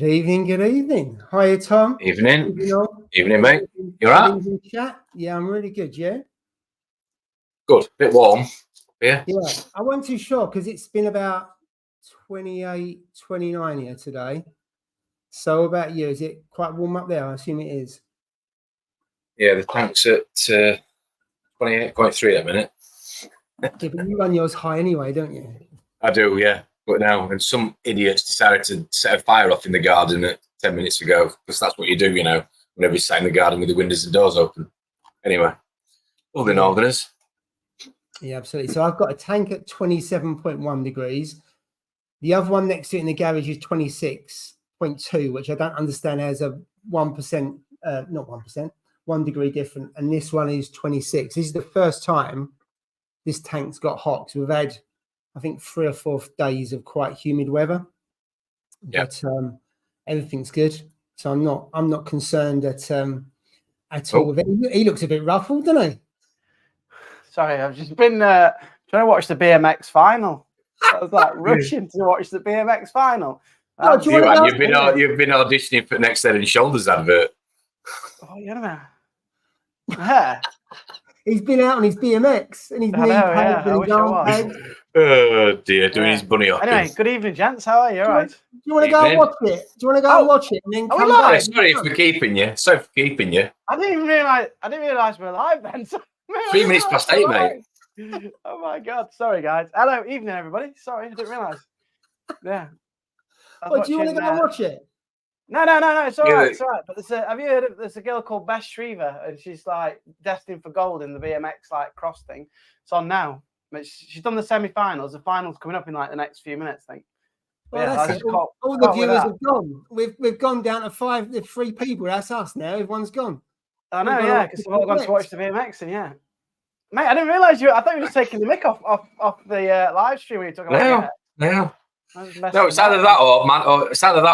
evening, good evening. Hi, Tom. Evening. Evening, Evening, mate. You all right? evening, chat. Yeah, I'm really good, yeah? Good. Bit warm. Yeah. Yeah, I wasn't too sure because it's been about 28, 29 here today. So what about you? Is it quite warm up there? I assume it is. Yeah, the tank's at 28.3 at a minute. Yeah, but you run yours high anyway, don't you? I do, yeah. But now, and some idiots decided to set a fire off in the garden at 10 minutes ago, because that's what you do, you know, whenever you sat in the garden with the windows and doors open. Anyway, all the northerners. Yeah, absolutely. So I've got a tank at 27.1 degrees. The other one next to it in the garage is 26.2, which I don't understand as a 1%, not 1%, 1 degree different. And this one is 26. This is the first time this tank's got hot. So we've had, I think, 3 or 4 days of quite humid weather. Yep. But everything's good. So I'm not concerned at all with it. He looks a bit ruffled, doesn't he? Sorry, I've just been trying to watch the BMX final. I was like rushing to watch the BMX final. You've been auditioning for Next Head and Shoulders advert. Oh, you know. Yeah. He's been out on his BMX and he's Oh dear, doing his bunny hopping. Anyway, good evening, gents. How are you? All right. Do you want to go and watch it? Do you want to go and watch it and then come back? Sorry for keeping you. Sorry for keeping you. I didn't realise we're live then. 3 minutes past 8, mate. Oh my god, sorry guys. Hello, evening everybody. Sorry, I didn't realise. Yeah. Do you want to go and watch it? No, it's all right. It's all right. But have you heard of there's a girl called Bess Shriver and she's like destined for gold in the BMX like cross thing. It's on now. But she's done the semi-finals. The finals coming up in like the next few minutes, I think. Well, yeah, that's it. All the viewers have gone. We've gone down to 3 people. That's us now. Everyone's gone. I know, yeah, because we've all gone to watch the BMX and yeah. Mate, I didn't realise I thought you were just taking the mic off the live stream when you talking about No, it's either that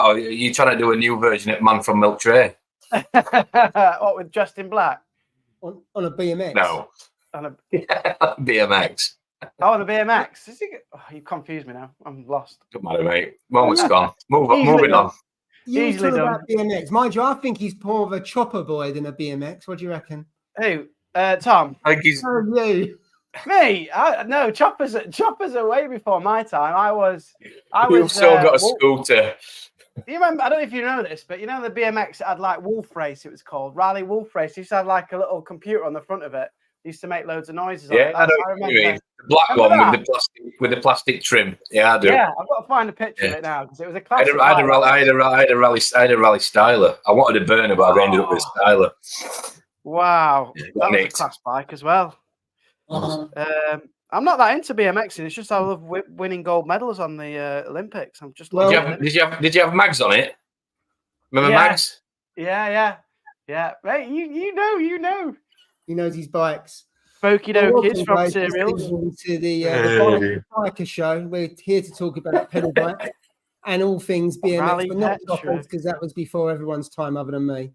or you're trying to do a new version of Man from Milk Tray. What, with Justin Black? On a BMX? No. On a BMX. Oh, on the BMX. You confused me now. I'm lost. Don't matter, mate. Moment's gone. Moving on. You talking about BMX. Mind you, I think he's more of a chopper boy than a BMX. What do you reckon? Who? Tom? I think he's... you. Me? No, choppers are way before my time. You've still got a scooter. You remember? I don't know if you know this, but you know the BMX had like Wolf Race. It was called Rally Wolf Race. It used to have like a little computer on the front of it. It used to make loads of noises. Yeah, I remember. The black one with the plastic trim. Yeah, I do. Yeah, I've got to find a picture of it now because it was a classic. I had a rally styler. I wanted a burner, but I ended up with a styler. Wow, that was a class bike as well. I'm not that into BMXing. It's just I love winning gold medals on the Olympics. I'm just. Did you have mags on it? Remember mags? Yeah. Mate, you know. He knows his bikes. Spooky Dokies from Serials. To the biker show. We're here to talk about pedal bikes and all things BMX, but not choppers because that was before everyone's time other than me.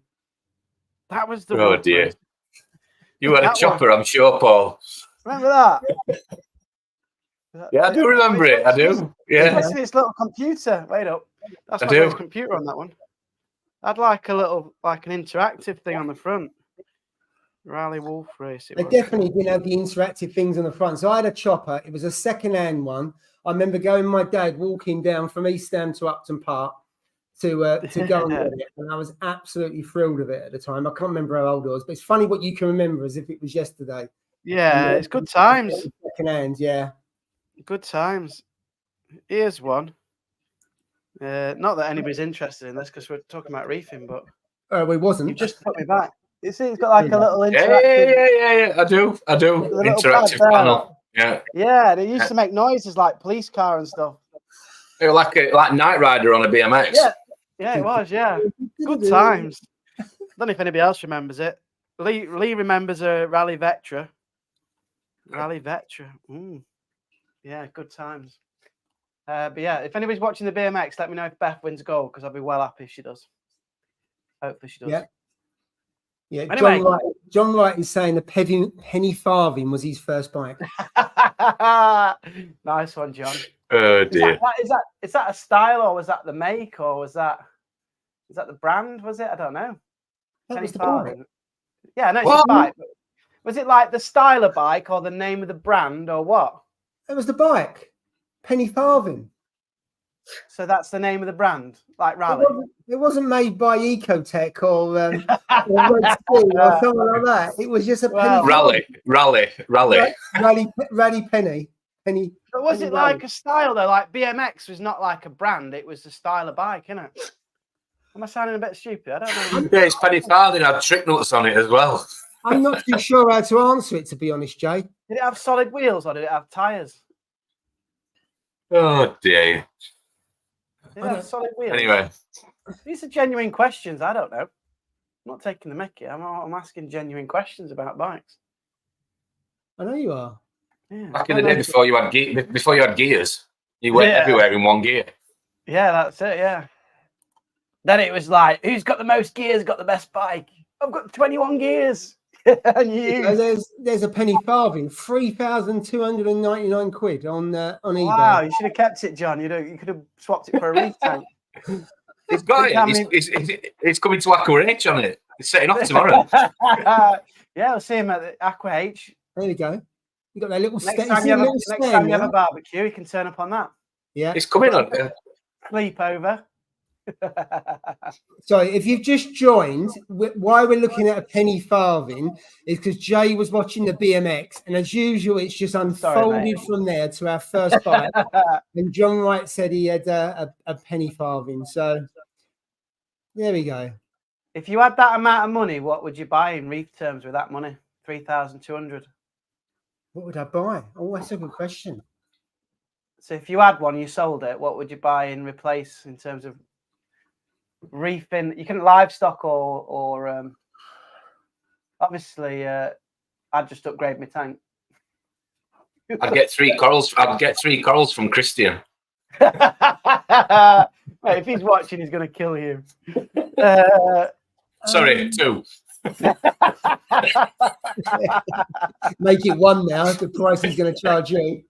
That was the. Oh dear. You had a chopper, I'm sure, Paul. Remember that? Yeah, I do remember it. I do. Yeah. It's this little computer. Wait up. That's my computer on that one. I'd like an interactive thing on the front. Rally Wolf Race. They definitely didn't have the interactive things on the front. So I had a chopper. It was a second-hand one. I remember going with my dad walking down from East Ham to Upton Park to go and get it. And I was absolutely thrilled with it at the time. I can't remember how old I was, but it's funny what you can remember as if it was yesterday. Yeah, it's good times. Second-hand, yeah. Good times. Here's one. Not that anybody's interested in this because we're talking about reefing, but we wasn't. You just put me back. You see, it's got like a little interactive. Yeah. I do. Interactive panel. Yeah. Yeah, they used to make noises like police car and stuff. It was like Knight Rider on a BMX. Yeah, it was. Yeah, good times. I don't know if anybody else remembers it. Lee remembers a Rally Vetra. Yeah, good times. But yeah, if anybody's watching the BMX, let me know if Beth wins gold because I'll be well happy if she does. Hopefully she does. Yeah. Anyway. John Wright is saying the penny farthing was his first bike. Nice one, John. Oh dear. Is that a style or was that the make or was that? Is that the brand? Was it? I don't know. That Penny was the farthing. bike. Yeah, no, it's What? a bike. But was it like the style of bike or the name of the brand or what? It was the bike. Penny farthing. So that's the name of the brand, like It Rally. wasn't made by Ecotech or Red Sea or something like that. It was just a penny Well, Rally. rally penny. But was penny it like rally. a style though? Like BMX was not like a brand; it was the style of bike, isn't it? Am I sounding a bit stupid? I don't know. Yeah, it's penny farthing. Had trick nuts on it as well. I'm not too sure how to answer it, to be honest, Jay. Did it have solid wheels or did it have tyres? Oh dear. Did it have solid wheels? Anyway, These are genuine questions. I don't know. I'm not taking the mickey. I'm asking genuine questions about bikes. I know you are. Yeah, back in the day before you had gears, you went everywhere in one gear. Yeah, that's it. Yeah. Then it was like, who's got the most gears? Got the best bike? I've got 21 gears. And There's a penny farthing, 3,299 quid on eBay. Wow, you should have kept it, John. You could have swapped it for a reef tank. It's got it. It's coming to Aqua H on it. It's setting off tomorrow. Yeah, I'll see him at the Aqua H. There you go. You got that little Next time you have a barbecue, you can turn up on that. Yeah, It's coming on. Sleep over. Sorry, if you've just joined, why we're looking at a penny farthing is because Jay was watching the BMX, and as usual, it's just unfolded from there to our first bike. And John Wright said he had a penny farthing. So there we go. If you had that amount of money, what would you buy in reef terms with that money? 3,200. What would I buy? Oh, that's a good question. So if you had one, you sold it, what would you buy in replace in terms of reefing? You can livestock or obviously I'd just upgrade my tank. I'd get 3 corals. I'd get 3 corals from Christian. Mate, if he's watching, he's going to kill you. Sorry, 2. Make it 1 now. The price he's going to charge you.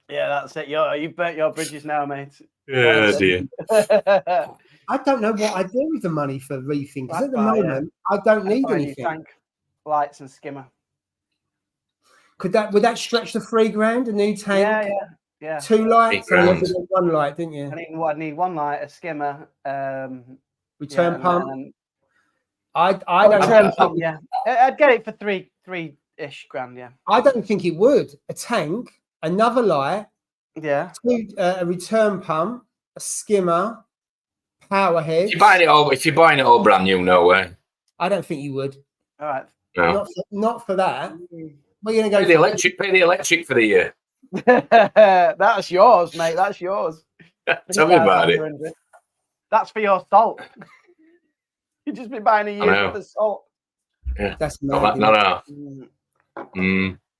Yeah, that's it. You've burnt your bridges now, mate. Oh dear. I don't know what I do with the money for reefing because at the moment I don't need anything. Tank, lights and skimmer. Would that stretch to $3,000? A new tank? Yeah. 2 lights. So you had to do 1 light, didn't you? I need 1 light, a skimmer, return pump. I don't. Pump, yeah, I'd get it for three-ish grand. Yeah. I don't think it would. A tank, another light. Yeah. 2, a return pump, a skimmer, power head. If you're buying it all brand new, no way. I don't think you would. All right. No. Not for that. We're going to go Pay the electric for the year. That's yours, mate. That's yours. Tell me about it. That's for your salt. You've just been buying a year worth of salt. Yeah. That's no.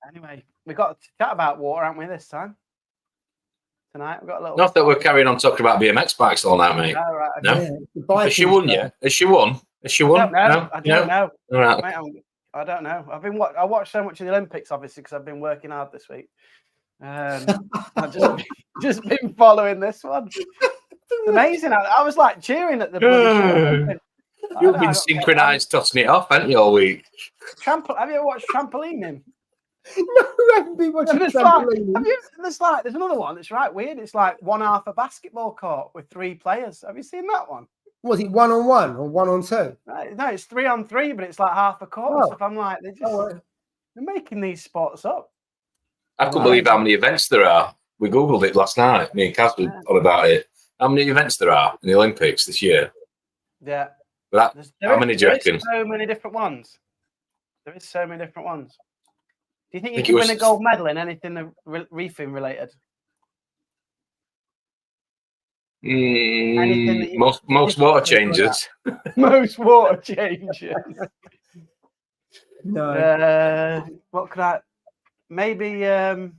Anyway, we've got to chat about water, haven't we, this time? Tonight we've got a little. Not that we're carrying on talking about BMX bikes all night, mate. Oh, right, okay. No. Has she won yet? Has she won? I don't know. I don't know. All right. Mate, I don't know. I watched so much of the Olympics, obviously, because I've been working hard this week. I've just been following this one. It's amazing. I was like cheering at the bloody You've been synchronised tossing it off, haven't you, all week? Have you ever watched trampolining? No, I haven't been watching trampolining. There's another one that's right weird. It's like 1/2 a basketball court with 3 players. Have you seen that one? Was it 1-on-1 or 1-on-2? No, it's 3-on-3, but it's like half a court. So if I'm like, they're making these spots up. I couldn't believe how many events there are. We Googled it last night. Me and Kaz were on about it. How many events there are in the Olympics this year? Yeah. How many do you reckon? So many different ones. There is so many different ones. Do you think you can win a gold medal in anything reefing related? Most water changes. Most water changes. No. What could I? Maybe the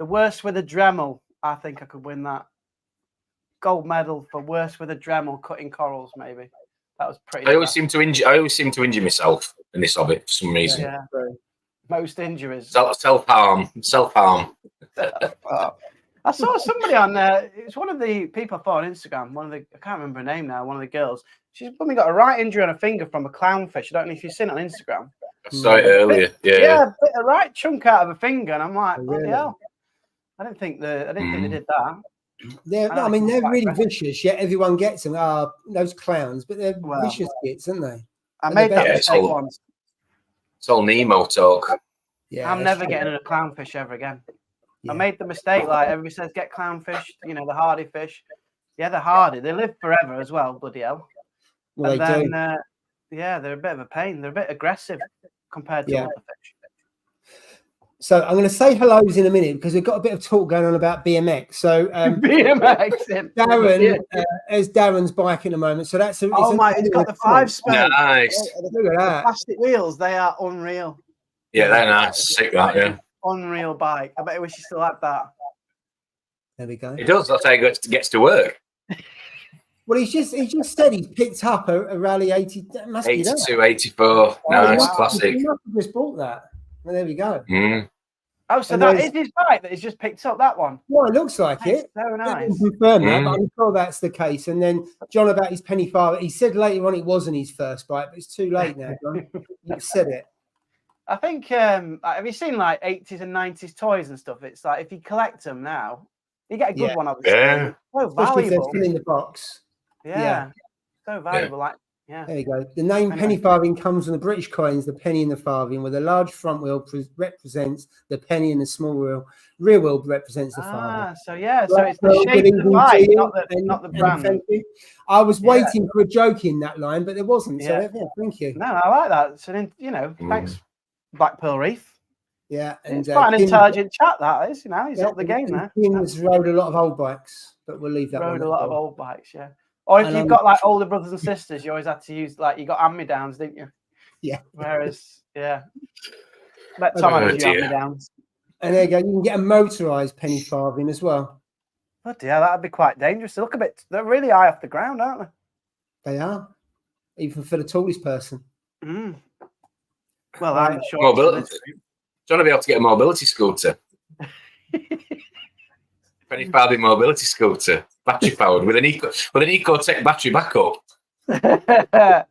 worst with a Dremel. I think I could win that gold medal for worst with a Dremel cutting corals. Maybe that was pretty. I always seem to injure myself in this hobby for some reason. Yeah. Most injuries. Self harm. I saw somebody on there. It was one of the people I follow on Instagram. I can't remember her name now. One of the girls. She's probably got a right injury on her finger from a clownfish. I don't know if you've seen it on Instagram. I saw it earlier. Yeah, a right chunk out of her finger, and I'm like, bloody really? hell. I didn't think they did that. They're really vicious. Yet everyone gets them. Those clowns, but they're vicious kids, aren't they? I made that mistake once. It's all Nemo talk. Yeah, I'm never getting a clownfish ever again. Yeah. I made the mistake. Like everybody says, get clownfish. You know, the hardy fish. Yeah, they're hardy. They live forever as well. Bloody hell. Well, and then, they're a bit of a pain. They're a bit aggressive compared to other fish. So I'm going to say hellos in a minute because we've got a bit of talk going on about BMX. So BMX. Darren, as Darren's bike at the moment. So that's it's got the 5-spoke. Nice. Look at that. The plastic wheels. They are unreal. Yeah, they're nice. Sick that. Yeah. Unreal bike. I bet I wish you still had that. There we go. It does. That's how he gets to work. Well, he just said he picked up a Rally 80. That must 82, 84. Nice, classic. He must have just bought that. Well, there we go. Oh, so that is his bike that he's just picked up, that one? Well, it looks like that's it. So nice. Confirm that, but I'm sure that's the case. And then John about his penny farthing. He said later on it wasn't his first bike, but it's too late now, John. You've said it. I think, have you seen like 80s and 90s toys and stuff? It's like if you collect them now, you get a good one, obviously. Yeah. So valuable. Still in the box. Yeah. So valuable. Like, there you go. The name penny farthing comes from the British coins, the penny and the farthing, where the large front wheel represents the penny and the small rear wheel represents the farthing. So it's the shape of the bike, not the brand. I was waiting for a joke in that line, but there wasn't. So thank you. No, I like that. So thanks, Black Pearl Reef. Yeah, and it's quite an intelligent chat. That is, he's up the game there. Tim's rode a lot of old bikes, but we'll leave that. Rode a lot of old bikes, yeah. Or if you've got like older brothers and sisters, you always had to use you got hand-me-downs, didn't you? Yeah. Whereas, let Tom have your hand-me-downs. And there you go. You can get a motorised penny farthing as well. But that'd be quite dangerous. They look a bit. They're really high off the ground, aren't they? They are, even for the tallest person. Well, I'm sure. Mobility. Do you want to be able to get a mobility scooter? Penny farthing mobility scooter, battery powered with an Ecotech battery backup. It's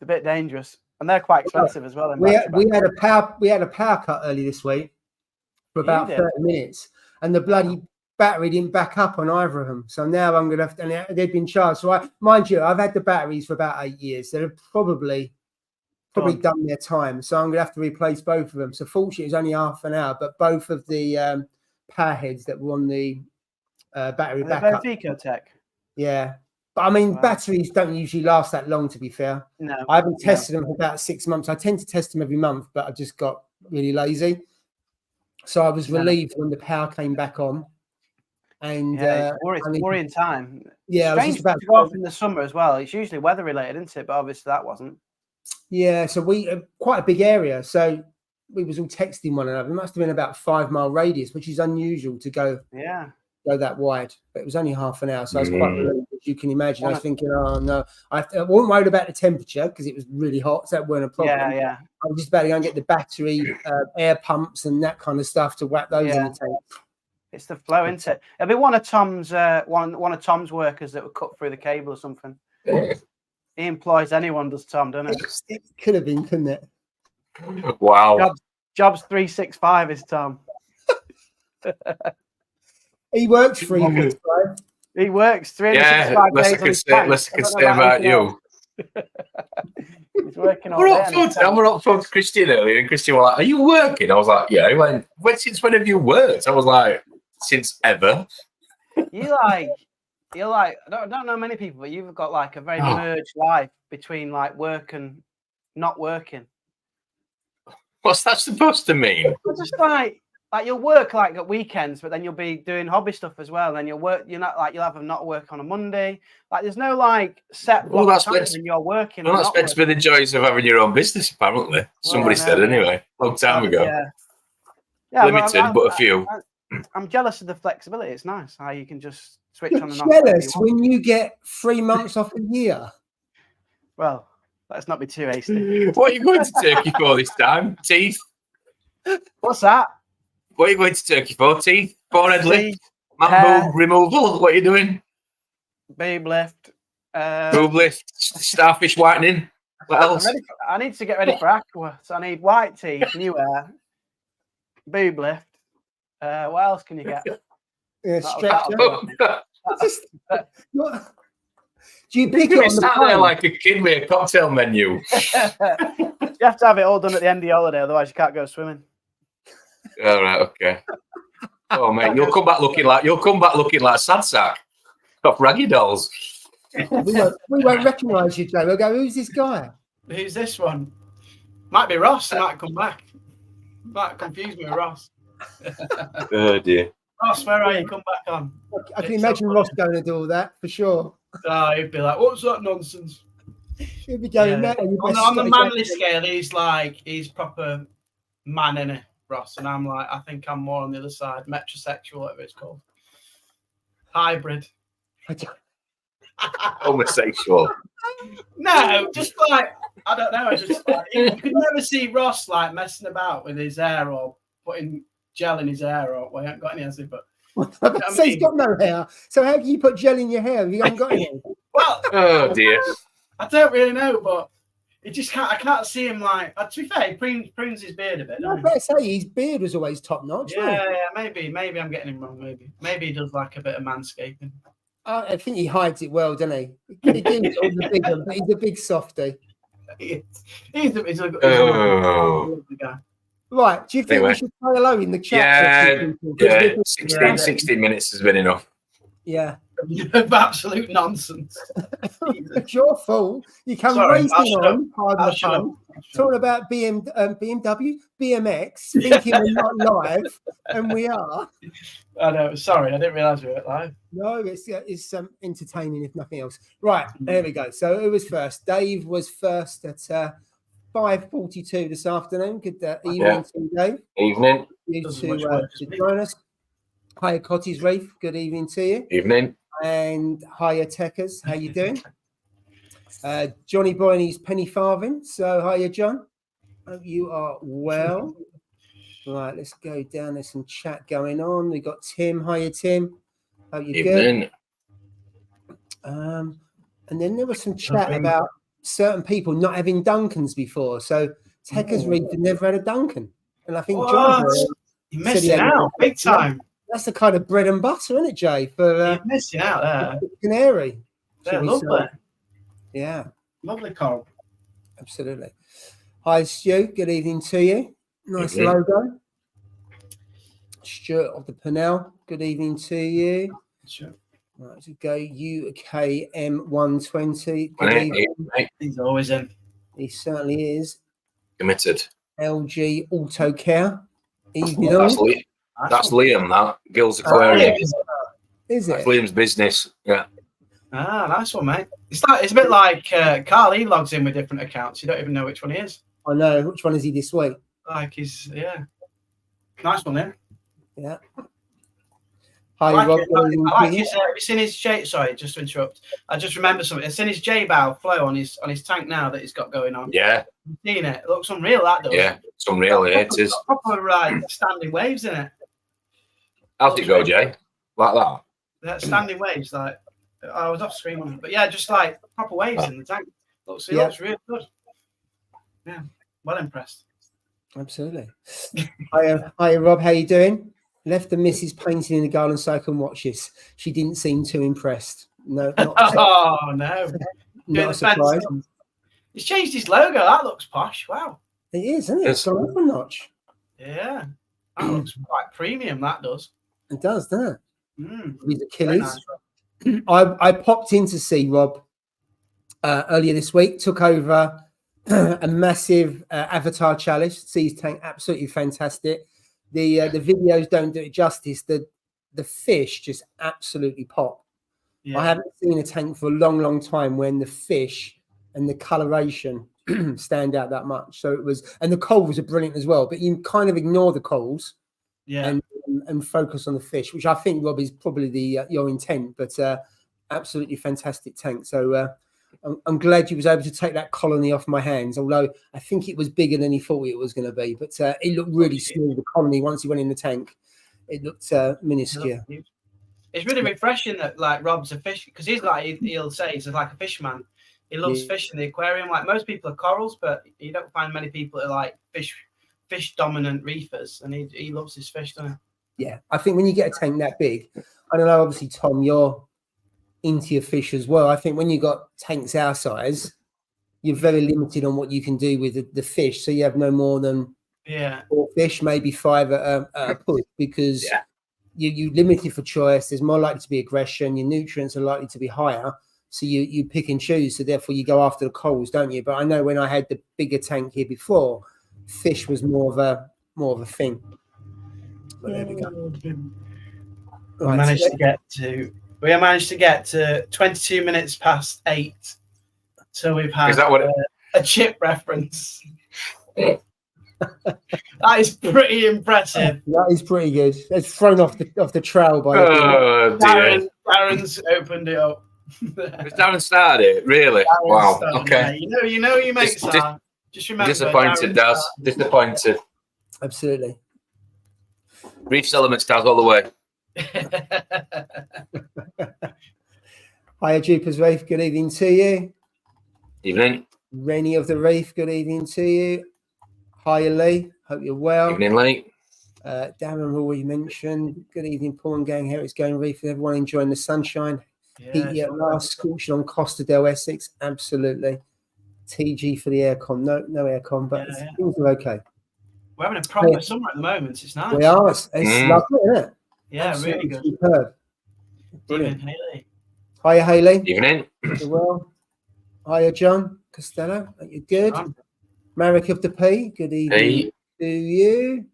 a bit dangerous, and they're quite expensive as well. We had a power cut early this week for about 30 minutes, and the bloody battery didn't back up on either of them. So now I'm gonna have to, and they've been charged. So mind you, I've had the batteries for about 8 years. They're probably done their time. So I'm gonna have to replace both of them. So fortunately, it was only half an hour, but both of the power heads that were on the battery backup. Ecotech. Yeah, but I mean, batteries don't usually last that long. To be fair, no, I haven't tested them for about 6 months. I tend to test them every month, but I just got really lazy. So I was relieved when the power came back on. And it's worrying time. Yeah, it's strange to go off in the summer as well. It's usually weather related, isn't it? But obviously that wasn't. Yeah, so we quite a big area, so we was all texting one another. It must have been about 5 mile radius, which is unusual to go that wide. But it was only half an hour, so I was quite relieved, as you can imagine. I was thinking, oh no, I wasn't worried about the temperature because it was really hot, so that weren't a problem. Yeah. I was just about to go and get the battery, air pumps, and that kind of stuff to whack those in the tank. It's the flow, isn't it? It'll be one of Tom's workers that would cut through the cable or something. He employs anyone, does Tom, doesn't it? It could have been, couldn't it? Wow. Jobs 365 is Tom. He works 365. He works 365 days. Less I could say about you. He's working all day. I were up front to Christian earlier, and Christian was like, "Are you working?" I was like, "Yeah." He went, "Since when have you worked?" I was like, "Since ever." You're like, I don't know many people, but you've got like a very merged life between like work and not working. What's that supposed to mean? Just like you'll work like at weekends, but then you'll be doing hobby stuff as well. And then you'll work. You're not like you'll have not work on a Monday. Like there's no like set block of time when you're working. Well, that's meant to be the joys of having your own business. Apparently, somebody said anyway, long time ago. Yeah, limited, but a few. I'm jealous of the flexibility. It's nice how you can just switch on and off. Jealous when you get 3 months off a year. Well, let's not be too hasty. What are you going to Turkey for this time? Teeth? What's that? What are you going to Turkey for? Teeth? Forehead lift? Man boob removal? What are you doing? Boob lift. Move lift, starfish whitening. What else? I need to get ready for aqua. So I need white teeth, new hair, boob lift. What else can you get? Yeah, That'll- Do you pick it on the sat there plane? like a kid with a cocktail menu? You have to have it all done at the end of your holiday, otherwise you can't go swimming. All right, okay. Oh mate, you'll come back looking like sad sack off Raggy Dolls. We won't recognise you, Joe. We'll go, who's this guy? Who's this one? Might be Ross. Might come back. Might confuse me with Ross. Oh dear. Ross, where are you? Come back on. I can imagine Ross going to do all that for sure. Oh, he'd be like, "What's that nonsense?" He'll be going Yeah. there. On the manly scale, he's proper man, innit, Ross? And I'm like, I think I'm more on the other side, metrosexual, whatever it's called, hybrid. Homosexual. No, just like I don't know. I just like, you could never see Ross like messing about with his hair or putting gel in his hair or well, he ain't got any, has he? But so he's got no hair. So how can you put gel in your hair if you haven't got any? well, Oh dear. I don't really know, but it just can't. I can't see him like. To be fair, he prunes his beard a bit. I better say his beard was always top notch. Yeah, maybe I'm getting him wrong. Maybe he does like a bit of manscaping. I think he hides it well, doesn't he? He does all the big one, but he's a big softy. He's a lovely guy. Right, do you think we should say hello in the chat? Yeah, 16 minutes has been enough. Yeah. Absolute nonsense. It's your fault. You come racing on, pardon the pun, talking about BMW, BMX, thinking we're not live, and we are. I know. Sorry, I didn't realise we were live. No, it's entertaining if nothing else. Right, there we go. So who was first? Dave was first at 5:42 this afternoon. Good evening to you, Dave. Evening. You to join us. Hiya, Cotties Reef. Good evening to you. Evening. And hiya, Techers. How you doing? Johnny Boy and his penny farthing. So hiya, John. Hope you are well. Right, let's go down. There's some chat going on. We got Tim. Hiya, Tim. Hope you're Evening. good. And then there was some chat about certain people not having Duncans before. So Techers Reef had never had a Duncan. And I think John you're missing out big time. That's the kind of bread and butter, isn't it, Jay? For you're missing out there. Canary. Yeah, lovely. Yeah. Lovely coral. Absolutely. Hi, Stu. Good evening to you. Nice logo. Stuart of the Purnell. Good evening to you. Sure. Right, to go UKM 120. Good evening. He's always in. He certainly is. Committed. LG Auto Care. Evening all. That's Liam, that. Gills Aquarium. Is it? That's Liam's business. Yeah. Ah, nice one, mate. It's a bit like Carl. He logs in with different accounts. You don't even know which one he is. I know. Which one is he this week? Like he's, nice one there. Yeah. Hi, Rob. Have you seen his J? Sorry, just to interrupt. I just remember something. I've seen his J-bow flow on his tank now that he's got going on. Yeah. You've seen it? It looks unreal, that does. Yeah, it's unreal. Yeah, it is. Proper standing waves in it. How's it go, Jay? Like that? Yeah, standing waves, like I was off screen on it, but yeah, just like proper waves in the tank. Looks really good. Yeah, well impressed. Absolutely. Hi, Rob. How you doing? Left the missus painting in the garden so I can watch this. She didn't seem too impressed. No. Oh no. Not a surprise. He's changed his logo. That looks posh. Wow. It is, isn't it? It's gone up a notch. Yeah. That looks quite premium. That does. It does, doesn't it? With the Achilles. Nice. I popped in to see Rob earlier this week. Took over a massive avatar challenge. See his tank, absolutely fantastic. The videos don't do it justice. The fish just absolutely pop. Yeah. I haven't seen a tank for a long time when the fish and the coloration stand out that much. So it was, and the corals are brilliant as well. But you kind of ignore the corals, and focus on the fish, which I think, Rob, is probably your intent. But absolutely fantastic tank. So I'm glad you was able to take that colony off my hands. Although I think it was bigger than he thought it was going to be. But it looked really small. The colony once he went in the tank, it looked minuscule. It's really refreshing that like Rob's a fish because he's like he'll say he's like a fisherman. He loves fish in the aquarium. Like most people are corals, but you don't find many people that are like fish dominant reefers, and he loves his fish, doesn't he? Yeah, I think when you get a tank that big, I don't know. Obviously, Tom, you're into your fish as well. I think when you got tanks our size, you're very limited on what you can do with the fish. So you have no more than 4 fish, maybe 5 at a push, because you limited for choice. There's more likely to be aggression. Your nutrients are likely to be higher. So you pick and choose. So therefore you go after the corals, don't you? But I know when I had the bigger tank here before, fish was more of a thing. But there we go. We managed to get to 22 minutes past 8. So we've had a chip reference. That is pretty impressive. That is pretty good. It's thrown off the trail by Darren's opened it up. Darren started it, really? Wow. Okay. You know you mates are. Just remember. Disappointed, Daz. Disappointed. Absolutely. Reef Elements, Daz, all the way. Hiya, Jupiter's Reef. Good evening to you. Evening. Rennie of the Reef. Good evening to you. Hiya, Lee. Hope you're well. Evening, Lee. Darren already mentioned. Good evening, Paul and gang. How it's going, Reef? Everyone enjoying the sunshine. Heat at last, scorching on Costa del Essex. Absolutely. TG for the aircon. No aircon, but things are okay. We're having a proper summer at the moment. It's nice. We are. It's lovely, isn't it? Yeah, absolutely really good. Superb. Evening, Haley. Hiya, Haley. Evening. Well. Hiya, John Costello. Are you good? Marek of the P. Good evening to you.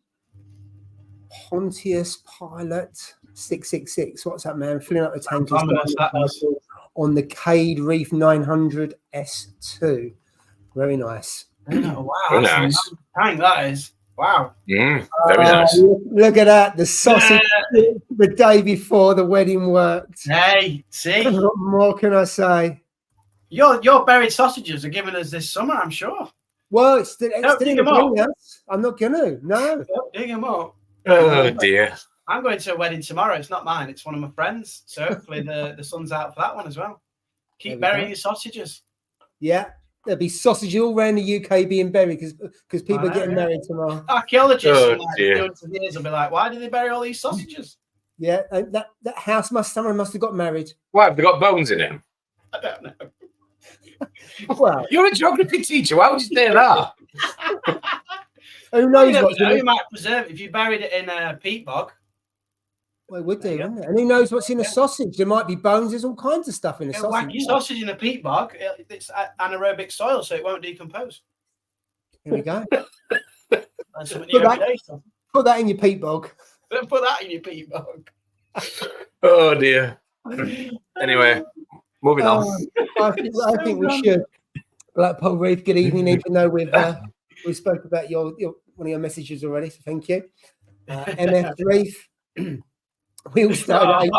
Pontius Pilot 666. What's that, man? Filling up the tank on the Cade Reef 900 S2. Very nice. Oh, wow. Very nice. Tank, that is. Wow. Very nice. Look at that. The sausage the day before the wedding worked. Hey, see? What more can I say? Your buried sausages are giving us this summer, I'm sure. Well, it's still dig them up. I'm not going to. No. Don't dig them up. Oh, dear. I'm going to a wedding tomorrow. It's not mine. It's one of my friends. So hopefully the sun's out for that one as well. Keep burying your sausages. Yeah. There'll be sausage all around the UK being buried because people are getting married tomorrow. Archaeologists in hundreds of years will be like, why did they bury all these sausages? Yeah, that house someone must have got married. Why, have they got bones in him? I don't know. Well, you're a geography teacher. Why would you say that? Who knows you might preserve it if you buried it in a peat bog. Well, it would do, wouldn't it? And who knows what's in a sausage? There might be bones. There's all kinds of stuff in a sausage. Whack your sausage in a peat bog. It's anaerobic soil, so it won't decompose. Here we go. Put that in your peat bog. Put that in your peat bog. Oh, dear. Anyway, moving on. I think we should. Blackpool Reef, good evening. Even though we spoke about your one of your messages already, so thank you. MF Reef. We all started at 8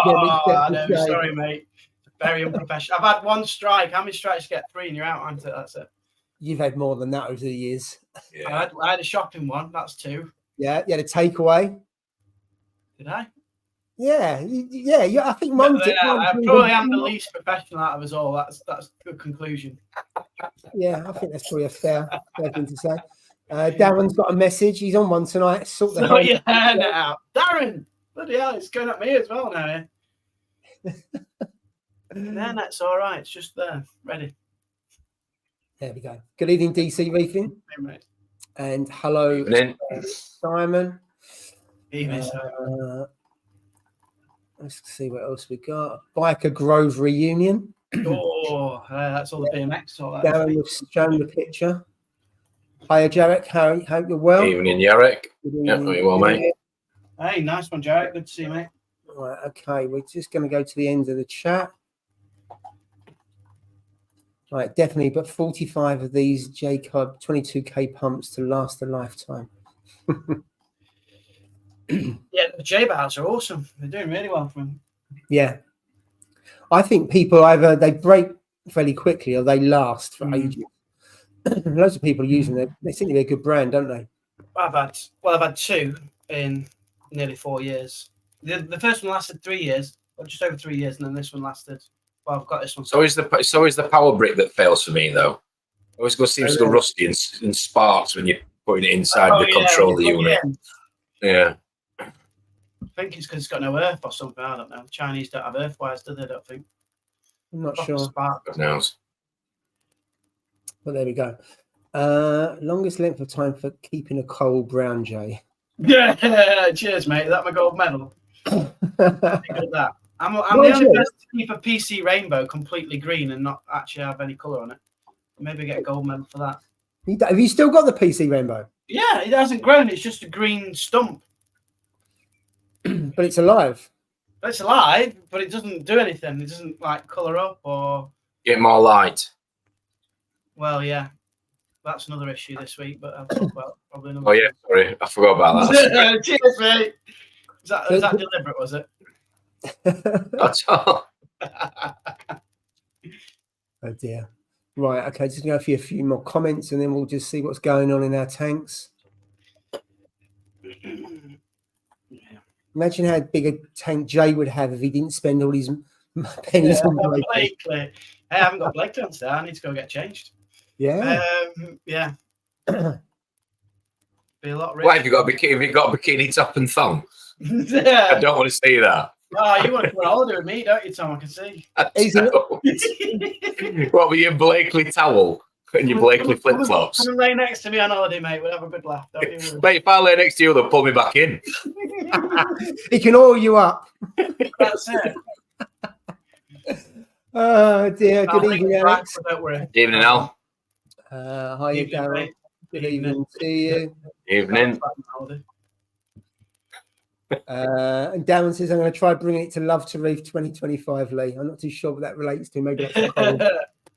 p.m. Sorry, mate. Very unprofessional. I've had 1 strike. How many strikes you get? 3 and you're out, aren't it? That's it. You've had more than that over the years. Yeah. I had a shopping one. That's 2. Yeah, you had a takeaway. Did I? Yeah. I think mine did. I probably am the least professional out of us all. That's a good conclusion. Yeah, I think that's probably a fair thing to say. Darren's got a message. He's on one tonight. Sort the out. Darren! Bloody hell, it's going at me as well now. No, that's all right. It's just there, ready. There we go. Good evening, DC Reefing. Hey, mate. And hello, Simon. Evening, let's see what else we got. Biker Grove reunion. Oh, that's all the BMX. Darren was shown the picture. Hiya, Jarek. Hope you're well. Evening, Jarek. Yeah, very well, mate. Hey, nice one, Jarek. Good to see you, mate. Right, okay. We're just going to go to the end of the chat. Right, definitely. But 45 of these Jacob 22K pumps to last a lifetime. Yeah, the J-Bars are awesome. They're doing really well for them. Yeah. I think people either they break fairly quickly or they last for ages. Loads of people using them. They seem to be a good brand, don't they? I've had 2 in nearly 4 years. The first one lasted 3 years. just over 3 years, and then this one lasted. Well, I've got this one. So is the power brick that fails for me though. Always seems to go rusty and sparks when you're putting it inside the controller unit. Yeah. I think it's because it's got no earth or something. I don't know. Chinese don't have earth wires, do they? I don't think. I'm not sure. God knows. But there we go. Longest length of time for keeping a coal brown jay. Yeah, cheers, mate. Is that my gold medal? That. I'm the only person to keep a PC rainbow completely green and not actually have any colour on it. Maybe get a gold medal for that. Have you still got the PC rainbow? Yeah, it hasn't grown. It's just a green stump. But it's alive. It's alive, but it doesn't do anything. It doesn't like colour up or get more light. Well, yeah, that's another issue this week, but I'll talk about probably another. Oh yeah, sorry, I forgot about that. Cheers, mate. Was that deliberate? Was it? That's all. Oh dear. Right. Okay. Just going to go for a few more comments, and then we'll just see what's going on in our tanks. Imagine how big a tank Jay would have if he didn't spend all his pennies on Blakely. Hey, I haven't got Blakely on today. I need to go get changed. Yeah. Yeah. Be a lot richer. Why have you got a bikini top and thong? Yeah. I don't want to see that. Oh, you want to go on holiday with me, don't you, Tom? I can see. What were your Blakely towel and your Blakely flip flops? Come and lay next to me on holiday, mate. We'll have a good laugh. Don't you? Mate, if I lay next to you, they'll pull me back in. He can oil you up. That's it. Oh dear. Good evening, Alex. Don't worry. Evening, Al. Hi, Darryl. Good evening to you. Evening. And Darren says, I'm going to try bringing it to Love to Reef 2025, Lee. I'm not too sure what that relates to. Maybe that's a cold.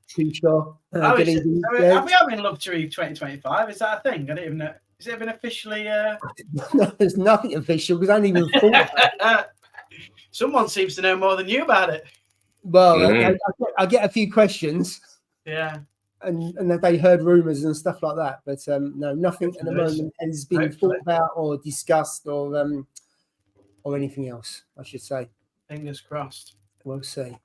Too sure. Are we having Love to Reef 2025? Is that a thing? I don't even know. Has it been officially? No, there's nothing official because I hadn't even thought about it. Someone seems to know more than you about it. Well, I get a few questions. Yeah. And they heard rumours and stuff like that. But no, nothing at the moment has been thought about or discussed or anything else, I should say. Fingers crossed. We'll see.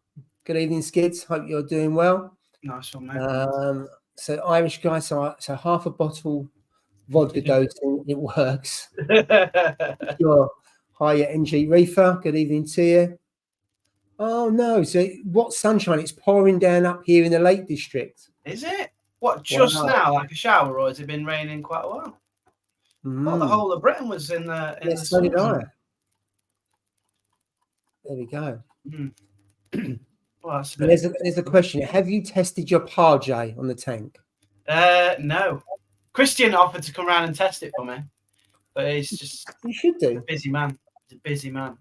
Good evening, Skids. Hope you're doing well. Nice one, mate. So Irish guy, so half a bottle vodka dosing, it works. Sure. Hiya, NG Reefer. Good evening to you. Oh no! So what sunshine? It's pouring down up here in the Lake District. Is it? What, just now, like a shower, or has it been raining quite a while? Well, the whole of Britain was in the. Yes, so did I. There we go. Well, there's a question. Have you tested your Parjay on the tank? No. Christian offered to come around and test it for me, but he's just. You should do. A busy man. He's a busy man.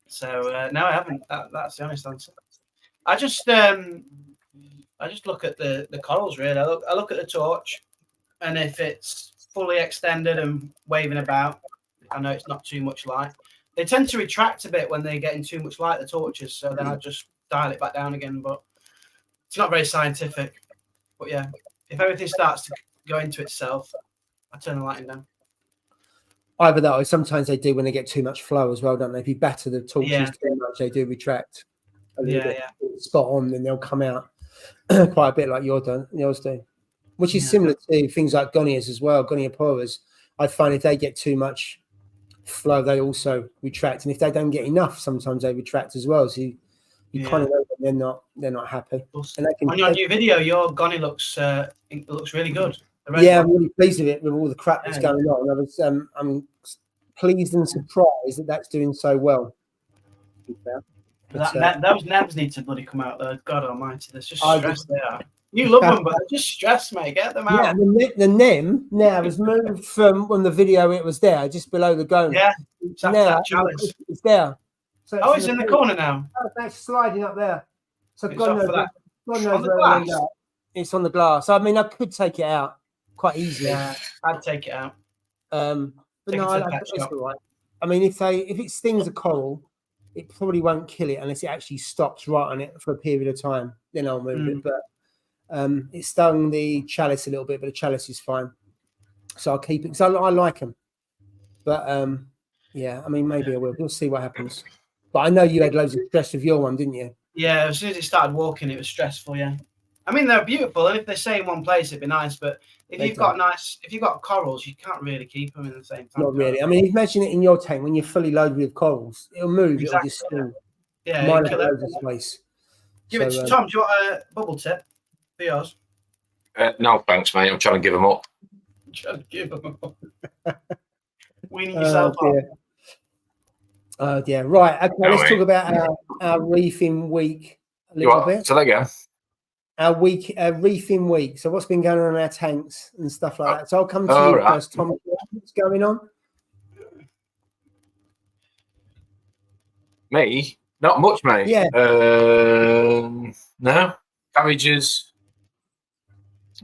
So no, I haven't. That's the honest answer. I just look at the corals really. I look at the torch, and if it's fully extended and waving about, I know it's not too much light. They tend to retract a bit when they're getting too much light, the torches. So then I just dial it back down again. But it's not very scientific. But yeah, if everything starts to go into itself, I turn the lighting down. Either that, or sometimes they do when they get too much flow as well, don't they? If you batter the torches too much, they do retract. Spot on, then they'll come out quite a bit like yours do, which is similar to things like gonias as well. Gonioporas, I find if they get too much flow, they also retract, and if they don't get enough, sometimes they retract as well. So you kind of know that they're not happy. And on your new video, your goni looks really good. Yeah, I'm really pleased with it with all the crap that's going on. I'm pleased and surprised that that's doing so well. Those nebs need to bloody come out though. God almighty, there's just stress they are. You love them, but they're just stress, mate. Get them out. Yeah, the nem now has moved from when the video it was there, just below the goni. Yeah, now it's there. So it's in the corner now. Oh, that's sliding up there. So it's God knows where it's on the glass. I mean, I could take it out quite easily. Yeah, I'd take it out. But no, it's all right. I mean, if it stings a coral, it probably won't kill it unless it actually stops right on it for a period of time. Then I'll move it. But it stung the chalice a little bit, but the chalice is fine. So I'll keep it because I like them. But yeah, I mean, maybe I will. We'll see what happens. But I know you had loads of stress with your one, didn't you? Yeah, as soon as it started walking, it was stressful. Yeah, I mean they're beautiful, and if they stay in one place, it'd be nice. But if you've got corals, you can't really keep them in the same tank. Not really. I mean, imagine it in your tank when you're fully loaded with corals. It'll move. It'll just still. Yeah, mine have loads of space. Give it to Tom. Do you want a bubble tip for yours? No, thanks, mate. I'm trying to give them up. Weaning yourself off. Oh, yeah. Right. Okay, let's talk about our reefing week a little bit. So there you go. Our reefing week. So what's been going on in our tanks and stuff like that. So I'll come to you first, Tom. What's going on? Me? Not much, mate. Yeah. No. Garages.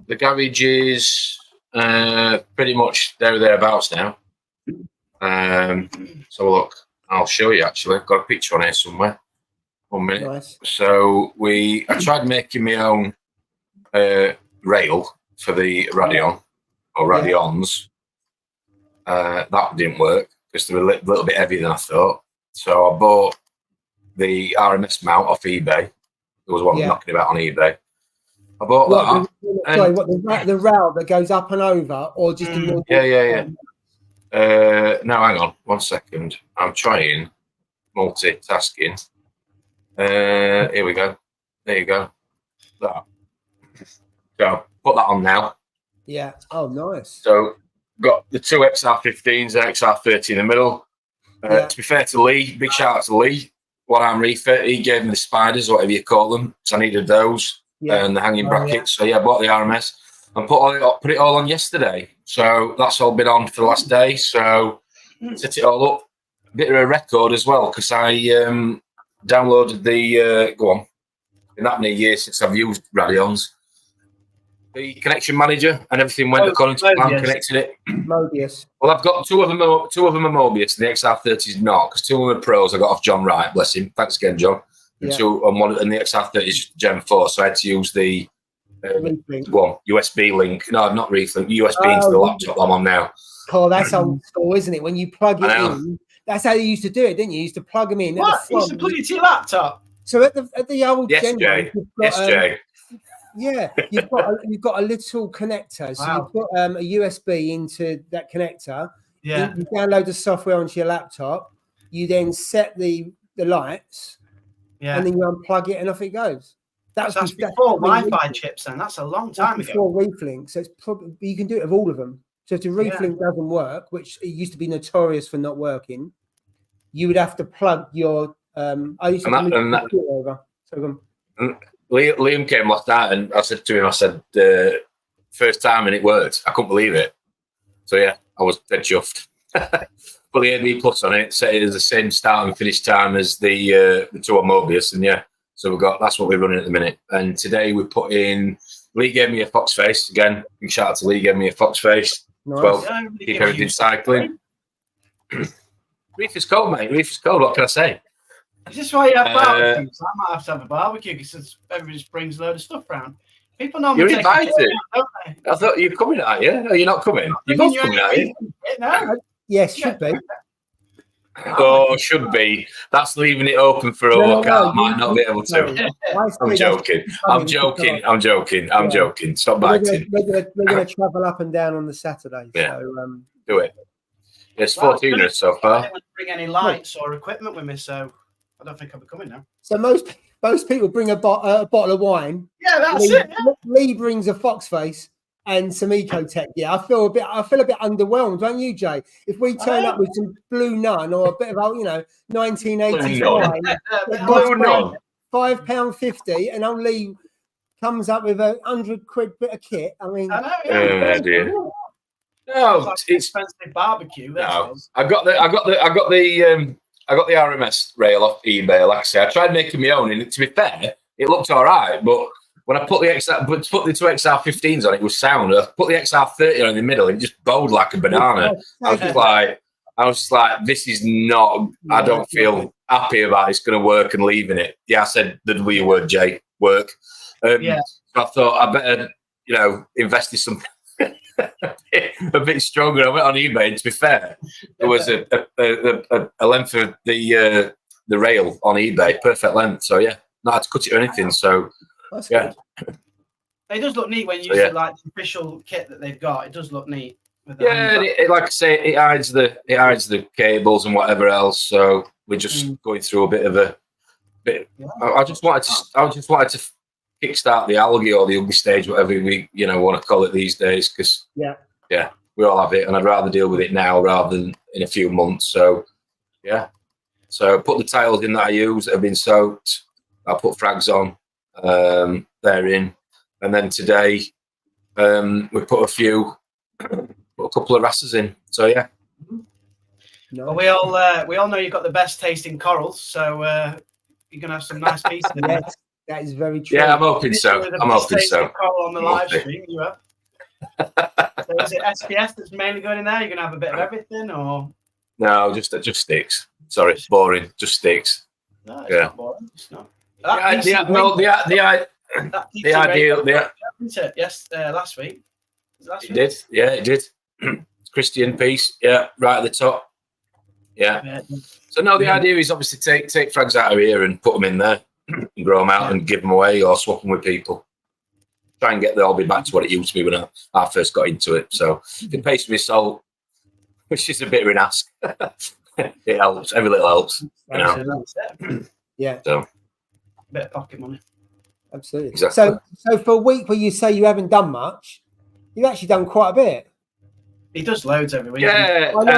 The garages pretty much thereabouts now. So look, I'll show you actually. I've got a picture on here somewhere. 1 minute. Nice. So I tried making my own rail for the Radion or Radions. That didn't work because they were a little bit heavier than I thought. So I bought the RMS mount off eBay. There was one knocking about on eBay. I bought that. Sorry, the rail that goes up and over, or just a normal? Yeah. Now hang on 1 second. I'm trying multitasking. Here we go. There you go. That. So put that on now. Yeah. Oh, nice. So got the two XR15s and XR30 in the middle. To be fair to Lee, big shout out to Lee. One arm reefer, he gave me the spiders, whatever you call them, because I needed those and the hanging brackets. So I bought the RMS and put it all on yesterday. So that's all been on for the last day. So set it all up. A bit of a record as well, because I downloaded the in that many years since I've used Radions, the connection manager, and everything went according to plan. Connected it. Mobius. Well, I've got two of them are Mobius, and the XR30 is not, because two of them are pros. I got off John Wright, bless him. Thanks again, John. And and the XR30 is Gen 4, so I had to use the USB link. No, not Reefing. USB into the laptop I'm on now. Oh, that's old school, isn't it? When you plug it in, that's how you used to do it, didn't you? You used to plug them in. What? You used to plug it to your laptop? So at the old Gen 1, Jay. Yeah, you've got a little connector. So you put a USB into that connector. Yeah. You download the software onto your laptop. You then set the lights. Yeah. And then you unplug it and off it goes. That's before Wi-Fi chips. Then that's a long time ago. Before Reeflink, so it's probably you can do it with all of them. So if the Reeflink doesn't work, which it used to be notorious for not working, you would have to plug your. I used to over. So Liam came last night and I said to him, first time and it worked. I couldn't believe it. So yeah, I was dead chuffed. Put the AD plus on it, set it as the same start and finish time as the two on Mobius, and so that's what we're running at the minute. And today we put in. Lee gave me a fox face again. Big shout out to Lee, gave me a fox face. Nice. Well, keep everything cycling. Reef is cold, mate. Reef is cold. What can I say? Is this why you have barbecues? I might have to have a barbecue because everybody just brings a load of stuff round. People normally you're invited. Don't they? I thought you're coming, are you? No, you're not coming. You're both coming, are you? No. Yes, should be. Oh, should be. That's leaving it open for a look out. Might not be able to. I'm joking. I'm joking. Stop biting. We're going to travel up and down on the Saturday. Yeah. So, do it. It's 14 so far. I didn't bring any lights or equipment with me, so I don't think I'll be coming now. So most people bring a bottle of wine. Yeah, that's it. Yeah. Lee brings a fox face and some Ecotech. Yeah, I feel a bit underwhelmed, don't you, Jay? If we turn up with some Blue Nun or a bit of 1980s wine, £5.50, and only comes up with £100 bit of kit. I mean, dear. No, it's expensive barbecue. No, I got the RMS rail off eBay. Like I say, I tried making my own, and to be fair, it looked all right. But when I put the two XR15s on, it was sound. I put the XR30 on in the middle, and it just bowed like a banana. I was just like, this is not. I don't feel happy about it's going to work, and leaving it. Yeah, I said the W word, Jay, work. So I thought I better, invest in something a bit stronger. I went on eBay, and to be fair, there was a length of the the rail on eBay, perfect length. So yeah, not had to cut it or anything. So That's yeah. good. It does look neat when you use it like the official kit that they've got. It does look neat. With the Yeah, like I say, it hides the cables and whatever else. So we're just going through a bit of a bit. Yeah. I just wanted to kickstart the algae or the ugly stage, whatever we want to call it these days. Because yeah, we all have it, and I'd rather deal with it now rather than in a few months. So yeah, so put the tiles in that I use that have been soaked. I put frags on. They're in, and then today we put a couple of wrasses in. So yeah. No. Well, we all know you've got the best tasting corals, so you're gonna have some nice pieces. Yes, that is very true. Yeah, I'm hoping so. I'm hoping so. Coral on the live stream, you have. So is it SPS that's mainly going in there? You're gonna have a bit of everything, or no? Just sticks. Sorry, boring. Just sticks. No, it's not boring. It's not. The ideal. Yes, last week. It did. Yeah, it did. Christian piece. Yeah, right at the top. Yeah. So no, the idea is obviously take frags out of here and put them in there and grow them out and give them away or swap them with people. Try and get the hobby back to what it used to be when I first got into it. So if it pays for my soul, which is a bit of an ask, it helps. Every little helps. Yeah. So bit of pocket money. Absolutely. Exactly. So for a week where you say you haven't done much, you've actually done quite a bit. He does loads every week. Yeah, and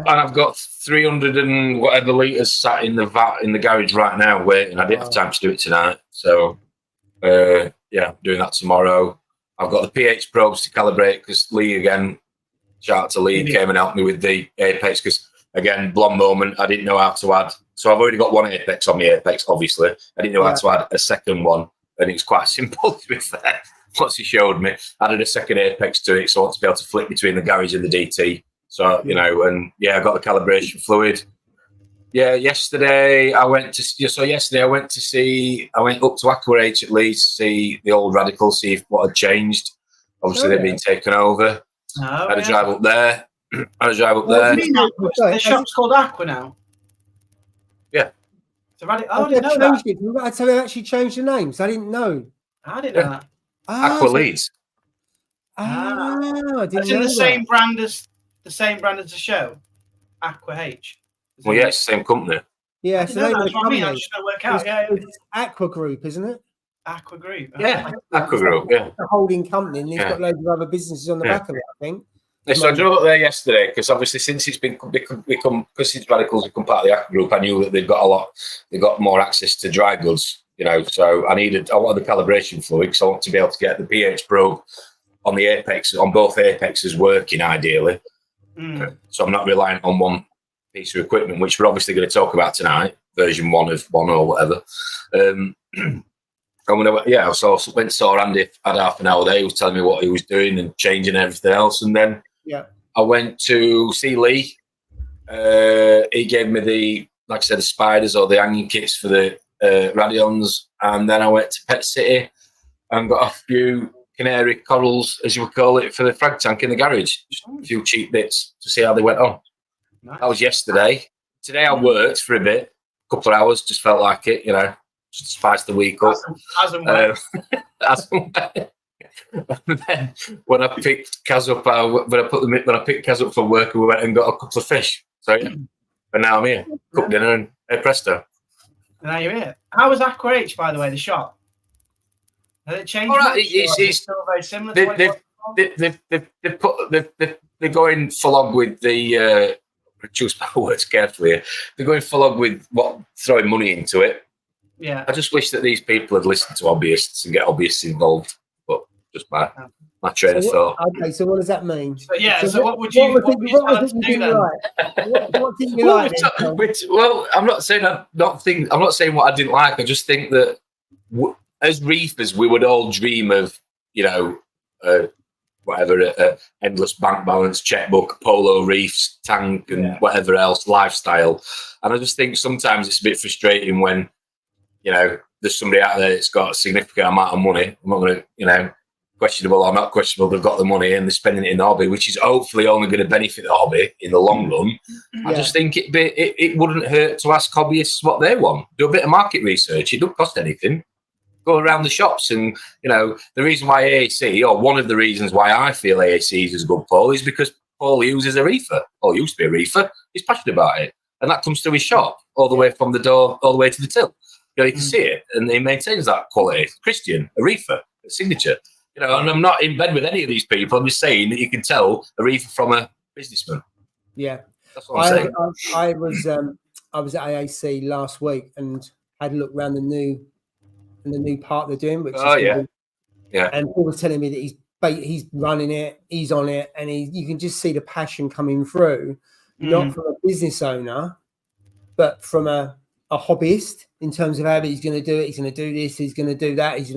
I've got 300 and whatever litres sat in the garage right now waiting. I didn't have time to do it tonight, so doing that tomorrow. I've got the pH probes to calibrate because Lee again. Shout out to Lee, came and helped me with the apex because again, blonde moment. I didn't know how to add. So I've already got one apex on my apex. Obviously, I didn't know how to add a second one, and it was quite simple to be fair. Once he showed me, I added a second apex to it, so I want to be able to flick between the garage and the DT. So I got the calibration fluid. Yeah, yesterday I went up to Aqua H at least to see the old Radical, see what had changed. Obviously, they've been taken over. I had a drive up there. The shop's called Aqua now. Yeah. I didn't know that. I tell you, they actually changed the names. I didn't know. I didn't know that. Aqua Leeds. I didn't It's in know the same brand as the show, Aqua H. Well, yeah, it's the same company. Yeah, so that's what I mean. I'm just going to work out. It's Aqua Group, isn't it? Aqua Group. Yeah, Aqua Group. Yeah, a holding company, and it's got loads of other businesses on the back of it. I think. So I drove up there yesterday because obviously since it's become because it's Radicals become part of the Aqua Group, I knew that they've got more access to dry goods. So I wanted the calibration fluid because I want to be able to get the pH probe on the apex, on both apexes working ideally. So I'm not relying on one piece of equipment, which we're obviously going to talk about tonight, version 1 of 1 or whatever. So I went saw Andy, had half an hour there. He was telling me what he was doing and changing everything else. And then I went to see Lee. He gave me the spiders or the hanging kits for the Radions. And then I went to Pet City and got a few canary corals, as you would call it, for the frag tank in the garage. Just a few cheap bits to see how they went on. Nice. That was yesterday. Today I worked for a bit, a couple of hours, just felt like it, just to spice the week up. As and and then when I picked Kaz up, when I picked Kaz up from work, we went and got a couple of fish. So yeah, and now I'm here, cooked dinner and presto. And now you're here. How was Aqua H, by the way, the shop? Has it changed? All right, it's still very similar. They're going full on with the. Choose my words carefully. They're going full on with throwing money into it. Yeah. I just wish that these people had listened to hobbyists and get hobbyists involved. But just my train of thought. Okay, so what does that mean? So what would you tell us to do then? What did you like? Well, I'm not saying what I didn't like. I just think that as reefers, we would all dream of endless bank balance, checkbook, polo reefs, tank, and whatever else, lifestyle. And I just think sometimes it's a bit frustrating when, there's somebody out there that's got a significant amount of money. I'm not going to, questionable or not questionable, they've got the money and they're spending it in the hobby, which is hopefully only going to benefit the hobby in the long run. I just think it wouldn't hurt to ask hobbyists what they want. Do a bit of market research. It don't cost anything. Go around the shops and, the reason why AAC, or one of the reasons why I feel AAC is a good poll, is because Paul Hughes is a reefer, or used to be a reefer. He's passionate about it. And that comes through his shop, all the way from the door, all the way to the till. You can see it, and he maintains that quality. Christian, a reefer, a signature. And I'm not in bed with any of these people. I'm just saying that you can tell a reefer from a businessman. Yeah. That's what I'm saying. I was at AAC last week and had a look around the new part they're doing, which is and Paul was telling me that he's running it, he's on it, and you can just see the passion coming through, not from a business owner, but from a hobbyist, in terms of how he's going to do it. He's going to do this, he's going to do that, he's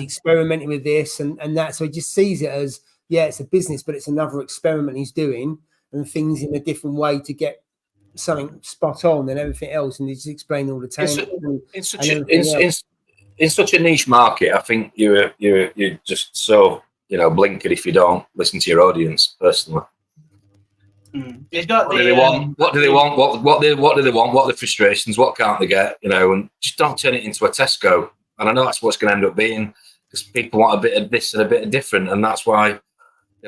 experimenting with this and that. So he just sees it as, it's a business, but it's another experiment he's doing, and things in a different way to get something spot on than everything else. And he's explaining all the time. In such a niche market, I think you're just so blinkered if you don't listen to your audience personally. What do they want? What do they want? What do they want? What are the frustrations? What can't they get? And just don't turn it into a Tesco. And I know that's what's going to end up being, because people want a bit of this and a bit of different, and that's why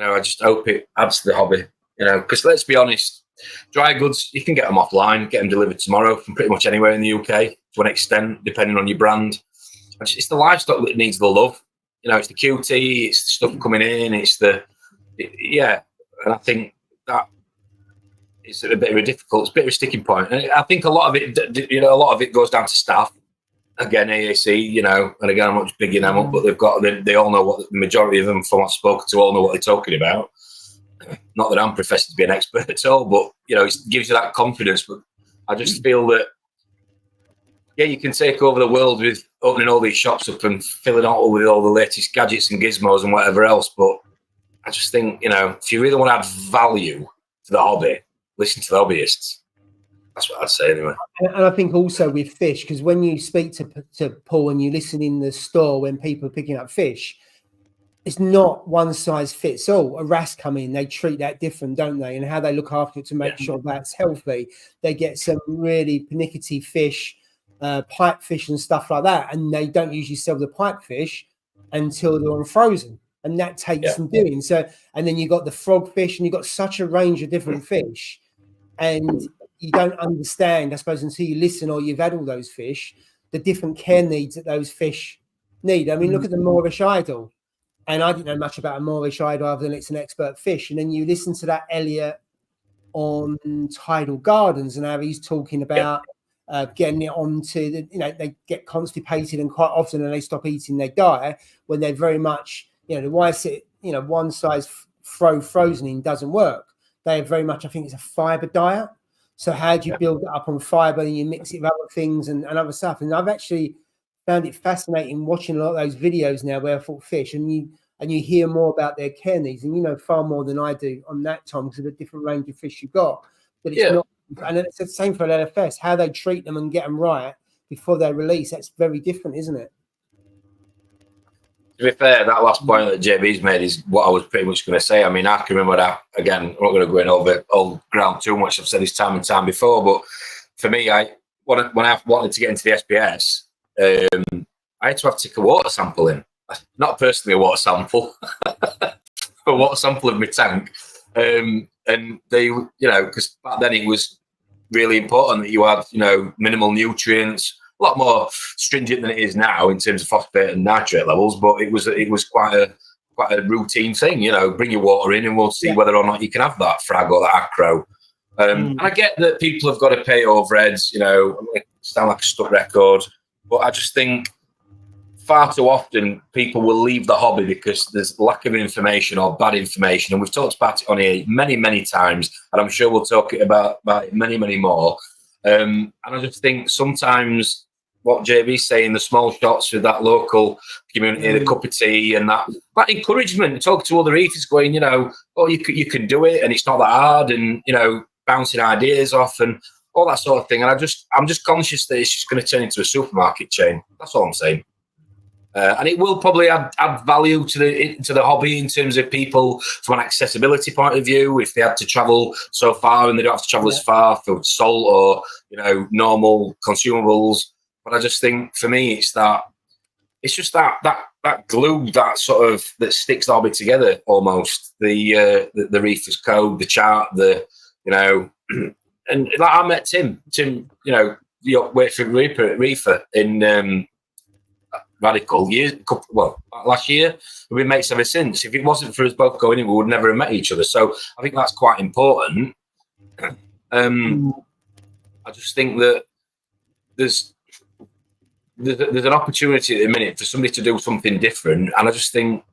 I just hope it adds to the hobby. Because let's be honest, dry goods, you can get them offline, get them delivered tomorrow from pretty much anywhere in the UK to an extent, depending on your brand. It's the livestock that needs the love. It's the QT, it's the stuff coming in, and I think that it's a bit of a sticking point. And I think a lot of it goes down to staff. Again, AAC, and again, I'm not just bigging them up, but they all know what the majority of them, from what I've spoken to, all know what they're talking about. Not that I'm professing to be an expert at all, but it gives you that confidence. But I just feel that, you can take over the world with opening all these shops up and filling out with all the latest gadgets and gizmos and whatever else. But I just think, if you really want to add value to the hobby, listen to the hobbyists. That's what I'd say anyway. And I think also with fish, because when you speak to Paul and you listen in the store when people are picking up fish, it's not one size fits all. A wrasse come in, they treat that different, don't they? And how they look after it to make sure that's healthy. They get some really pernickety fish, pipe fish and stuff like that, and they don't usually sell the pipe fish until they're on frozen, and that takes some doing. So, and then you got the frog fish, and you've got such a range of different fish, and you don't understand, I suppose, until you listen or you've had all those fish, the different care needs that those fish need. I mean, look at the Moorish idol, and I didn't know much about a Moorish idol other than it's an expert fish. And then you listen to that Elliot on Tidal Gardens and how he's talking about getting it onto the, they get constipated, and quite often when they stop eating, they die, when they're very much, why is it, one size frozen in doesn't work. They are very much, I think it's a fiber diet. So how do you build it up on fiber, and you mix it with other things and other stuff? And I've actually found it fascinating watching a lot of those videos now where I thought fish, and you hear more about their care needs, and far more than I do on that, Tom, because of the different range of fish you've got. But it's not, and it's the same for LFS, how they treat them and get them right before they release. That's very different, isn't it? To be fair, that last point that JB's made is what I was pretty much going to say. I mean, I can remember that, again, I'm not going to go in over old ground too much. I've said this time and time before, but for me, when I wanted to get into the SPS, I had to have to take a water sample in. Not personally a water sample, a water sample of my tank. And they, because back then it was really important that you had, minimal nutrients, a lot more stringent than it is now in terms of phosphate and nitrate levels. But it was quite a routine thing, bring your water in and we'll see whether or not you can have that frag or that acro. And I get that people have got to pay overheads, it sound like a stuck record, but I just think far too often people will leave the hobby because there's lack of information or bad information. And we've talked about it on here many, many times, and I'm sure we'll talk about it many, many more. And I just think sometimes what JB's saying, the small shots with that local community, the cup of tea and that encouragement, talk to other reefers going, you can do it and it's not that hard, and, bouncing ideas off and all that sort of thing. And I'm just conscious that it's just going to turn into a supermarket chain. That's all I'm saying. And it will probably add value to the hobby in terms of people from an accessibility point of view. If they had to travel so far and they don't have to travel as far for salt or normal consumables, but I just think for me it's just that glue that sticks the hobby together almost. The Reefers Code, the chart, and like I met Tim, the Wakefield Reefer in. Radical last year. We've been mates ever since. If it wasn't for us both going in, we would never have met each other. So I think that's quite important. I just think that there's an opportunity at the minute for somebody to do something different, and I just think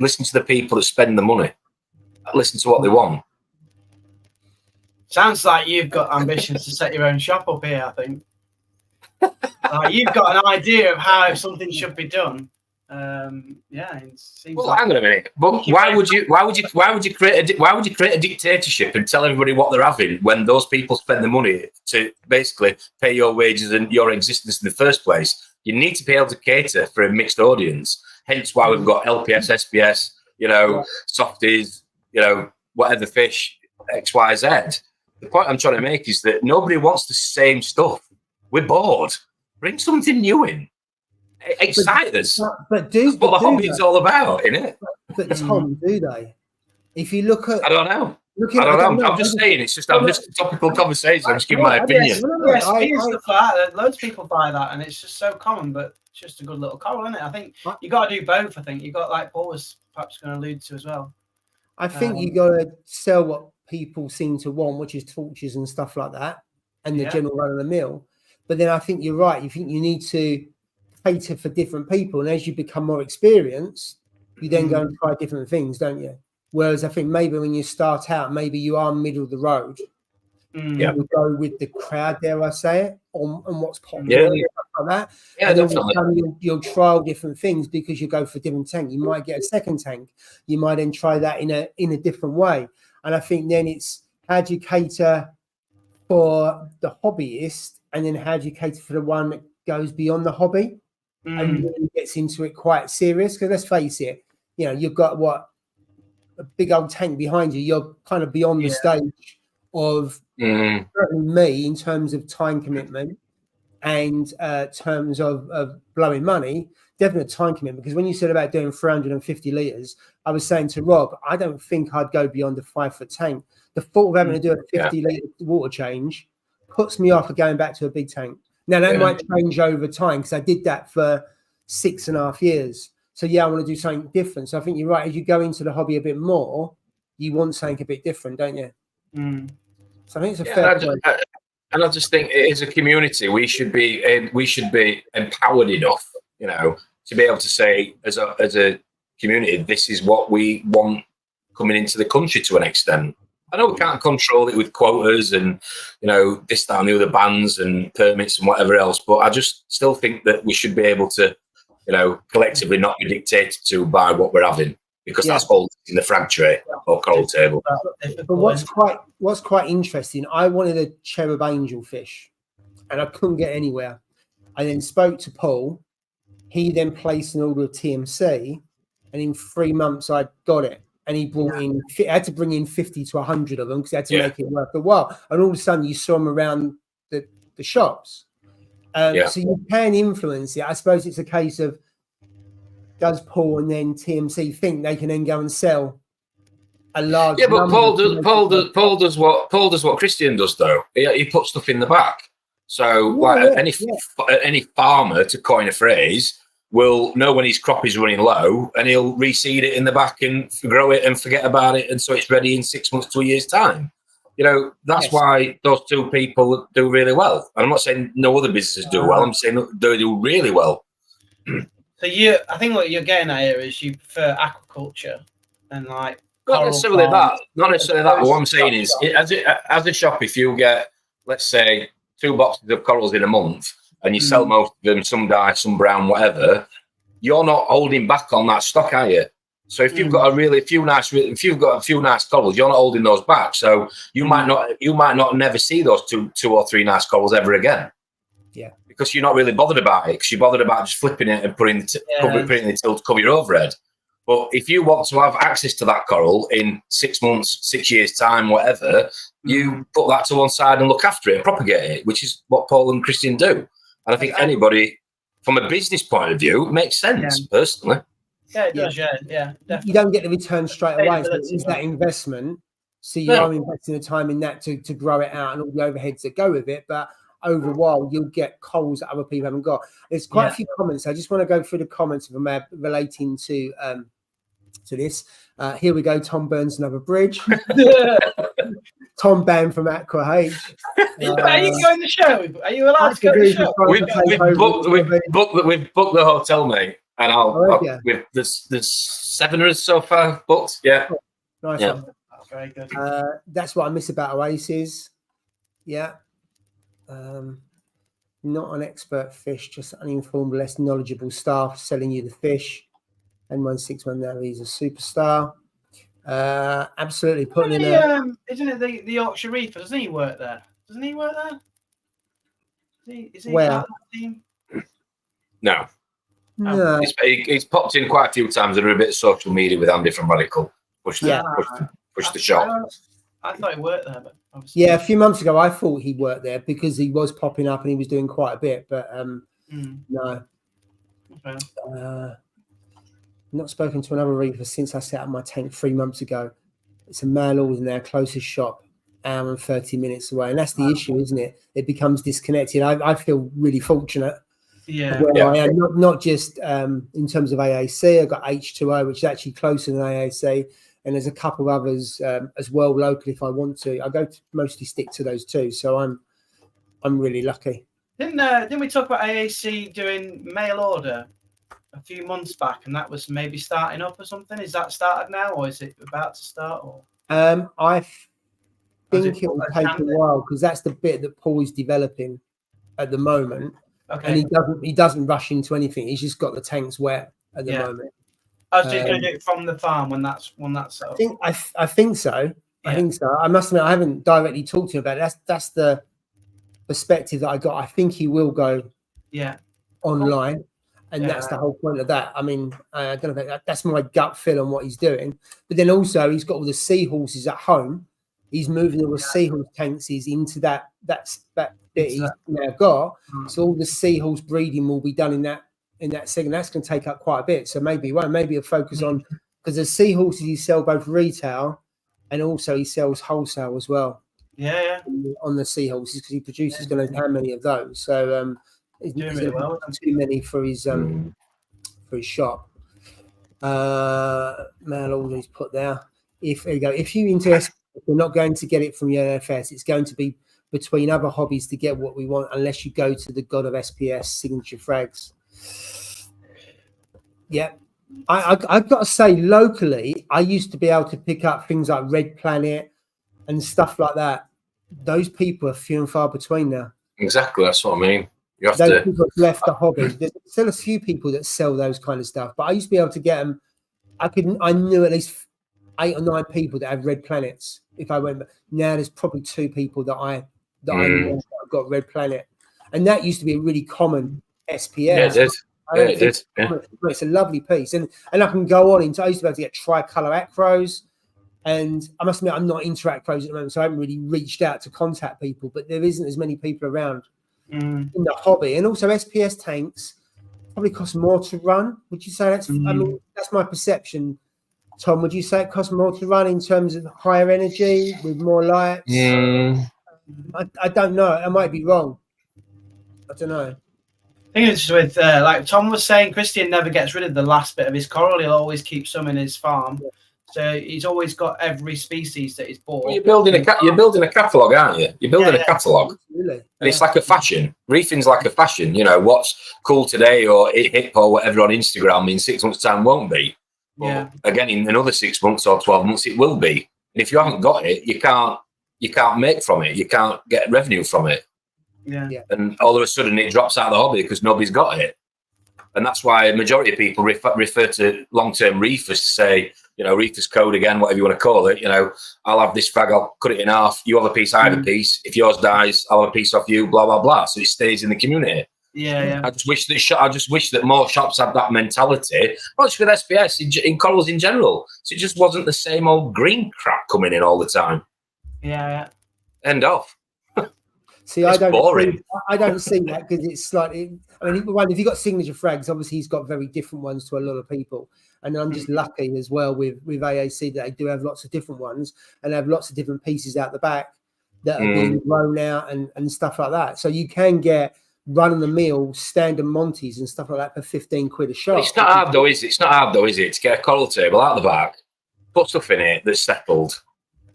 listen to the people that spend the money, listen to what they want. Sounds like you've got ambitions to set your own shop up here. I think. You've got an idea of how something should be done. It seems. Well, hang on a minute. But why would you create a dictatorship and tell everybody what they're having when those people spend the money to basically pay your wages and your existence in the first place? You need to be able to cater for a mixed audience. Hence why we've got LPS, SPS, softies, whatever fish, X, Y, Z. The point I'm trying to make is that nobody wants the same stuff. We're bored. Bring something new in. Excite us. But that's what the hobby's all about, isn't it? But Tom, do they? If you look at, I don't know. I'm just saying. It's just a topical conversation. I'm just giving my opinion. Yes, loads of people buy that, and it's just so common. But it's just a good little coral, isn't it? I think you got to do both. I think you got, like Paul was perhaps going to allude to as well. I think you got to sell what people seem to want, which is torches and stuff like that, and the general run of the mill. But then I think you're right. You think you need to cater for different people. And as you become more experienced, you then go and try different things, don't you? Whereas I think maybe when you start out, maybe you are middle of the road. You would go with the crowd, dare I say it, on what's popular, like that. Yeah, and definitely. Then you'll trial different things because you go for a different tank. You might get a second tank. You might then try that in a different way. And I think then it's how do you cater for the hobbyist, and then how do you cater for the one that goes beyond the hobby and really gets into it quite serious? Because let's face it, you've got a big old tank behind you. You're kind of beyond the stage of certainly me in terms of time commitment and terms of blowing money. Definite time commitment. Because when you said about doing 350 litres, I was saying to Rob, I don't think I'd go beyond a 5-foot tank. The thought of having to do a 50-litre water change puts me off of going back to a big tank. Now that might change over time because I did that for 6.5 years. So I want to do something different. So I think you're right. As you go into the hobby a bit more, you want something a bit different, don't you? So I think it's a fair point. And I just think as a community, we should be empowered enough, to be able to say as a community, this is what we want coming into the country to an extent. I know we can't control it with quotas and, this, that, and the other bans and permits and whatever else, but I just still think that we should be able to, collectively not be dictated to by what we're having, because that's all in the frag tray or coral table. But what's quite interesting, I wanted a cherub angel fish and I couldn't get anywhere. I then spoke to Paul. He then placed an order of TMC, and in 3 months I got it. And he brought in, I had to bring in 50 to 100 of them because I had to make it worth the while. And all of a sudden you saw them around the shops. So you can influence it. I suppose it's a case of, does Paul and then TMC think they can then go and sell a large? Yeah, but Paul does what Christian does though. He puts stuff in the back. So any farmer, to coin a phrase, will know when his crop is running low, and he'll reseed it in the back and grow it and forget about it, and so it's ready in 6 months to a year's time. That's why those two people do really well. And I'm not saying no other businesses do well. I'm saying they do really well. So I think what you're getting at here is you prefer aquaculture and like not necessarily that. Not necessarily that. But what I'm saying is, as a shop, if you get, let's say, 2 boxes of corals in a month, and you sell most of them, some die, some brown, whatever, you're not holding back on that stock, are you? So if you've got if you've got a few nice corals, you're not holding those back. So you might not never see those two or three nice corals ever again. Yeah, because you're not really bothered about it, because you're bothered about just flipping it and putting it in the till to cover your overhead. But if you want to have access to that coral in 6 months, 6 years' time, whatever, you put that to one side and look after it and propagate it, which is what Paul and Christian do. And I think anybody, from a business point of view, it makes sense, personally. Yeah, it does, yeah, definitely. You don't get the return straight away. So it's that investment. So you are investing the time in that to grow it out and all the overheads that go with it. But over a while, you'll get coals that other people haven't got. There's quite a few comments. I just want to go through the comments relating to this. Here we go. Tom burns another bridge. Tom banned from Aqua H. Are you going the show? Are you allowed to go to the show? We've booked the hotel, mate. And there's 7 of us so far booked. Yeah. Nice one. That's very good. That's what I miss about Oasis. Yeah. Not an expert fish, just uninformed, less knowledgeable staff selling you the fish. And 161 now, he's a superstar. Absolutely putting in isn't it the Yorkshire Reefer? Doesn't he work there? Doesn't he work there? Is he where? part of that team? No. No. He's popped in quite a few times and done a bit of social media with Andy from Radical. Push the shop. I thought he worked there, but obviously. Yeah, a few months ago I thought he worked there because he was popping up and he was doing quite a bit, but no. Okay. Not spoken to another reefer since I set up my tank 3 months ago. It's a mail order in their closest shop, hour and 30 minutes away. And that's the issue, isn't it? It becomes disconnected. I feel really fortunate. I am not just in terms of AAC. I've got H2O, which is actually closer than AAC, and there's a couple of others as well locally if I want to. I go to mostly stick to those two, so I'm really lucky. Didn't we talk about AAC doing mail order a few months back, and that was maybe starting up or something? Is that started now, or is it about to start? Or I think it will take a while because that's the bit that Paul is developing at the moment. Okay. And he doesn't rush into anything. He's just got the tanks wet at the moment. I was just going to do it from the farm when that's up. I think so. Yeah. I think so. I must admit I haven't directly talked to him about it. That's the perspective that I got. I think he will go online. And that's the whole point of that. I mean, I don't know. That's my gut feel on what he's doing. But then also he's got all the seahorses at home. He's moving all the seahorse tanks into that that he's now got. So all the seahorse breeding will be done in that segment. That's going to take up quite a bit. So maybe he'll focus on, because the seahorses he sells both retail and also he sells wholesale as well. Yeah. On the seahorses, because he produces going to how many of those. So he's really well. Too many for his shop. Mail order he's put there. If you interest, we're not going to get it from your NFS. It's going to be between other hobbies to get what we want, unless you go to the God of SPS signature frags. Yeah, I've got to say, locally, I used to be able to pick up things like Red Planet and stuff like that. Those people are few and far between now. Exactly, that's what I mean. You have those people have left the hobby. There's still a few people that sell those kind of stuff, but I used to be able to get them. I knew at least 8 or 9 people that have Red Planets. If I went now, there's probably 2 people that I know that have got Red Planet, and that used to be a really common SPS. Yeah, it did. It's a lovely piece, and I can go on into. I used to be able to get tricolour acros, and I must admit I'm not into acros at the moment, so I haven't really reached out to contact people. But there isn't as many people around in the hobby, and also SPS tanks probably cost more to run. Would you say that's? I mean, that's my perception. Tom, would you say it costs more to run in terms of higher energy with more lights? I don't know. I might be wrong. I don't know. I think it's with, like Tom was saying, Christian never gets rid of the last bit of his coral. He'll always keep some in his farm. Yeah. So he's always got every species that he's bought. Well, you're building a catalogue, aren't you? You're building a catalogue. Absolutely. And it's like a fashion. Reefing's like a fashion. You know, what's cool today or hip or whatever on Instagram in 6 months' time won't be. But again, in another 6 months or 12 months, it will be. And if you haven't got it, you can't make from it. You can't get revenue from it. Yeah. And all of a sudden, it drops out of the hobby because nobody's got it. And that's why a majority of people refer to long-term reefers to say, you know, reefers code again, whatever you want to call it. You know, I'll have this frag, I'll cut it in half. You have a piece, I have a piece. If yours dies, I'll have a piece off you, blah, blah, blah. So it stays in the community. Yeah. I just wish that more shops had that mentality. Not just with SPS, in corals in general. So it just wasn't the same old green crap coming in all the time. Yeah. End off. See, It's boring. I don't see that because it's slightly. I mean, one, if you got signature frags, obviously he's got very different ones to a lot of people, and I'm just lucky as well with AAC that they do have lots of different ones and have lots of different pieces out the back that are being grown out and stuff like that. So you can get run-of-the-mill standard Monties and stuff like that for 15 quid a shot. But it's not hard though, is it? It's not hard though, is it? To get a coral table out the back, put stuff in it that's settled,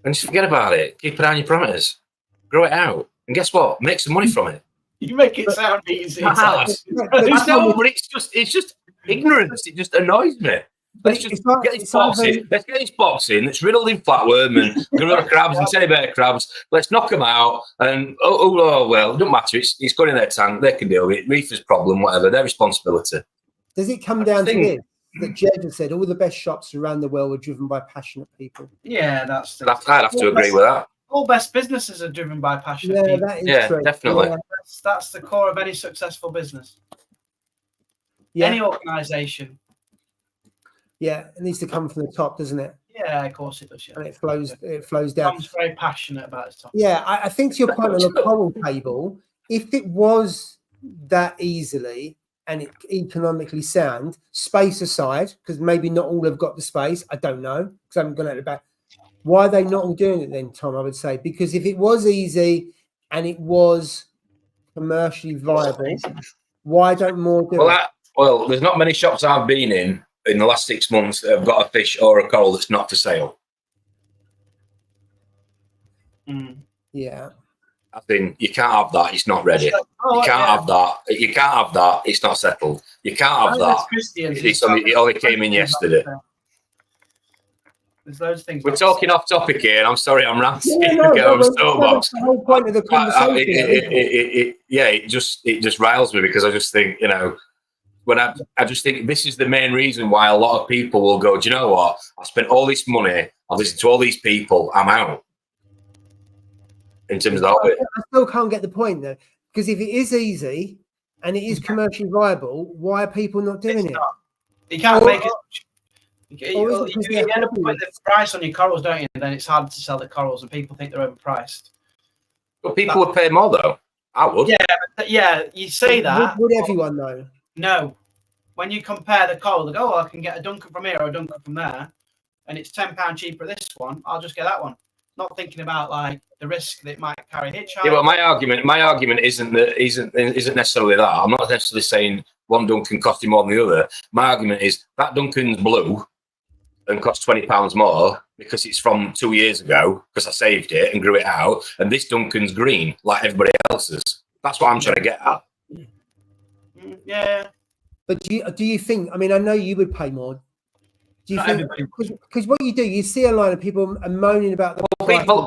and just forget about it. Keep it on your parameters, grow it out. And guess what? Make some money from it. You make it sound easy. But it's just ignorance. It just annoys me. Let's get this box in. Let's get this box in that's riddled in flatworm and gorilla crabs and teddy bear crabs. Let's knock them out. And well, it doesn't matter. It's got in their tank. They can deal with it. Reefer's problem, whatever. Their responsibility. Does it come down to this? That Jed has said all the best shops around the world are driven by passionate people. Yeah, I'd have to agree with that. All best businesses are driven by passionate people. That is true. Definitely. Yeah, that's the core of any successful business. Yeah. Any organisation. Yeah, it needs to come from the top, doesn't it? Yeah, of course it does. Yeah. And it flows down. Tom's very passionate about his topic. Yeah, I think to your point on the coral table, if it was that easily and it economically sound, space aside, because maybe not all have got the space, I don't know, because I haven't gone out the back. Why are they not all doing it then, Tom? I would say because if it was easy and it was commercially viable, why don't more do it? Well, there's not many shops I've been in the last 6 months that have got a fish or a coral that's not for sale. Yeah. I think you can't have that. It's not ready. You can't have that. You can't have that. It's not settled. You can't have that. It only came in yesterday. There's loads of things. We're talking off topic here, and I'm sorry, I'm ranting. That's the whole point of the conversation. It just riles me because I just think, I just think this is the main reason why a lot of people will go, do you know what? I spent all this money, I've listened to all these people, I'm out. In terms of the hobby. I still can't get the point though, because if it is easy and it is commercially viable, why are people not doing it? You can't make it. You end up putting the price on your corals, don't you? And then it's hard to sell the corals, and people think they're overpriced. But people would pay more, though. I would. Yeah. You say that. Would everyone though? No. When you compare the coral, they go, I can get a Duncan from here or a Duncan from there, and it's £10 cheaper this one. I'll just get that one. Not thinking about like the risk that it might carry hitchhikers. Yeah, but my argument isn't necessarily that. I'm not necessarily saying one Duncan costing more than the other. My argument is that Duncan's blue and costs £20 more because it's from 2 years ago because I saved it and grew it out, and this Duncan's green like everybody else's. That's what I'm trying to get at. Yeah. But do you think? I mean, I know you would pay more. Do you think? Because what you do, you see a line of people moaning about the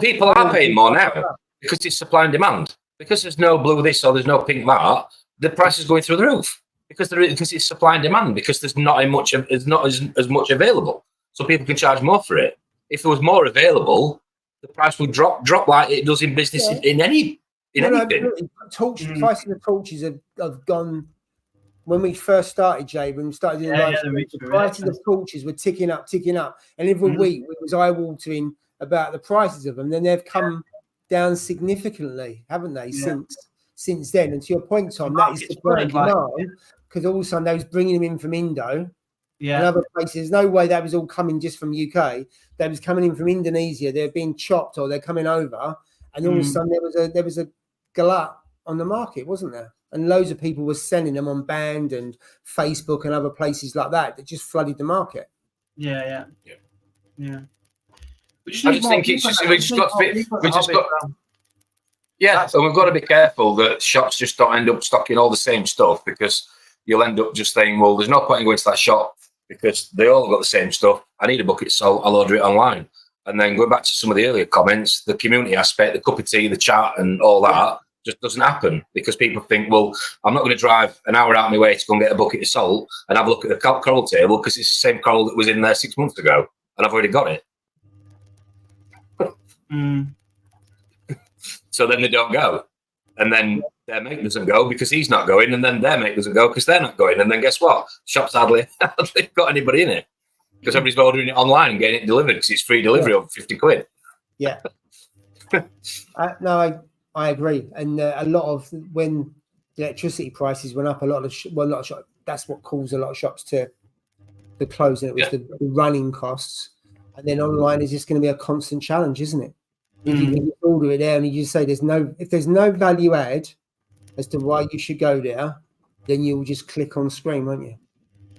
people are paying more now because it's supply and demand. Because there's no blue this or there's no pink that, the price is going through the roof. Because it's supply and demand. Because there's not as much available, so people can charge more for it. If there was more available, the price would drop like it does in business in anything. Prices of torches have gone. When we first started, Jay, when we started doing the prices of torches were ticking up, and every week it was eye-watering about the prices of them. Then they've come down significantly, haven't they? Since then. And to your point, Tom, that is supply and demand, because all of a sudden they was bringing them in from Indo and other places. There's no way that was all coming just from UK. They was coming in from Indonesia. They're being chopped or they're coming over, and all of a sudden there was a glut on the market, wasn't there? And loads of people were selling them on Band and Facebook and other places like that just flooded the market. Yeah. I just think it's just we just got and we've got to be careful that shops just don't end up stocking all the same stuff, because you'll end up just saying, well, there's no point in going to that shop because they all got the same stuff. I need a bucket of salt, I'll order it online. And then going back to some of the earlier comments, the community aspect, the cup of tea, the chat and all that just doesn't happen, because people think, well, I'm not going to drive an hour out of my way to go and get a bucket of salt and have a look at the coral table because it's the same coral that was in there 6 months ago and I've already got it. So then they don't go. And then their mate doesn't go because he's not going, and then their mate doesn't go because they're not going, and then guess what? Shop's hardly got anybody in it because everybody's ordering it online and getting it delivered because it's free delivery over 50 quid. Yeah. No, I agree. And a lot of when the electricity prices went up, a lot of shops, that's what caused a lot of shops to close, and it was the running costs. And then online is just going to be a constant challenge, isn't it? If you can order it there and you just say if there's no value add as to why you should go there, then you'll just click on screen, won't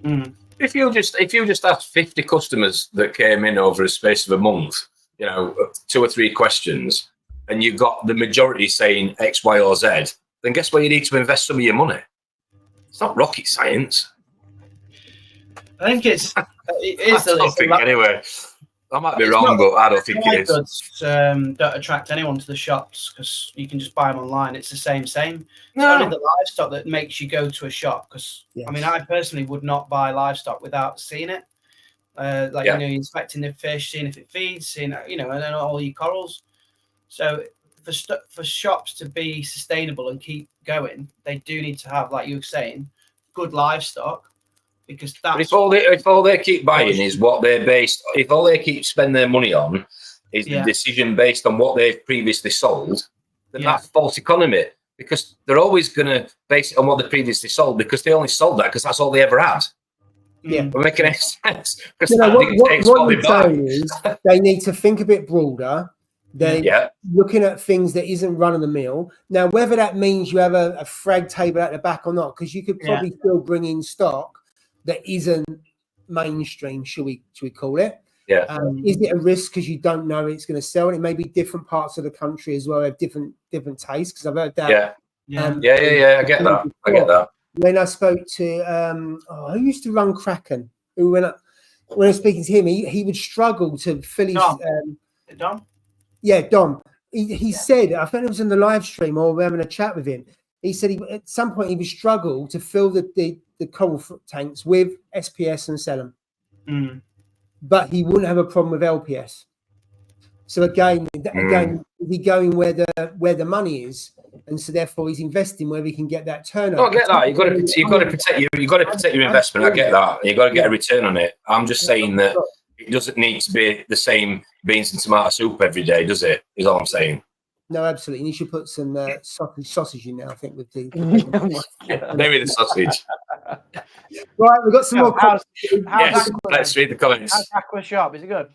you? If you just asked 50 customers that came in over a space of a month, 2 or 3 questions, and you got the majority saying X, Y, or Z, then guess where you need to invest some of your money? It's not rocket science. I think it is. Anyway, I might be wrong, but I don't think it is. Goods don't attract anyone to the shops because you can just buy them online. It's the same. It's only the livestock that makes you go to a shop. Because I mean, I personally would not buy livestock without seeing it. Inspecting the fish, seeing if it feeds, and then all your corals. So for shops to be sustainable and keep going, they do need to have, like you were saying, good livestock. Because that's if all they keep buying is what they're based, if all they keep spending their money on is the decision based on what they've previously sold, then that's false economy. Because they're always going to base it on what they previously sold because they only sold that because that's all they ever had. Yeah, we're making any sense. Because what you're saying is they need to think a bit broader. They're looking at things that isn't run of the mill. Now, whether that means you have a frag table at the back or not, because you could probably still bring in stock that isn't mainstream, should we call it? Yeah. Is it a risk because you don't know it's going to sell? And it may be different parts of the country as well have different tastes. Because I've heard that. Yeah. I get that. When I spoke to who used to run Kraken, when I was speaking to him, he would struggle to fill his Dom. Yeah, Dom. He said, I think it was in the live stream or we're having a chat with him. He said at some point he would struggle to fill the coral tanks with SPS and sell them, but he wouldn't have a problem with LPS. So again, he's going where the money is, and so therefore he's investing where he can get that turnover. I get that. You've got to protect your investment. I get that. You've got to get a return on it. I'm just saying that it doesn't need to be the same beans and tomato soup every day, does it? Is all I'm saying. No, absolutely. And you should put some sausage in there, I think, with the maybe the sausage. Right, we've got some more. Let's read the comments. How's Aqua Shop? Is it good?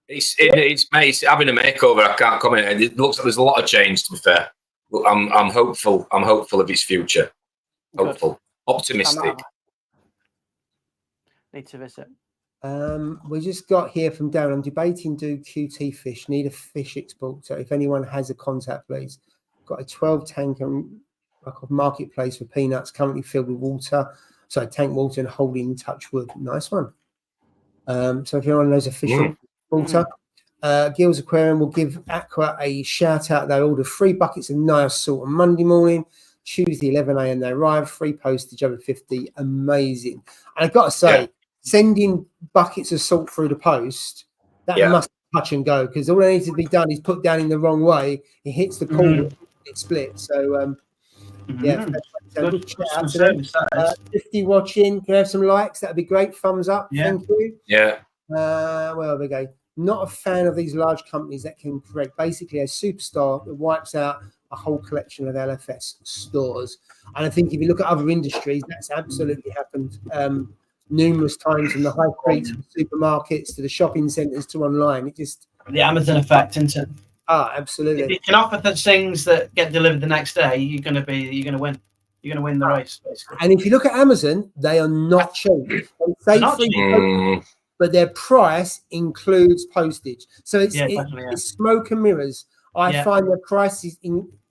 It's having a makeover. I can't comment. It looks like there's a lot of change. To be fair, I'm hopeful. I'm hopeful of its future. Hopeful, optimistic. Need to visit. We just got here from Darren. I'm debating do QT fish. Need a fish export. So if anyone has a contact, please. Got a 12 tank marketplace for peanuts currently filled with water. So tank water and holding touch wood. Nice one. So if anyone knows a fish water, Gil's Aquarium will give Aqua a shout out. They ordered 3 buckets of nice salt on Monday morning. Tuesday 11 a.m. they arrived. Free postage over 50. Amazing. And I've got to say, sending buckets of salt through the post, that must touch and go, because all that needs to be done is put down in the wrong way. It hits the corner, it splits. So, good shout out to them. 50 watching. Can I have some likes? That'd be great. Thumbs up. Thank you. Yeah. Where we go? Not a fan of these large companies that can create basically a superstar that wipes out a whole collection of LFS stores. And I think if you look at other industries, that's absolutely happened numerous times, from the high streets, supermarkets, to the shopping centres, to online. It just the Amazon effect, isn't it? Absolutely. If you can offer the things that get delivered the next day, you're going to win. You're going to win the race, basically. And if you look at Amazon, they are not cheap. But their price includes postage, so it's smoke and mirrors. I find the prices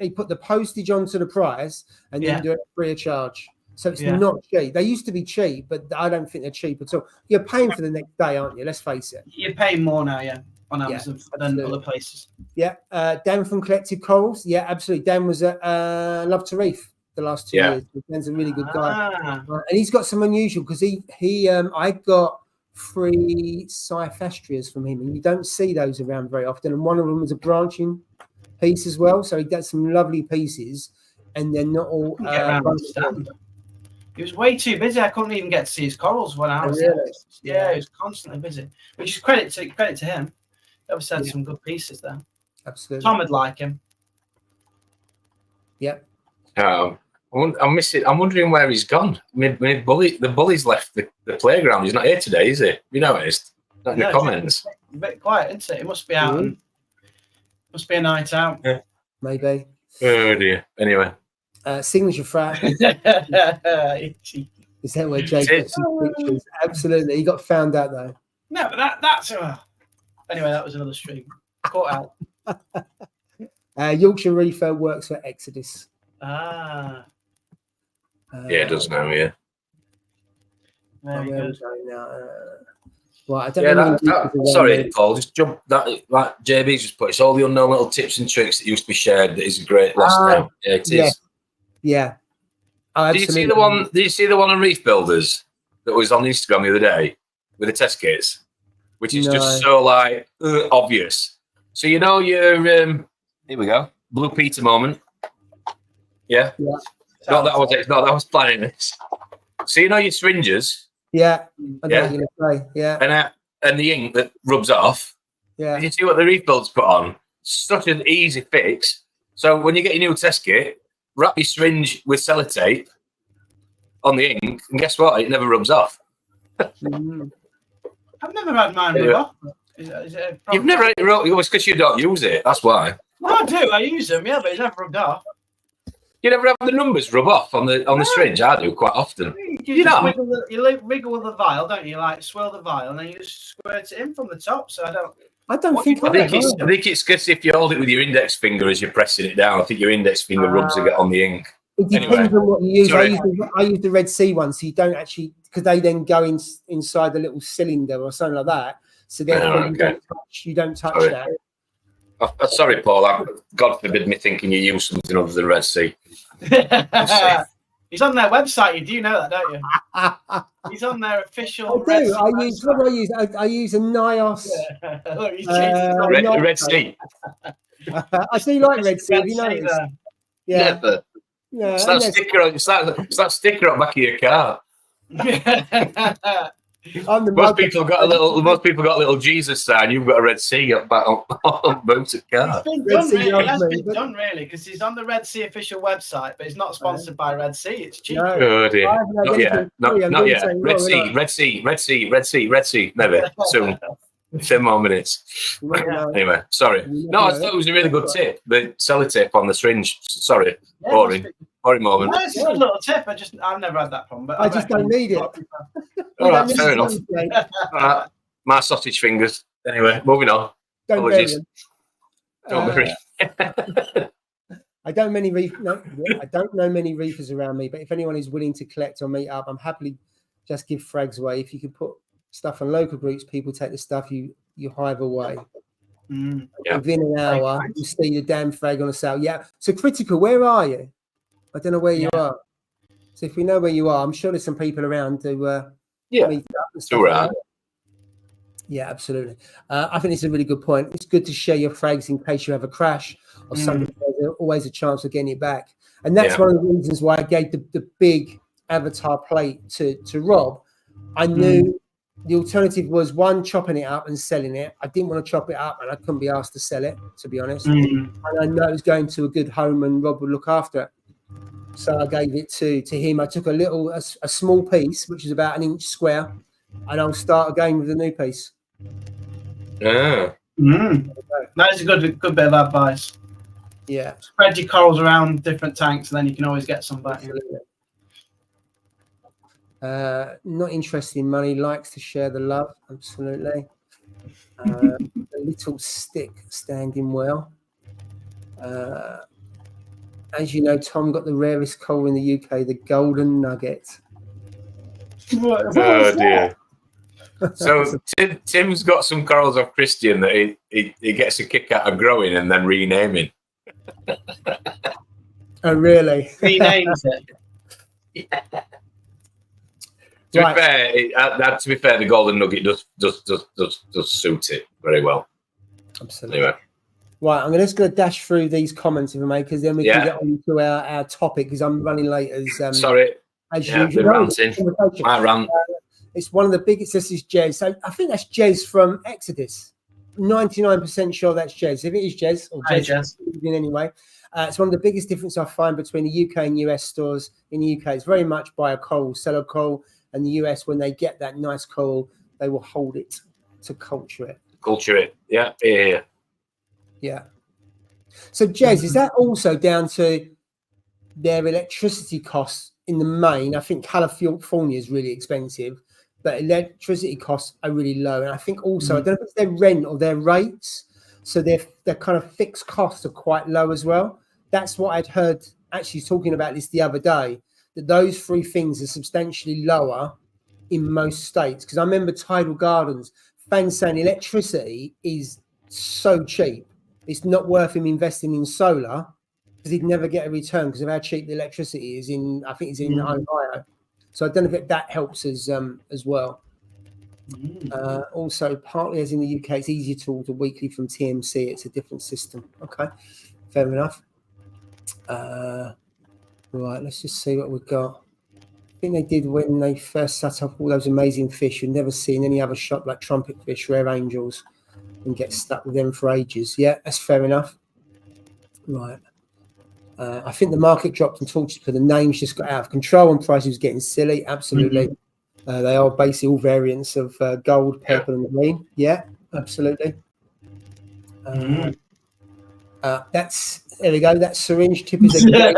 they put the postage onto the price and then do it free of charge. So it's not cheap. They used to be cheap, but I don't think they're cheap at all. You're paying for the next day, aren't you? Let's face it. You're paying more now, on Amazon than other places. Yeah. Dan from Collective Corals. Yeah, absolutely. Dan was at Love to Reef the last 2 years. Dan's a really good guy. And he's got some unusual, because I got 3 Cyphastrias from him, and you don't see those around very often. And one of them was a branching piece as well. So he does some lovely pieces, and they're not all. Couldn't get around to stand. He was way too busy. I couldn't even get to see his corals when I was there. Yeah, he was constantly busy, which is credit to him. He obviously had some good pieces there. Absolutely. Tom would like him. Yep. I'm wondering where he's gone. The bully's left the playground. He's not here today, is he? You noticed? Not in the comments. A bit quiet, isn't it? It must be out. And, must be a night out. Yeah. Maybe. Oh dear. Anyway. Signature frat. Is that where Jake got some pictures? Absolutely. He got found out though. No, but that's anyway, that was another stream. Caught out. Yorkshire Reefer works for Exodus. Ah. Yeah, it does now, yeah. Very good. Well, I don't know. Sorry, Paul, just jump that like JB's just put. It's all the unknown little tips and tricks that used to be shared that is a great loss now. Yeah, it is. Yeah. Oh, did you see the one? Did you see the one on Reef Builders that was on Instagram the other day with the test kits, which is just so like obvious. So you know your here we go, Blue Peter moment. Yeah. Not that I was planning this. So you know your syringes. Yeah. I know what you're gonna say. Yeah. And the ink that rubs off. Yeah. Did you see what the Reef Builders put on? Such an easy fix. So when you get your new test kit, wrap your syringe with sellotape on the ink, and guess what? It never rubs off. I've never had mine rub off. Is it You've never had it rub? It's because you don't use it. That's why. Well, I do. I use them, yeah, but it's never rubbed off. You never have the numbers rub off on the syringe. I do quite often. You know, wiggle the vial, don't you? Like swirl the vial, and then you just squirt it in from the top. So I think it's because if you hold it with your index finger as you're pressing it down, I think your index finger rubs it on the ink. It depends on what you use. I use the Red Sea one, so you don't actually, because they then go inside the little cylinder or something like that. So therefore you don't touch that. Sorry, Paul. God forbid me thinking you use something other than Red Sea. He's on their website. You do know that, don't you? He's on their official. I do. I use a Nios. Red Sea. I do like Red Sea. Have you noticed? Yeah. Yeah. It's that sticker on. It's that sticker on the back of your car. Most people got a little Jesus sign. You've got a Red Sea on both of car. It's been done really because he's on the Red Sea official website, but he's not sponsored by Red Sea. It's cheap. Oh dear. Not yet. Red Sea. Never. Soon. 10 more minutes. Anyway, sorry. No, I thought it was a really good tip. The sellotape on the syringe. Sorry. Boring moment. No, it's a good little tip. I've never had that problem, but I just don't need it. All right, fair enough. My sausage fingers. Anyway, moving on. Apologies. Don't worry. I don't know many reefers around me, but if anyone is willing to collect or meet up, I'm happily just give frags away. If you can put stuff on local groups, people take the stuff you hive away. Within an hour, you see the damn frag on a sale. Yeah. So Critical, where are you? I don't know where you are. So if we know where you are, I'm sure there's some people around to meet up and stuff. Like that. Yeah, absolutely. I think it's a really good point. It's good to share your frags in case you have a crash or something. There's always a chance of getting it back. And that's one of the reasons why I gave the big avatar plate to Rob. I knew the alternative was one, chopping it up and selling it. I didn't want to chop it up and I couldn't be asked to sell it, to be honest. And I know it was going to a good home and Rob would look after it. So I gave it to him. I took a small piece, which is about 1 inch square, and I'll start again with the new piece. That is a good bit of advice. Yeah. Spread your corals around different tanks, and then you can always get some back. Not interested in money, likes to share the love. Absolutely. A little stick standing well. As you know, Tom got the rarest coral in the UK, the golden nugget. Oh dear. So Tim's got some corals off Christian that he gets a kick out of growing and then renaming. Oh really? Renames it. To be fair, the golden nugget does suit it very well. Absolutely. Anyway. Right, I'm just going to dash through these comments if I may, because then we can get on to our topic, because I'm running late as Sorry. as Yeah, usual. been ranting. My rant. It's one of the biggest. This is Jez. So I think that's Jez from Exodus. 99% sure that's Jez. If it is Jez, or Jez in any way, it's one of the biggest differences I find between the UK and US stores. In the UK, it's very much buy a coal, sell a coal. And the US, when they get that nice coal, they will hold it to culture it. Culture it. Yeah. Yeah. Yeah. So, Jez, is that also down to their electricity costs in the main? I think California is really expensive, but electricity costs are really low. And I think also, I don't know if it's their rent or their rates. So their kind of fixed costs are quite low as well. That's what I'd heard actually talking about this the other day, that those three things are substantially lower in most states. Because I remember Tidal Gardens, fans saying electricity is so cheap. It's not worth him investing in solar because he'd never get a return because of how cheap the electricity is I think it's in Ohio. So I don't know if that helps us as well. Also, partly as in the UK, it's easier to order weekly from TMC. It's a different system. Okay, fair enough. Right, let's just see what we've got. I think they did when they first set up all those amazing fish. You've never seen any other shop like trumpet fish, rare angels, and get stuck with them for ages. Yeah, that's fair enough. Right. I think the market dropped and tortured because the names just got out of control and prices was getting silly. Absolutely. They are basically all variants of gold, purple, and green. Yeah, absolutely. That's there we go. That syringe tip is a great.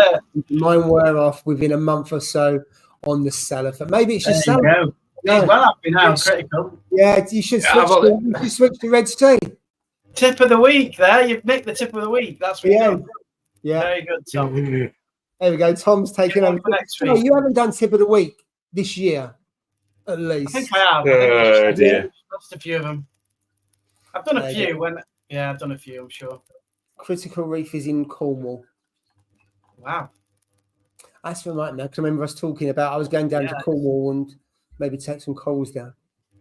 Mine wear off within a month or so on the seller. But maybe it's just there you go. No. Well happy now, critical. Yeah, you should switch to Red Sea. Tip of the week there. You've nicked the tip of the week. That's what you do. Yeah. Very good, Tom. There we go. Tom's taking over. No, you haven't done tip of the week this year, at least. I think I have. I think lost a few of them. I've done a few. I've done a few, I'm sure. Critical Reef is in Cornwall. Wow. That's right now, because I remember us talking about I was going down to Cornwall and maybe take some coals down.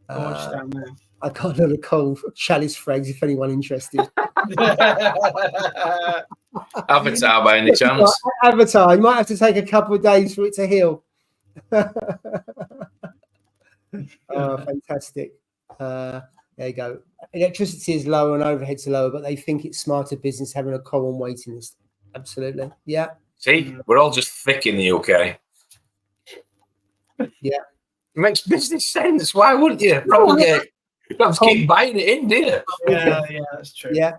Down there. I got another coal chalice frags if anyone interested. Avatar by any chance? Avatar. You might have to take a couple of days for it to heal. Oh, fantastic. There you go. Electricity is lower and overheads are lower, but they think it's smarter business having a coal on waiting list. Absolutely. Yeah. See, we're all just thick in the UK. Yeah. It makes business sense. Why wouldn't you propagate? You don't have to keep buying it in, do you? Yeah, that's true. Yeah.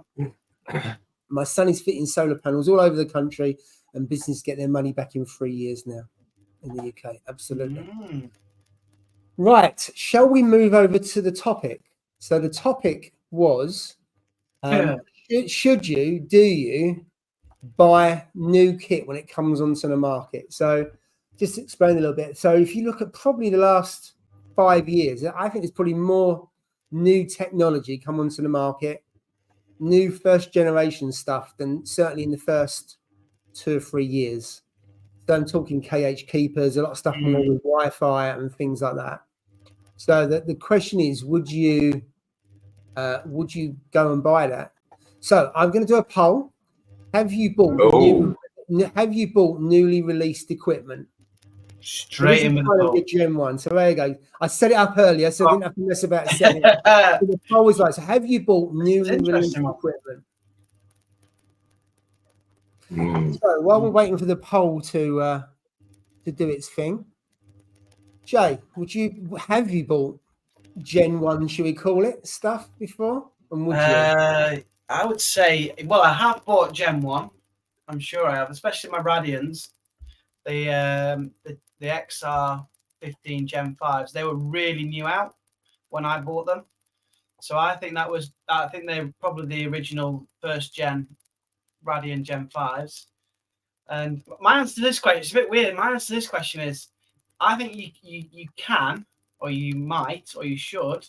My son is fitting solar panels all over the country, and business get their money back in 3 years now in the UK. Absolutely. Right. Shall we move over to the topic? So the topic was, do you buy new kit when it comes onto the market? So just explain a little bit. So if you look at probably the last 5 years, I think there's probably more new technology come onto the market, new first generation stuff than certainly in the first 2 or 3 years. So I'm talking KH keepers, a lot of stuff with Wi-Fi and things like that. So the question is, would you go and buy that? So I'm going to do a poll. Have you bought newly released equipment? Straight in with the poll. Gen 1. So there you go. I set it up earlier, so I didn't have to mess about setting it up. So the poll was like, so have you bought newly released equipment? So while we're waiting for the poll to do its thing, Jay, have you bought Gen 1, should we call it, stuff before? And would you? I would say, well, I have bought Gen 1. I'm sure I have, especially my Radians. The XR15 Gen 5s, they were really new out when I bought them. So I think they're probably the original first gen Radian Gen 5s. And my answer to this question, it's a bit weird. My answer to this question is, I think you can, or you might, or you should,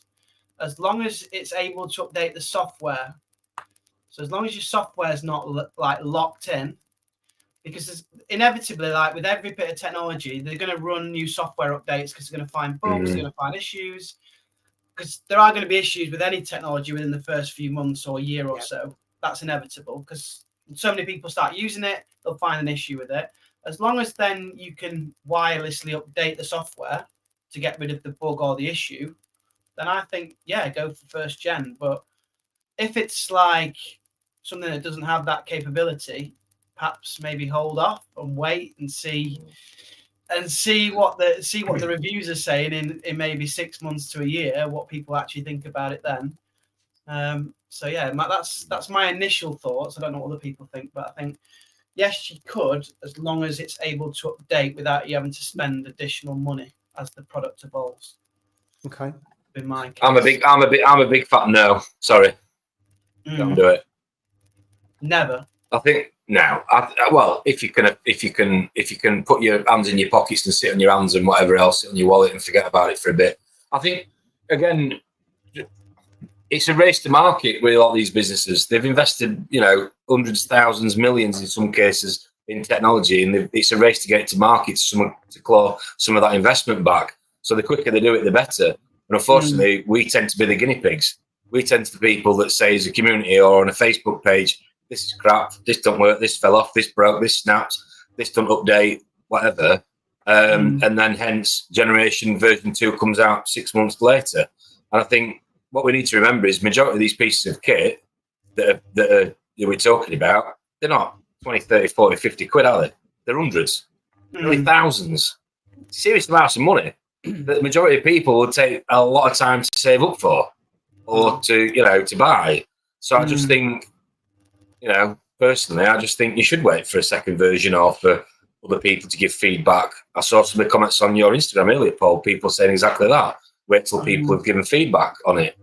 as long as it's able to update the software. So as long as your software is not like locked in, because inevitably, like with every bit of technology, they're going to run new software updates because they're going to find bugs, they're going to find issues, because there are going to be issues with any technology within the first few months or year or so. that's inevitable because so many people start using it, they'll find an issue with it. As long as then you can wirelessly update the software to get rid of the bug or the issue, then I think, yeah, go for first gen. But if it's like something that doesn't have that capability, perhaps maybe hold off and wait and see what the reviews are saying in maybe 6 months to a year, what people actually think about it then. So yeah, that's my initial thoughts. I don't know what other people think, but I think yes, you could, as long as it's able to update without you having to spend additional money as the product evolves. Okay. In my case. I'm a big fat no. Sorry, don't do it. Never. I think no. Well, if you can put your hands in your pockets and sit on your hands and whatever else in your wallet and forget about it for a bit. I think again, it's a race to market with all these businesses. They've invested, hundreds, thousands, millions in some cases in technology, and it's a race to get it to market, to claw some of that investment back. So the quicker they do it, the better. And unfortunately, we tend to be the guinea pigs. We tend to be people that say as a community or on a Facebook page, this is crap, this don't work, this fell off, this broke, this snapped, this don't update, whatever. And then hence version 2 comes out 6 months later. And I think what we need to remember is majority of these pieces of kit that we're talking about, they're not 20, 30, 40, 50 quid, are they? They're hundreds, nearly thousands. Serious amounts of money that the majority of people will take a lot of time to save up for or to buy. So I just think, personally, I just think you should wait for a second version or for other people to give feedback. I saw some of the comments on your Instagram earlier, Paul, people saying exactly that. Wait till people have given feedback on it.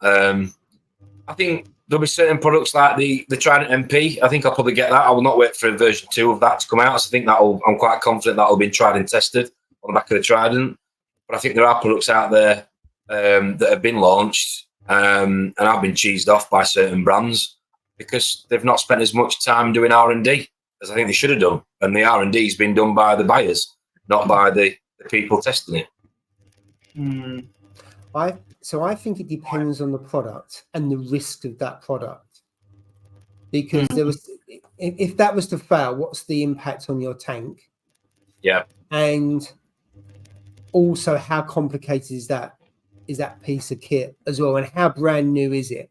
I think there'll be certain products like the Trident MP. I think I'll probably get that. I will not wait for version 2 of that to come out. So I think I'm quite confident that'll be tried and tested on the back of the Trident. But I think there are products out there that have been launched and have been cheesed off by certain brands because they've not spent as much time doing R&D as I think they should have done. And the R&D has been done by the buyers, not by the people testing it. I think it depends on the product and the risk of that product, because if that was to fail, what's the impact on your tank? Yeah, and also how complicated is that piece of kit as well, and how brand new is it?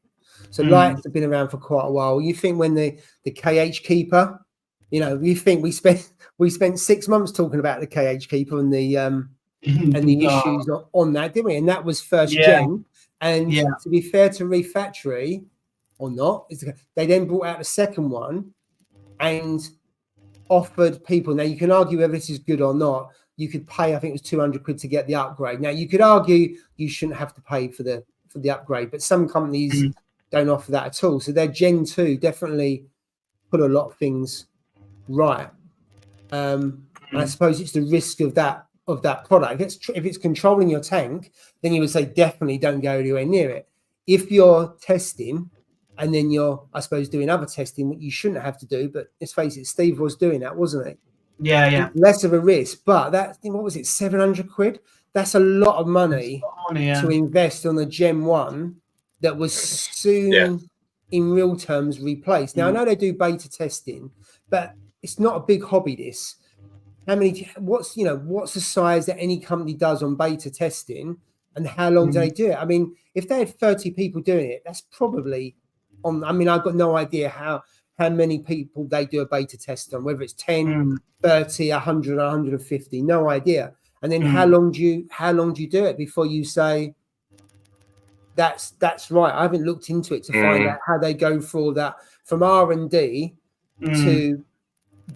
So lights have been around for quite a while. You think when the KH Keeper, you think we spent 6 months talking about the KH Keeper and the issues on that, didn't we? And that was first gen. And to be fair to Reef Factory, or not, they then brought out the second one and offered people. Now you can argue whether this is good or not. You could pay, I think it was 200 quid to get the upgrade. Now you could argue you shouldn't have to pay for the upgrade, but some companies don't offer that at all. So their Gen 2 definitely put a lot of things right. And I suppose it's the risk of that product. If it's controlling your tank, then you would say definitely don't go anywhere near it. If you're testing and then you're, I suppose, doing other testing, what you shouldn't have to do, but let's face it, Steve was doing that, wasn't it? Yeah. Less of a risk, but what was it, 700 quid? That's a lot of money, to invest on a Gen 1 that was soon, in real terms, replaced. Now, I know they do beta testing, but it's not a big hobby, this. What's the size that any company does on beta testing, and how long do they do it? I mean, if they had 30 people doing it, that's probably I've got no idea how many people they do a beta test on, whether it's 10, 30, 100, 150, no idea. And then how long do you do it before you say that's right? I haven't looked into it to find out how they go through all that from R&D to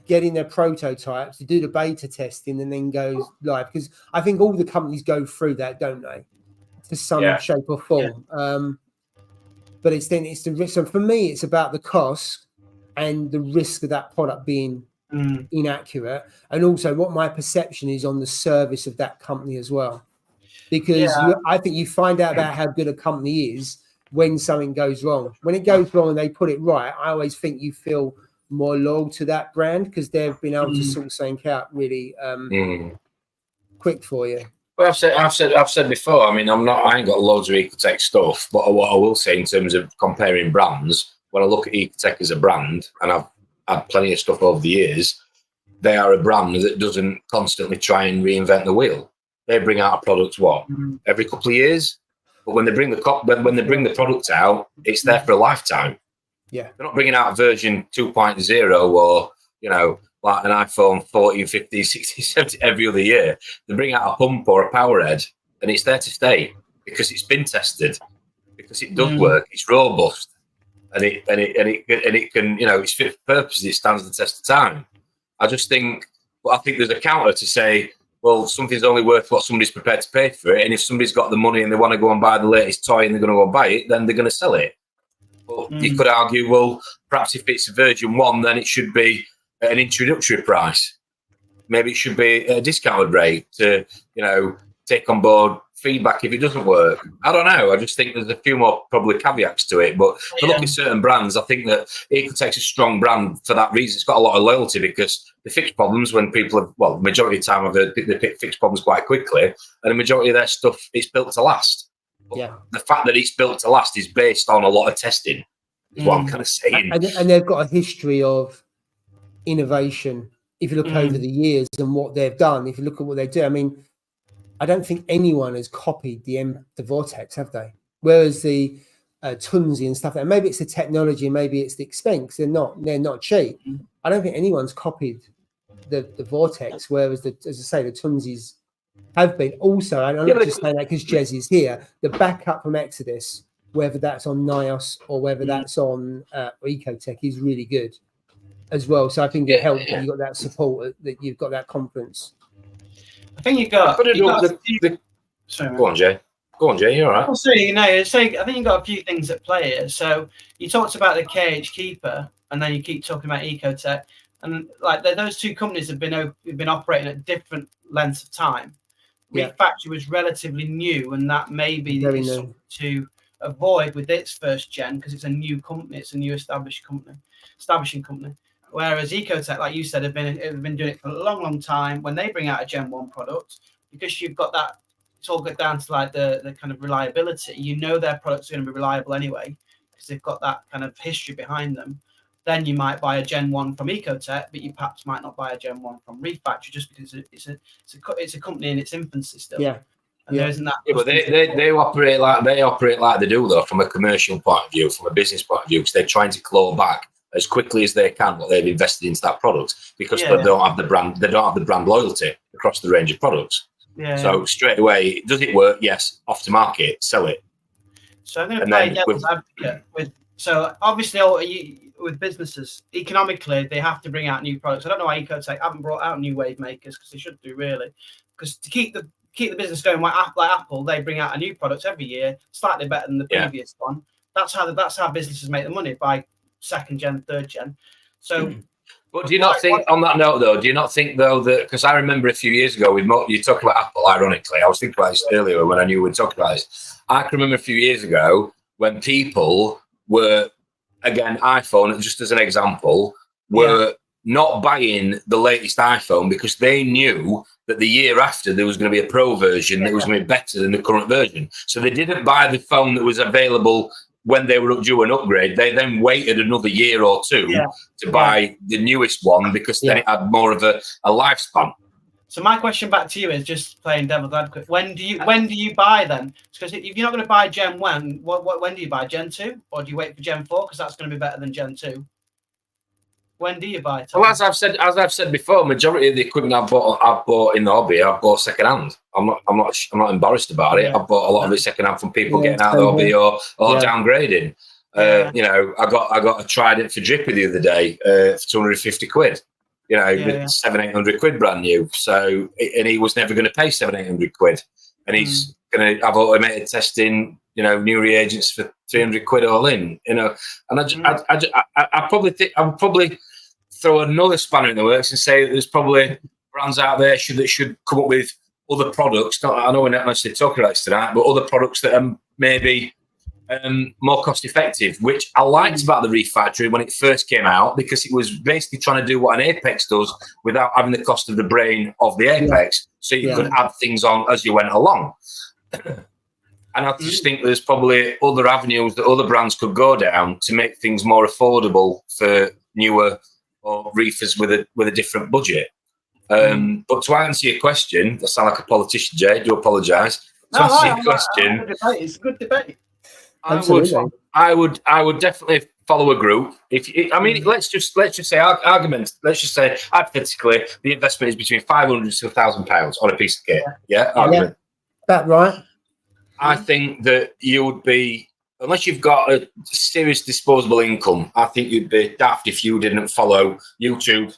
getting their prototypes, to do the beta testing and then go live, because I think all the companies go through that, don't they, to some shape or form. But it's the risk. So for me, it's about the cost and the risk of that product being inaccurate, and also what my perception is on the service of that company as well, because I think you find out about how good a company is when something goes wrong. When it goes wrong and they put it right, I always think you feel more loyal to that brand because they've been able to sort something out really quick for you. Well, I've said before. I mean, I ain't got loads of Ecotech stuff, but what I will say in terms of comparing brands, when I look at Ecotech as a brand, and I've had plenty of stuff over the years, they are a brand that doesn't constantly try and reinvent the wheel. They bring out a product every couple of years, but when they bring the product out, it's there for a lifetime. Yeah, they're not bringing out version 2.0 or like an iPhone 14, 15, 16, 17 every other year. They bring out a pump or a power head, and it's there to stay because it's been tested, because it does work. It's robust, and it can it's fit for purpose. It stands the test of time. I think there's a counter to say, well, something's only worth what somebody's prepared to pay for it, and if somebody's got the money and they want to go and buy the latest toy and they're going to go and buy it, then they're going to sell it. But you could argue, well, perhaps if it's version 1, then it should be at an introductory price. Maybe it should be at a discounted rate to, take on board feedback if it doesn't work. I don't know. I just think there's a few more probably caveats to it. But if you look at certain brands, I think that Ecotech's a strong brand for that reason. It's got a lot of loyalty because they fix problems when people have, well, the majority of the time I've heard they fix problems quite quickly, and the majority of their stuff is built to last. But the fact that it's built to last is based on a lot of testing, is what I'm kind of saying. And they've got a history of innovation. If you look over the years and what they've done, if you look at what they do, I mean, I don't think anyone has copied the Vortex, have they? Whereas the Tunzi and stuff, and maybe it's the technology, maybe it's the expense. They're not cheap. I don't think anyone's copied the Vortex. Whereas as I say, the Tunzis have been. Also, and I'm not just saying that because Jez is here. The backup from Exodus, whether that's on NIOS or whether that's on Ecotech, is really good as well. So I think it helped that you got that support, that you've got that confidence. I think you got. Sorry, go on, Jay. Go on, Jay. You're all right. I'll say, I think you got a few things at play here. So you talked about the KH Keeper, and then you keep talking about Ecotech, and like those two companies have been operating at different lengths of time. Reef Factory was relatively new, and that maybe is something to avoid with its first gen because it's a new company. It's a new establishing company. Whereas Ecotech, like you said, have been doing it for a long, long time. When they bring out a Gen 1 product, because you've got that, it's all got down to like the kind of reliability. Their products are going to be reliable anyway because they've got that kind of history behind them. Then you might buy a Gen 1 from Ecotech, but you perhaps might not buy a Gen 1 from Reef Factory just because it's a company in its infancy still. And there isn't that. Yeah, but they operate like they do though, from a commercial point of view, from a business point of view, because they're trying to claw back as quickly as they can what they've invested into that product because they don't have the brand loyalty across the range of products. So straight away, does it work? Yes. Off to market, sell it. So I'm going to play devil's advocate so obviously with businesses, economically, they have to bring out new products. I don't know why Ecotech haven't brought out new wave makers because they should do really. Because to keep the business going like Apple, they bring out a new product every year, slightly better than the previous one. That's how businesses make the money, by second gen, third gen. So, but do you not think, on that note though, that, because I remember a few years ago you talk about Apple, ironically, I was thinking about this earlier when I knew we'd talk about this. I can remember a few years ago when people were, again, iPhone, just as an example, were not buying the latest iPhone because they knew that the year after there was going to be a Pro version that was going to be better than the current version. So they didn't buy the phone that was available when they were due an upgrade. They then waited another year or two to buy the newest one because then it had more of a lifespan. So my question back to you is, just playing devil's advocate, when do you buy then? Because if you're not going to buy Gen 1, when do you buy Gen 2? Or do you wait for Gen 4 because that's going to be better than Gen 2? When do you buy it? Well, as I've said before, majority of the equipment I've bought in the hobby, I've bought second hand. I'm not embarrassed about it. I've bought a lot of it second hand from people getting out of the hobby or downgrading. I got a Trident for Drippy the other day for 250 quid. 700-800 quid brand new. So, and he was never going to pay 700-800 quid, and he's going to have automated testing. New reagents for 300 quid all in. And I probably think I would probably throw another spanner in the works and say that there's probably brands out there that should come up with other products. I know we're not necessarily talking about this tonight, but other products that are maybe more cost effective, which I liked about the Reef Factory when it first came out, because it was basically trying to do what an Apex does without having the cost of the brain of the Apex. So you could add things on as you went along. And I just think there's probably other avenues that other brands could go down to make things more affordable for newer or reefers with a different budget. But to answer your question, I sound like a politician, Jay. I do apologise. To answer your question, it's a good debate. I would definitely follow a group. Let's just say let's just say hypothetically the investment is between £500 to £1,000 on a piece of kit. Argument. That right. I think that you would be, unless you've got a serious disposable income, I think you'd be daft if you didn't follow YouTube,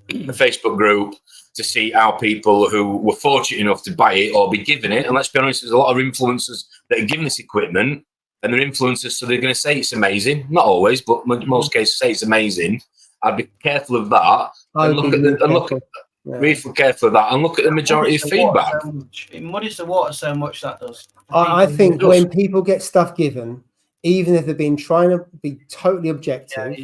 the Facebook group, to see how people who were fortunate enough to buy it or be given it. And let's be honest, there's a lot of influencers that are given this equipment, and they're influencers, so they're going to say it's amazing. Not always, but in most cases, say it's amazing. I'd be careful of that. Really careful of that, and look at the majority of feedback. It muddies the water so much, that does. I think when people get stuff given, even if they've been trying to be totally objective,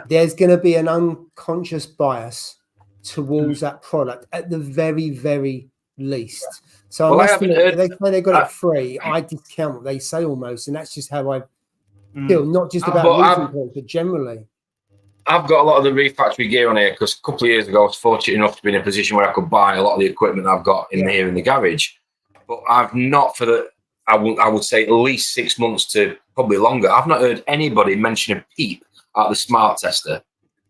there's going to be an unconscious bias towards that product at the very, very least. So they say they got it free, I discount what they say almost, and that's just how I feel. Not just about reefing, but generally. I've got a lot of the Reef Factory gear on here because a couple of years ago I was fortunate enough to be in a position where I could buy a lot of the equipment I've got in here in the garage. But I've not I would say at least 6 months to probably longer. I've not heard anybody mention a peep at the smart tester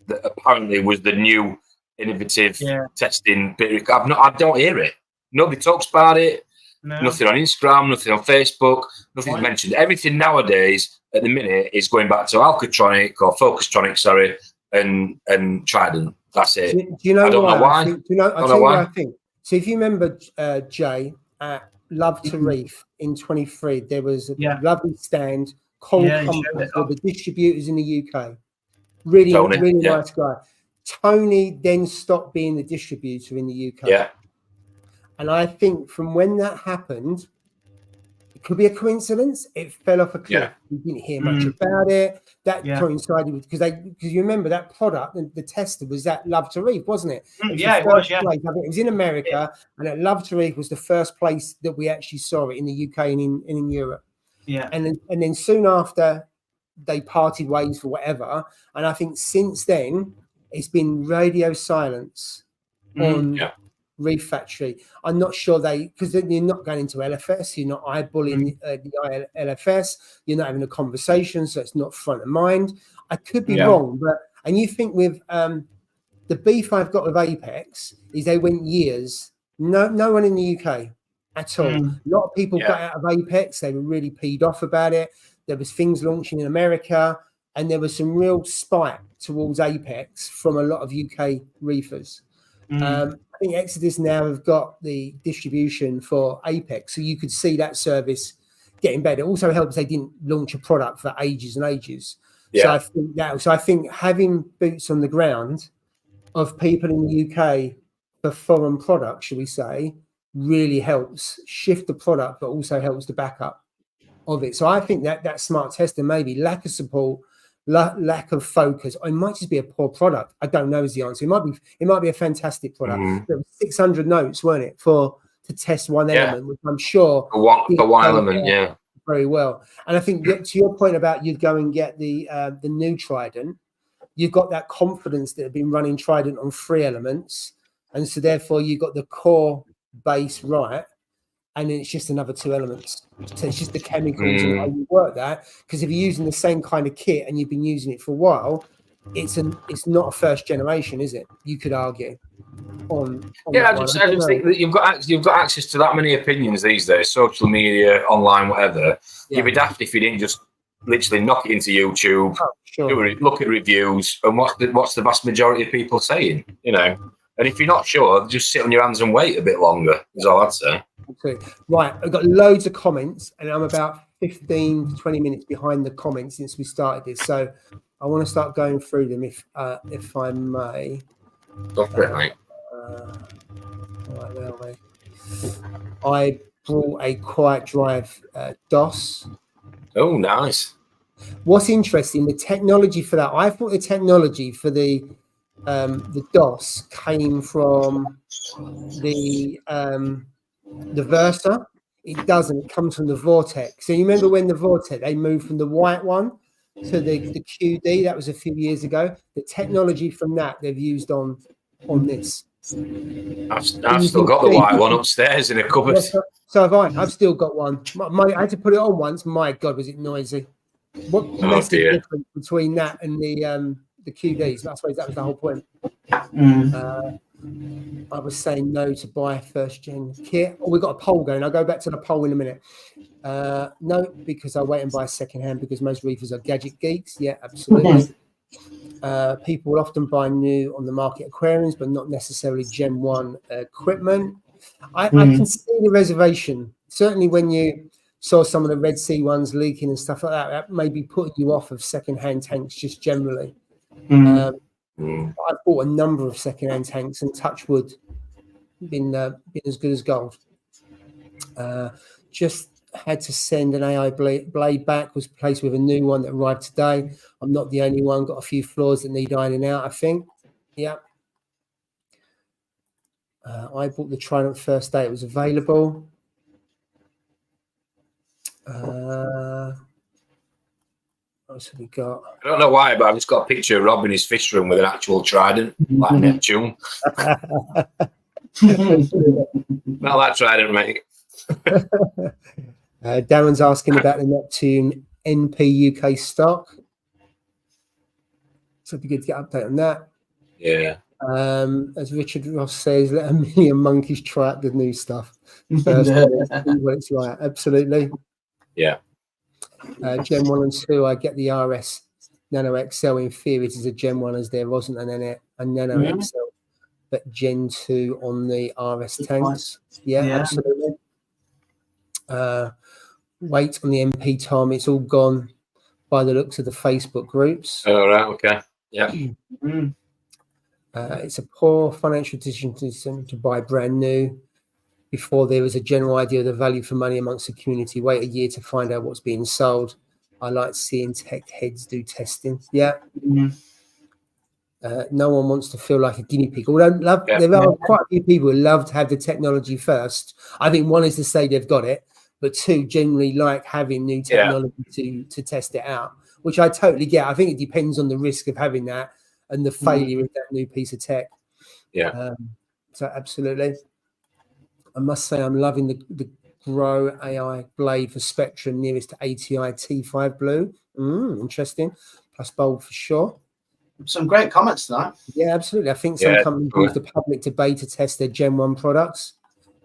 that apparently was the new innovative testing bit. I don't hear it. Nobody talks about it. No. Nothing on Instagram, nothing on Facebook, nothing's mentioned. Everything nowadays at the minute is going back to Alcatronic or Focustronic, sorry, and Trident. That's it. Do you know why? I'll tell you what I think. So if you remember, Jay, at Love to Reef in 23, there was a lovely stand, Coral Compass, with the distributors in the UK. Really nice guy. Tony then stopped being the distributor in the UK. Yeah. And I think from when that happened, it could be a coincidence. It fell off a cliff. Yeah. We didn't hear much about it. That coincided with because you remember that product, the tester was at Love to Reef, wasn't it? It was. It was in America, and at Love to Reef was the first place that we actually saw it in the UK and in Europe. Yeah. And then soon after, they parted ways for whatever. And I think since then, it's been radio silence on Reef Factory. I'm not sure because you're not going into LFS, you're not eyeballing the LFS, you're not having a conversation, so it's not front of mind. I could be wrong, and you think with the beef I've got with Apex is they went years, no one in the UK at all. A lot of people got out of Apex, they were really peed off about it. There was things launching in America, and there was some real spite towards Apex from a lot of UK reefers. I think Exodus now have got the distribution for Apex, so you could see that service getting better. It also helps they didn't launch a product for ages and ages. So I think having boots on the ground of people in the UK for foreign products, shall we say, really helps shift the product, but also helps the backup of it. So I think that smart tester, maybe lack of support, lack of focus, or it might just be a poor product. I don't know is the answer. It might be a fantastic product. There was 600 notes, weren't it, to test one element, which I'm sure for one element, very well. And I think to your point about you'd go and get the new Trident, you've got that confidence that have been running Trident on 3 elements, and so therefore you've got the core base right. And then it's just another 2 elements. So it's just the chemicals and how you work that. Because if you're using the same kind of kit and you've been using it for a while, it's not a first generation, is it? You could argue. I just think that you've got access to that many opinions these days, social media, online, whatever. You'd be daft if you didn't just literally knock it into YouTube, look at reviews, and what's the vast majority of people saying, you know? And if you're not sure, just sit on your hands and wait a bit longer, is all I'd say. Okay. Right, I've got loads of comments, and I'm about 15 to 20 minutes behind the comments since we started this. So I want to start going through them if I may. Go for it, mate. Right, where are we? I brought a Quiet Drive DOS. Oh, nice. What's interesting, the technology for that, I thought the technology for the DOS came from the Versa. It doesn't. It comes from the Vortex. So you remember when the Vortex, they moved from the white one to the QD? That was a few years ago. The technology from that they've used on this. I've still got the white one upstairs in a cupboard. So have I. I've still got one. I had to put it on once. My God, was it noisy? What massive difference between that and the QDs? I suppose that was the whole point. I was saying no to buy first gen kit. Oh, we've got a poll going. I'll go back to the poll in a minute. No, because I wait and buy second hand because most reefers are gadget geeks. Yeah, absolutely. People will often buy new on the market aquariums, but not necessarily Gen 1 equipment. I can see the reservation. Certainly when you saw some of the Red Sea ones leaking and stuff like that, that may be putting you off of second hand tanks just generally. I've bought a number of second-hand tanks, and touch wood, been as good as gold. Just had to send an AI blade back. Was placed with a new one that arrived today. I'm not the only one. Got a few flaws that need ironing out, I think. Yeah. I bought the Trident first day it was available. What else have we got? I don't know why, but I've just got a picture of Rob in his fish room with an actual trident, like Neptune. Not that trident, mate. Darren's asking about the Neptune NP UK stock. So it'd be good to get an update on that. Yeah. As Richard Ross says, let a million monkeys try out the new stuff. First, see what it's like. Absolutely. Yeah. Gen 1 and 2, I get the RS Nano XL. In theory, it is a Gen 1 as there wasn't a Nano XL, but Gen 2 on the RS tanks. Yeah, absolutely. Wait on the MP, Tom. It's all gone by the looks of the Facebook groups. Oh, right. Okay. Yeah. It's a poor financial decision to buy brand new before there is a general idea of the value for money amongst the community. Wait a year to find out what's being sold. I like seeing tech heads do testing. Yeah. No one wants to feel like a guinea pig. Although there are quite a few people who love to have the technology first. I think one is to say they've got it, but two, generally like having new technology to test it out, which I totally get. I think it depends on the risk of having that and the failure of that new piece of tech. Yeah. So absolutely. I must say I'm loving the Grow AI blade for Spectrum nearest to ATI T5 Blue. Interesting. Plus bulb for sure. Some great comments tonight. Yeah, absolutely. I think some companies use the public to beta test their Gen 1 products.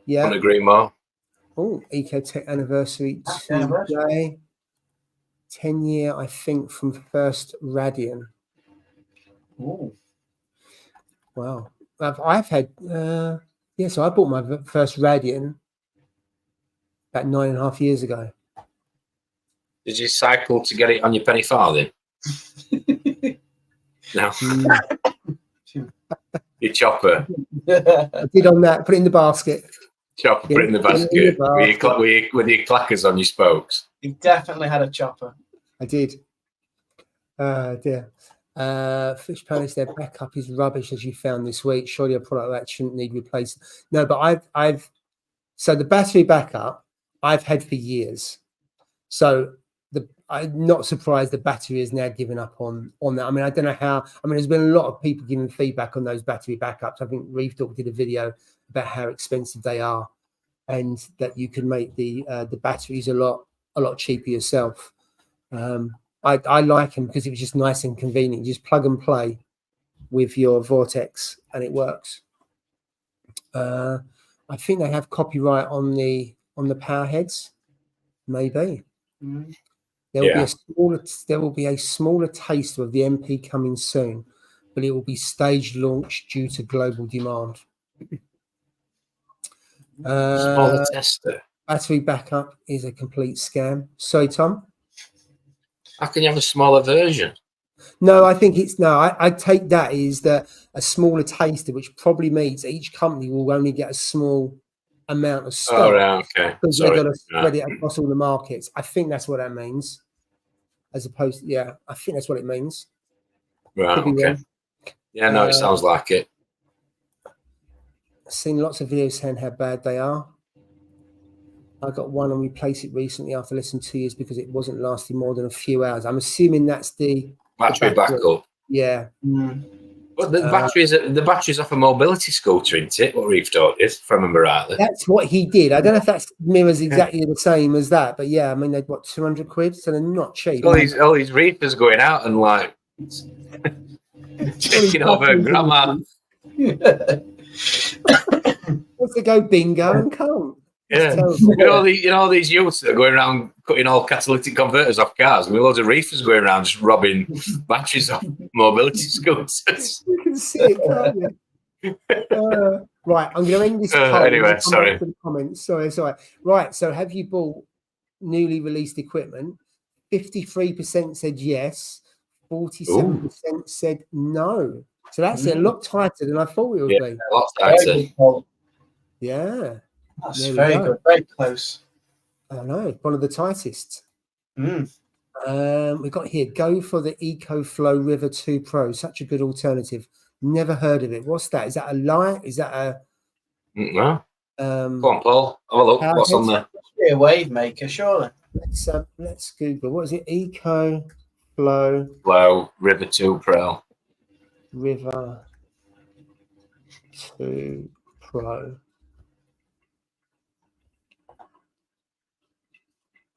Yeah. Couldn't agree more. Oh, Ecotech anniversary today. 10-year, I think, from first Radian. Oh. Wow. I've had... so I bought my first Radian about 9.5 years ago. Did you cycle to get it on your penny farthing? No. Your chopper. I did on that. Put it in the basket. Chopper, put it in the basket. With your clackers on your spokes. You definitely had a chopper. I did. Dear. Fish Palace, their backup is rubbish as you found this week. Surely a product that shouldn't need replacing. No, but so the battery backup I've had for years. So I'm not surprised the battery is now giving up on that. I mean, I don't know how. I mean, there's been a lot of people giving feedback on those battery backups. I think Reef Talk did a video about how expensive they are, and that you can make the batteries a lot cheaper yourself. I like them because it was just nice and convenient. You just plug and play with your Vortex, and it works. I think they have copyright on the power heads, maybe. There will be a smaller taster of the MP coming soon, but it will be staged launch due to global demand. Smaller tester. Battery backup is a complete scam. Sorry, Tom. How can you have a smaller version? No, I think I take that as a smaller taster, which probably means each company will only get a small amount of stock. Oh, right, okay. Because they've got to spread it across all the markets. I think that's what that means. As opposed to, I think that's what it means. Right, okay. Yeah, no, it sounds like it. I've seen lots of videos saying how bad they are. I got one and replaced it recently after less than 2 years because it wasn't lasting more than a few hours. I'm assuming that's the Battery backup. Yeah. But the battery's off a mobility scooter, isn't it? What Reef taught is, if I remember rightly. That's what he did. I don't know if that's mirrors exactly the same as that, but yeah, I mean, they're what, 200 quid, so they're not cheap. All these reefers going out and like checking over grandma. Wants to go bingo and can't. Yeah, you know these youths that are going around cutting all catalytic converters off cars. I mean, loads of reefers going around just robbing batteries off mobility scooters. You can see it, can't you? Right, I'm going to end this. Anyway, sorry. The comments. Sorry. Right, so have you bought newly released equipment? 53% said yes. 47% said no. So that's a lot tighter than I thought it would be. A lot tighter. Yeah. That's very good. Very close. I know, one of the tightest. Mm. We got here, go for the EcoFlow River 2 Pro. Such a good alternative. Never heard of it. What's that? Is that a light? Is that a... No. Go on, Paul. Have a look. What's on there? Must be a wave maker, surely. Let's Google. What is it? EcoFlow River 2 Pro. River 2 Pro.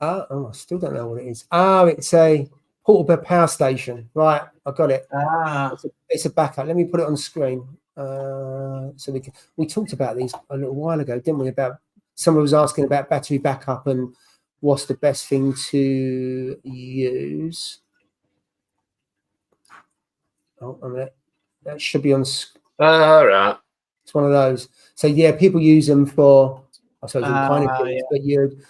I still don't know what it is. It's a portable power station. Right, I got it. It's a backup. Let me put it on screen. So we talked about these a little while ago, didn't we? About someone was asking about battery backup and what's the best thing to use. Oh, a minute. That should be on. All right. It's one of those. So yeah, people use them for. I suppose all kind of things, but you'd.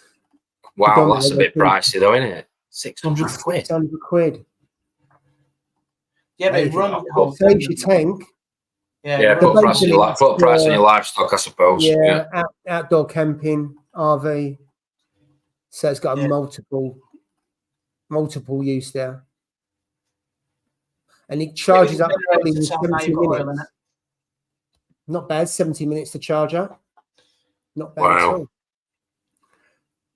Wow, that's a bit pricey though, isn't it? 600 quid. 600 quid. Yeah, but it runs. Saves your tank. Yeah, put price on your livestock, I suppose. Yeah, outdoor camping, RV. So it's got a multiple use there. And it charges up in 70 minutes. Not bad, 70 minutes to charge up. Not bad at all.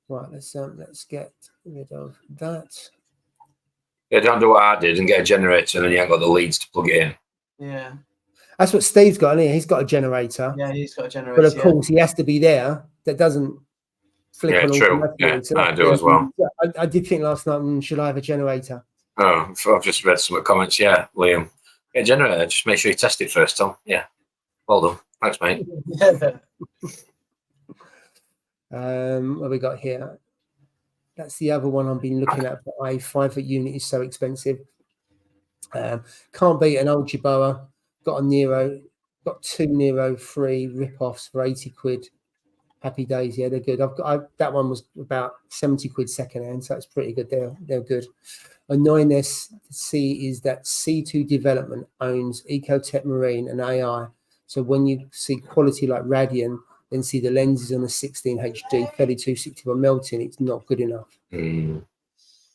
Right, let's get rid of that. Yeah, don't do what I did and get a generator and then you ain't got the leads to plug it in. Yeah. That's what Steve's got, isn't he? He's got a generator. Yeah, he's got a generator. But of course, he has to be there. That doesn't flick on. True. Yeah, I do as well. I did think last night, should I have a generator? Oh, I've just read some comments. Yeah, Liam. Get a generator. Just make sure you test it first, Tom. Yeah. Well done. Thanks, mate. What we got here? That's the other one I've been looking at. But a 5-foot unit is so expensive. Can't beat an old Jibboa. Got two Nero 3 rip-offs for 80 quid. Happy days, yeah, they're good. That one was about 70 quid second hand, so that's pretty good. They're good. Annoyingness to see is that C2 Development owns Ecotech Marine and AI. So when you see quality like Radian, then see the lenses on a 16 HD 3261 melting, it's not good enough.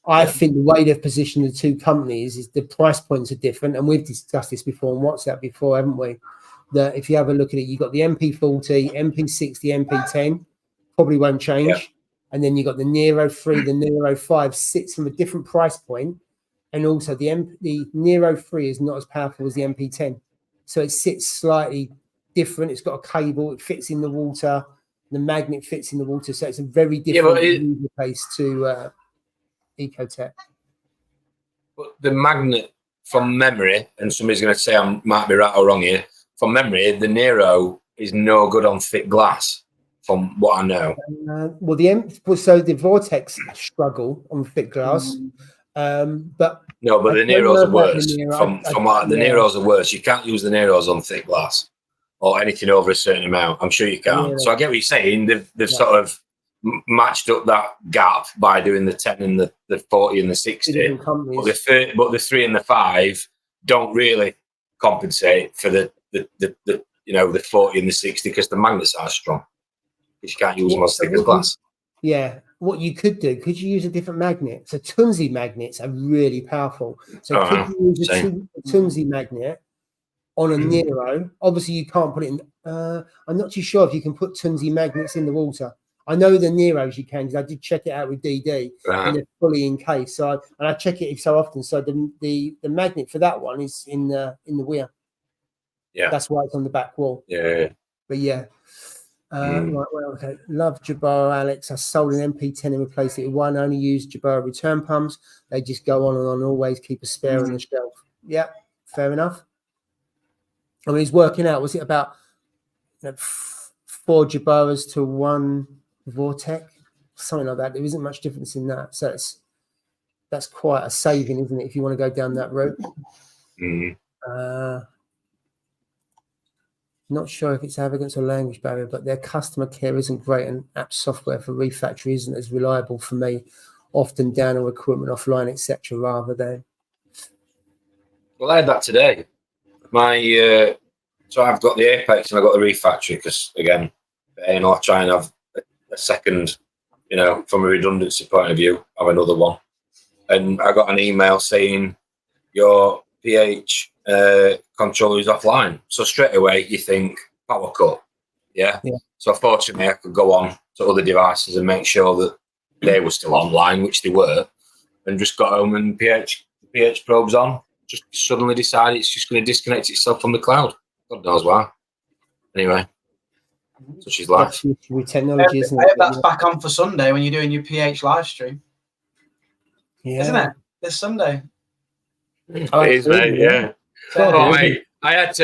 I think the way they've positioned the two companies is the price points are different, and we've discussed this before on WhatsApp before, haven't we? That if you have a look at it, you've got the MP40, MP60, MP10, probably won't change. Yeah. And then you've got the Nero 3, the Nero 5 sits from a different price point. And also the Nero 3 is not as powerful as the MP10. So it sits slightly different. It's got a cable, it fits in the water, the magnet fits in the water. So it's a very different user base to Ecotech. But the magnet, from memory, and somebody's going to say I might be right or wrong here, from memory, the Nero is no good on thick glass, from what I know. So the Vortex struggle on thick glass, but the Neros are worse. The Neros are worse. You can't use the Neros on thick glass or anything over a certain amount. I'm sure you can. Yeah. So I get what you're saying. They've sort of matched up that gap by doing the 10 and the 40 and the 60. But the 3 and the 5 don't really compensate for the 40 and the 60 because the magnets are strong. Because you can't use them as thick as glass. Yeah. What you could do, could you use a different magnet? So Tunzi magnets are really powerful. So could you use a Tunzi magnet on a Nero? Obviously, you can't put it in. I'm not too sure if you can put Tunzi magnets in the water. I know the Neros you can, because I did check it out with DD, Right. and they're fully encased. So I check it so often. So the magnet for that one is in the weir. Yeah. That's why it's on the back wall. Yeah. But yeah. Right, well, okay. Love Jabara, Alex. I sold an MP10 and replaced it with one. I only use Jabara return pumps. They just go on and on. Always keep a spare on the shelf. Yeah, fair enough. I mean, it's working out. Was it about 4 Jabaras to 1 Vortec? Something like that. There isn't much difference in that. So that's quite a saving, isn't it, if you want to go down that route? Not sure if it's arrogance or language barrier, but their customer care isn't great, and app software for Reef Factory isn't as reliable for me. Often down on equipment offline, etc. Rather than. Well, I had that today. So I've got the Apex and I've got the Reef Factory because, again, I'll try and have a second, from a redundancy point of view, have another one. And I got an email saying your pH controller is offline. So straight away you think power cut. Yeah. So fortunately I could go on to other devices and make sure that they were still online, which they were, and just got home and pH probes on. Just suddenly decided it's just going to disconnect itself from the cloud. God knows why. Anyway, so she's like, that's with technology, isn't I it? hope that's back on for Sunday when you're doing your pH live stream. Yeah. Isn't it? This Sunday. It is, mate. Yeah. Oh, mate. I've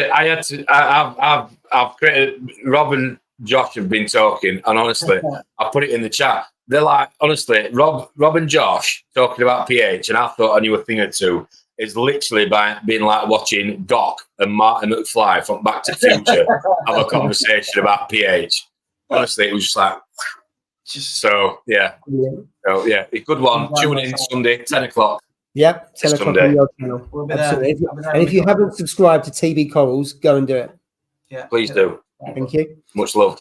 created. Rob and Josh have been talking, and honestly, I put it in the chat. They're like, honestly, Rob and Josh talking about pH, and I thought I knew a thing or two. Is literally by being like watching Doc and Martin McFly from Back to the Future have a conversation about pH. Honestly, it was just like, so yeah. So yeah, a good one. Tune in Sunday, 10 o'clock. Yep, 10 o'clock on your channel. We'll Absolutely. And if you haven't subscribed to TB Corals, go and do it. Yeah, please do. Thank you. Much love.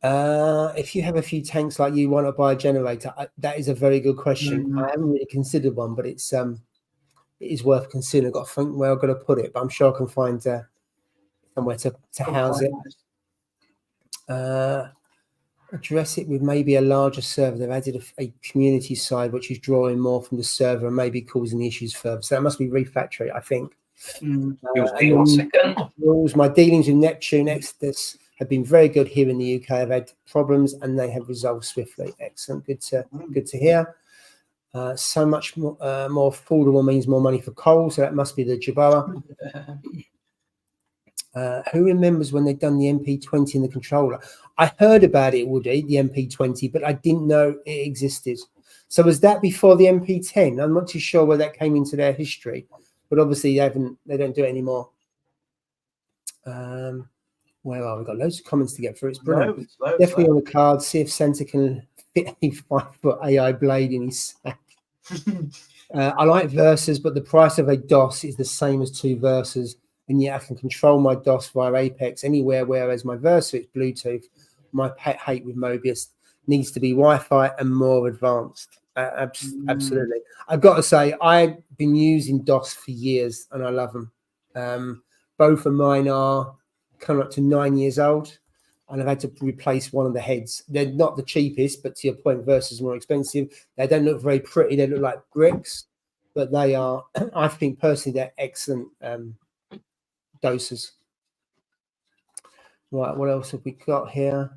If you have a few tanks like you want to buy a generator, that is a very good question. I haven't really considered one, but it is worth considering. I've got to think where I've got to put it, but I'm sure I can find somewhere to house it. Address it with maybe a larger server. They've added a community side, which is drawing more from the server and maybe causing the issues further. So that must be Reef Factory, I think. Rules. My dealings with Neptune Exodus have been very good here in the UK. I've had problems and they have resolved swiftly. Excellent. Good to hear. So much more affordable means more money for coal, so that must be the Jabara. Who remembers when they'd done the MP20 in the controller? I heard about it, Woody, the MP20, but I didn't know it existed. So was that before the MP10? I'm not too sure where that came into their history, but obviously they don't do it anymore. Where are we? Got loads of comments to get through. It's brilliant. Definitely on the card. See if Santa can fit a 5-foot AI blade in his sack. I like Versas, but the price of a DOS is the same as 2 Versas, and yet I can control my DOS via Apex anywhere, whereas my Versa, it's Bluetooth. My pet hate with Mobius needs to be Wi-Fi and more advanced. Absolutely. I've got to say, I've been using DOS for years, and I love them. Both of mine are coming up to 9 years old, and I've had to replace one of the heads. They're not the cheapest, but to your point, Versus more expensive. They don't look very pretty. They look like bricks, but they are, I think personally, they're excellent doses. Right, what else have we got here?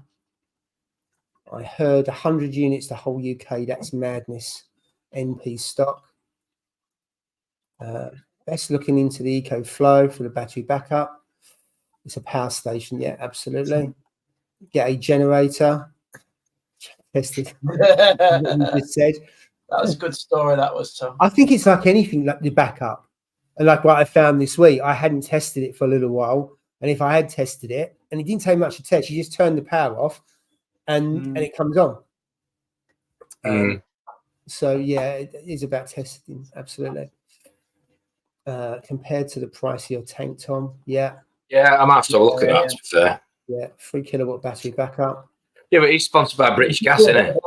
I heard 100 units the whole UK. That's madness. NP stock. Best looking into the Eco Flow for the battery backup. It's a power station. Yeah, absolutely. Get a generator. Tested. What you just said. That was a good story. That was, Tom. I think it's like anything, like the backup. And like what I found this week, I hadn't tested it for a little while. And if I had tested it, and it didn't take much to test, you just turn the power off and it comes on. So yeah, it is about testing. Absolutely. Compared to the price of your tank, Tom. Yeah. Yeah, I might have to look at that, to be fair. Yeah, 3 kilowatt battery backup. Yeah, but he's sponsored by British Gas, isn't it?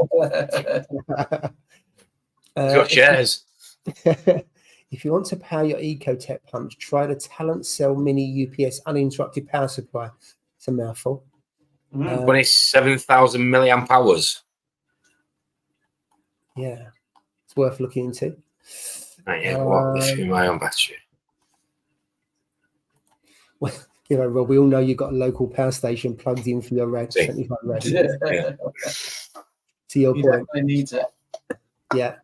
He's got shares. If you want to power your Ecotech pumps, try the Talent Cell Mini UPS uninterrupted power supply. It's a mouthful. Mm. 27,000 milliamp hours. Yeah, it's worth looking into. What lithium-ion battery? Well, you know, Rob, we all know you've got a local power station plugged in for your rad, 75 rad. Yeah. To your He point. definitely needs it. Yeah.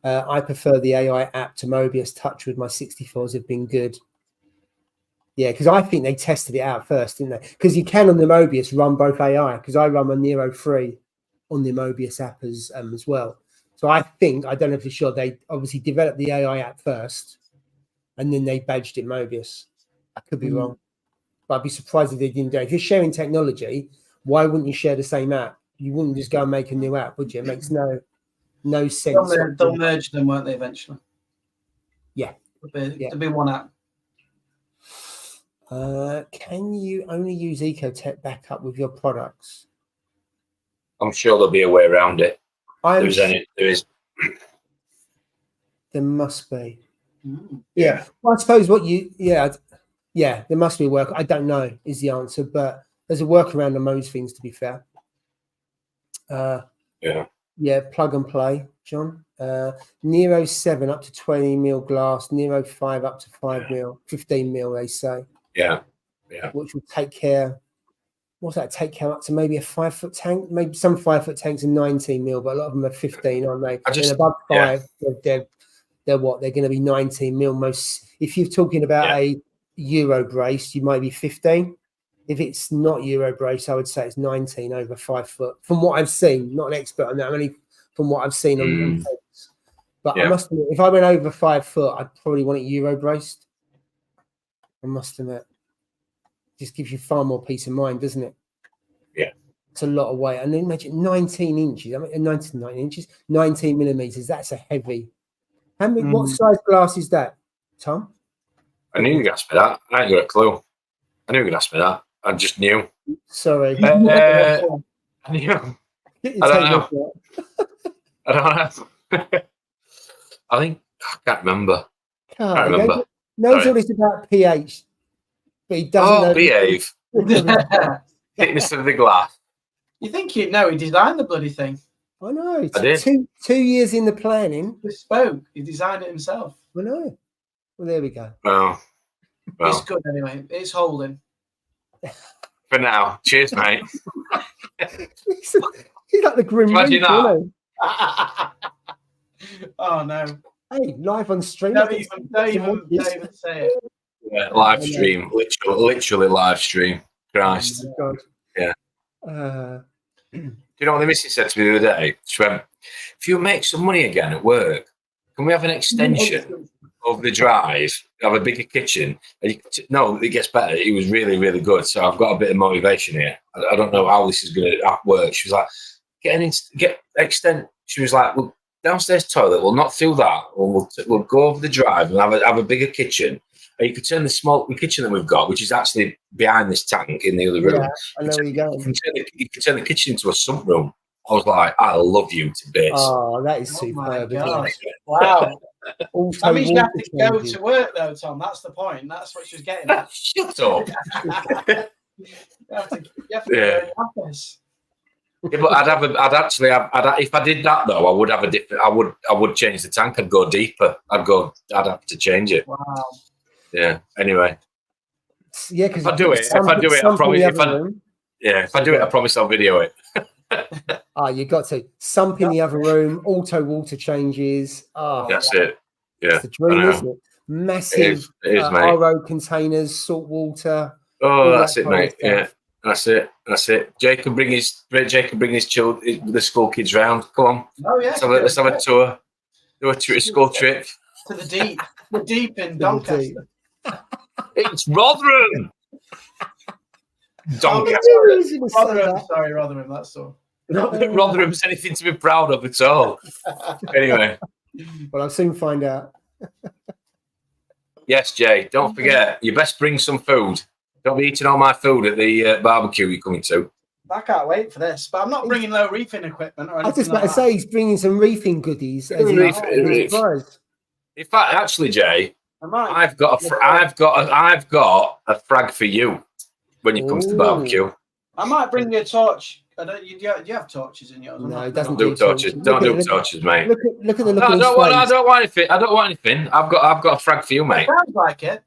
I prefer the AI app to Mobius. Touch with my 64s have been good. Yeah, because I think they tested it out first, didn't they? Because you can on the Mobius run both AI, because I run my Nero 3 on the Mobius app as well. So I think, I don't know for sure, they obviously developed the AI app first and then they badged it Mobius. I could be wrong, but I'd be surprised if they didn't do it. If you're sharing technology, why wouldn't you share the same app? You wouldn't just go and make a new app, would you? It makes no sense. They'll merge them, won't they, eventually? Yeah. There'll be one app. Can you only use Ecotech backup with your products? I'm sure there'll be a way around it. There is. There must be. Yeah. Well, I suppose there must be a work. I don't know is the answer, but there's a workaround on most things, to be fair. Yeah, plug and play, John. Nero 7 up to 20 mil glass, Nero 5 up to 5 mil, 15 mil, they say. Yeah. Which will take care. What's that? Take care up to maybe a 5-foot tank. Maybe some 5-foot tanks are 19 mil, but a lot of them are 15, aren't they? And above 5, they're what? They're going to be 19 mil. Most, if you're talking about a Euro brace, you might be 15. If it's not Euro brace, I would say it's 19 over 5 foot. From what I've seen, not an expert on that, only from what I've seen on tapes. But I must admit, if I went over 5 foot, I'd probably want it Euro braced. I must admit. Just gives you far more peace of mind, doesn't it? Yeah. It's a lot of weight. And then imagine 19 inches. I mean, 19 inches, 19 millimeters. That's a heavy. How many? What size glass is that, Tom? I knew you were going to ask me that. I ain't got a clue. I knew you were going to ask me that. I just knew. Sorry. I knew. I don't know. I don't know. I think I can't remember. Can't remember. Knows all this about pH, but he doesn't know. Behave. Thickness of the glass. You think you'd know he designed the bloody thing? I know. I did. 2 years in the planning. Bespoke. He designed it himself. I know. Well, there we go. Well. It's good anyway. It's holding. For now. Cheers, mate. He's like the Grim Imagine Reaper, that. Oh no. Hey, live on stream. Don't even say it. Yeah, live stream. Literally live stream. Christ. Oh, yeah. Do you know what the missus said to me the other day? She went, if you make some money again at work, can we have an extension of the drive, have a bigger kitchen? No, it gets better. It was really, really good. So I've got a bit of motivation here. I don't know how this is going to work. She was like, extend. She was like, well, downstairs toilet, we'll not through that. We'll go over the drive and have a bigger kitchen. And you could turn the kitchen that we've got, which is actually behind this tank in the other room. Yeah, I know where you're going. You can turn the kitchen into a sump room. I was like, I love you to bits. Oh, that is superb. Wow. That means you have to go to work, though, Tom. That's the point. That's what she was getting at. Shut up. you have to go to the office. Yeah, but if I did that though, I would have a different. I would change the tank. I'd go deeper. I'd have to change it. Wow. Yeah. Anyway. Yeah, because if I do it, I promise. If I do it, I promise I'll video it. You got to sump in the other room. Auto water changes. That's it. Yeah, it's the dream, isn't it? Massive RO containers, salt water. Oh, that's it, mate. Yeah. That's it. Jake can bring his children, the school kids round. Come on. Oh yeah. Let's have a tour. Do a school trip. To the deep in Doncaster. It's Rotherham. Doncaster. Sorry, Rotherham. That's all. Not that Rotherham's anything to be proud of at all. Anyway. Well, I'll soon find out. Yes, Jay. Don't forget, you best bring some food. Don't be eating all my food at the barbecue you're coming to. I can't wait for this, but I'm not bringing no reefing equipment or anything. I was just about to say he's bringing some reefing goodies. In fact, actually, Jay, I've got a frag for you when you come to the barbecue. I might bring you a torch. I don't. You have torches in yours? No, it doesn't Do torches. Don't do torches, mate. Look at the look No, of I these don't want. I flames. don't want anything. I don't want anything. I've got a frag for you, mate. Sounds like it.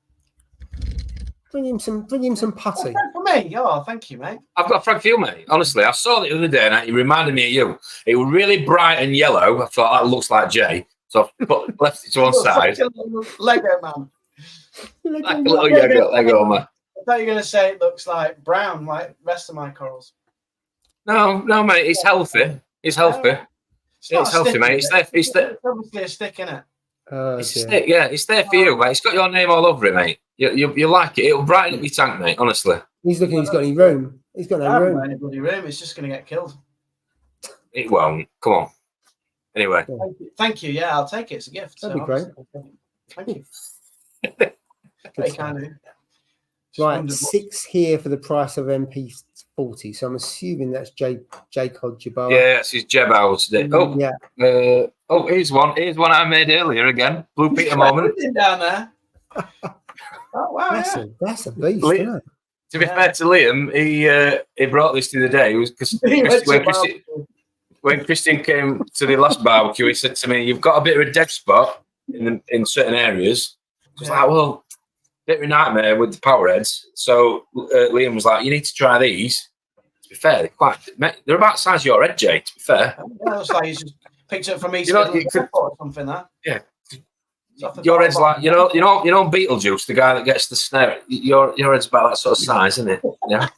Bring him some putty. For me. Oh, thank you, mate. I've got a frag for you, mate. Honestly, I saw it the other day and it reminded me of you. It was really bright and yellow. I thought that looks like Jay, so I left it to one side. Like a little Lego man. Like a little Lego man. I thought you were going to say it looks like brown, like the rest of my corals. No, mate. It's healthy. It's healthy. It's healthy, mate. It's obviously a stick in it. It's a stick, yeah. It's there for you, mate. It's got your name all over it, mate. You like it. It'll brighten up your tank, mate. Honestly. He's looking. He's got any room. He's got no room. Any bloody room. It's just going to get killed. It won't. Come on. Anyway. Thank you. Yeah, I'll take it. It's a gift. That'd be great. Thank you. Very kind of you. Right, 6 here for the price of MP40. So I'm assuming that's J Cod Jabbar. Yeah, that's his Jeb house. Oh, yeah. Here's one. Here's one I made earlier again. Blue Peter moment. Down there. Oh wow, that's a beast. Liam, isn't it? to be fair to Liam, he brought this the other day. It was because when Christian came to the last barbecue, he said to me, "You've got a bit of a dead spot in certain areas." I was like, "Well, bit of a nightmare with the power heads." So Liam was like, "You need to try these." To be fair, they're about the size of your head, Jay. To be fair, yeah, looks like he's just picked it up from East or something. That your head's like you know Beetlejuice, the guy that gets the snare. Your head's about that sort of size, isn't it? Yeah.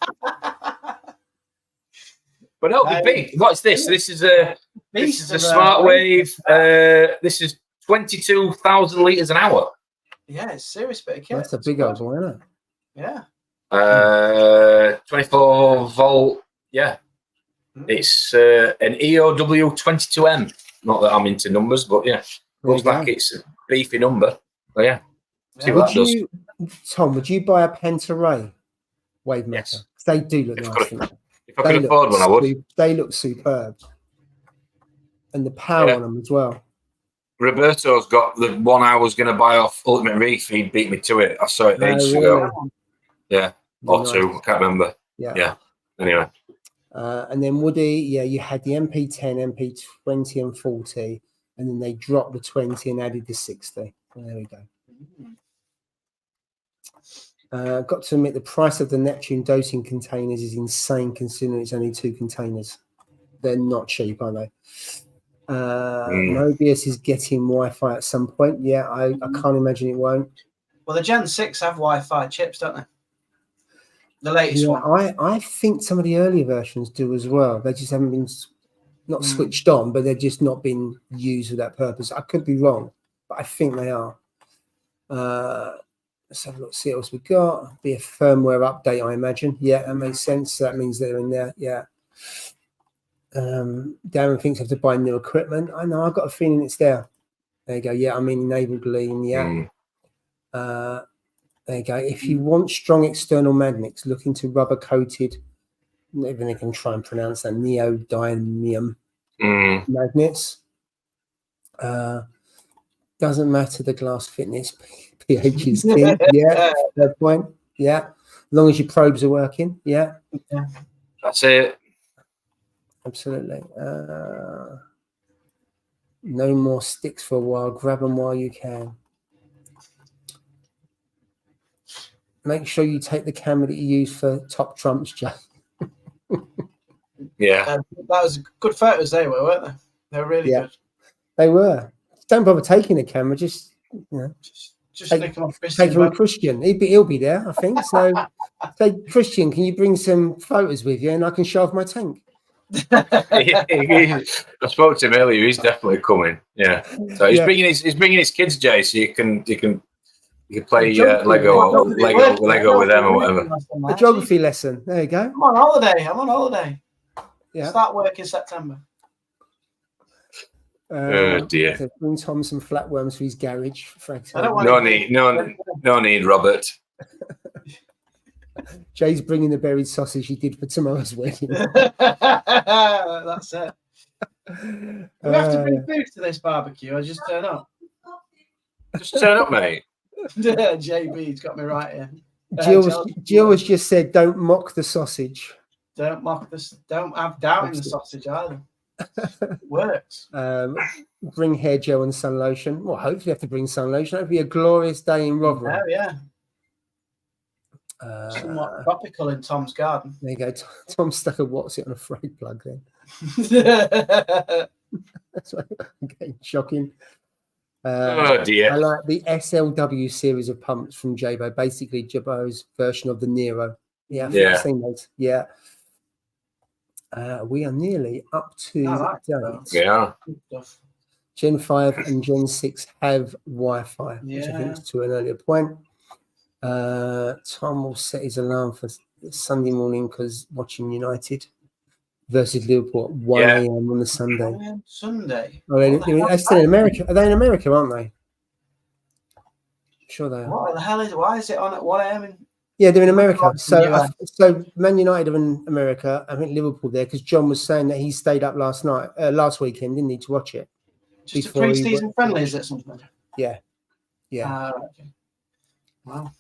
But no, the big. What's this? This is a smart wave. This is 22,000 litres an hour. Yeah, it's serious bit of kit. That's a big old one, isn't it? Yeah. 24 volt. Yeah. It's an EOW 22M. Not that I'm into numbers, but yeah. Looks like it's a beefy number. But yeah. See what that does. Tom, would you buy a Pentaray wave meter? Yes. They do look nice. If I could afford one, I would. They look superb. And the power on them as well. Roberto's got the one I was going to buy off Ultimate Reef. He beat me to it. I saw it ages ago. Yeah. Or two. I can't remember. Yeah. Anyway. And then Woody, you had the MP10, MP20 and 40. And then they dropped the 20 and added the 60. There we go. Got to admit, the price of the Neptune dosing containers is insane considering it's only 2 containers. They're not cheap, are they? Hobbyist is getting Wi-Fi at some point. Yeah, I can't imagine it won't. Well, the Gen 6 have Wi-Fi chips, don't they? The latest one. I think some of the earlier versions do as well. They just haven't been not switched on, but they've just not been used for that purpose. I could be wrong, but I think they are. Let's have a look, see what else we got. Be a firmware update, I imagine. Yeah, that makes sense. That means they're in there. Yeah. Darren thinks I have to buy new equipment. I know, I've got a feeling it's there. There you go. Yeah, I mean enabling. Yeah. There you go. If you want strong external magnets, look into rubber coated, even they can try and pronounce that, neodymium magnets. Doesn't matter the glass thickness, pH is thin. Yeah, fair point. Yeah, as long as your probes are working. Yeah, that's it. Absolutely. No more sticks for a while. Grab them while you can. Make sure you take the camera that you use for top trumps, Joe. Yeah. That was good photos they were, weren't they? They were really good. They were. Don't bother taking a camera, just take them off Christian. Take them with Christian. He'll be there, I think. So say, Christian, can you bring some photos with you and I can show off my tank? I spoke to him earlier. He's definitely coming. Yeah. So he's bringing his kids, Jay, so you can play Lego with them or whatever. A geography lesson. There you go. I'm on holiday. Yeah. Start work in September. Oh dear. So bring Tom some flatworms for his garage. No need, Robert. Jay's bringing the buried sausage he did for tomorrow's wedding. That's it. Do we have to bring food to this barbecue or just turn up? Just turn up, mate. JB's got me right here. Jill has just said, don't mock the sausage. Don't mock this. Don't have doubt in the sausage either. It works. Bring hair gel and sun lotion. Well, hopefully you have to bring sun lotion. It'll be a glorious day in Rotherham. Yeah. Somewhat tropical in Tom's garden. There you go. Tom stuck a what's it on a frag plug then. That's okay, shocking. Oh dear. I like the SLW series of pumps from Jabo, basically Jabo's version of the Nero. Yeah, I've seen those. Yeah. We are nearly up to date. Yeah. Gen 5 and Gen 6 have Wi-Fi, which I think is to an earlier point. Tom will set his alarm for Sunday morning because watching United versus Liverpool at 1 a.m. on the Sunday. Sunday? Oh, they're still in America. Are they in America, aren't they? Sure they are. What the hell is? Why is it on at 1 a.m.? Yeah, they're in America. So Man United are in America. I think Liverpool there because John was saying that he stayed up last weekend, didn't he, to watch it? Just a pre-season friendly, is it something? Yeah. Yeah. Okay. Wow.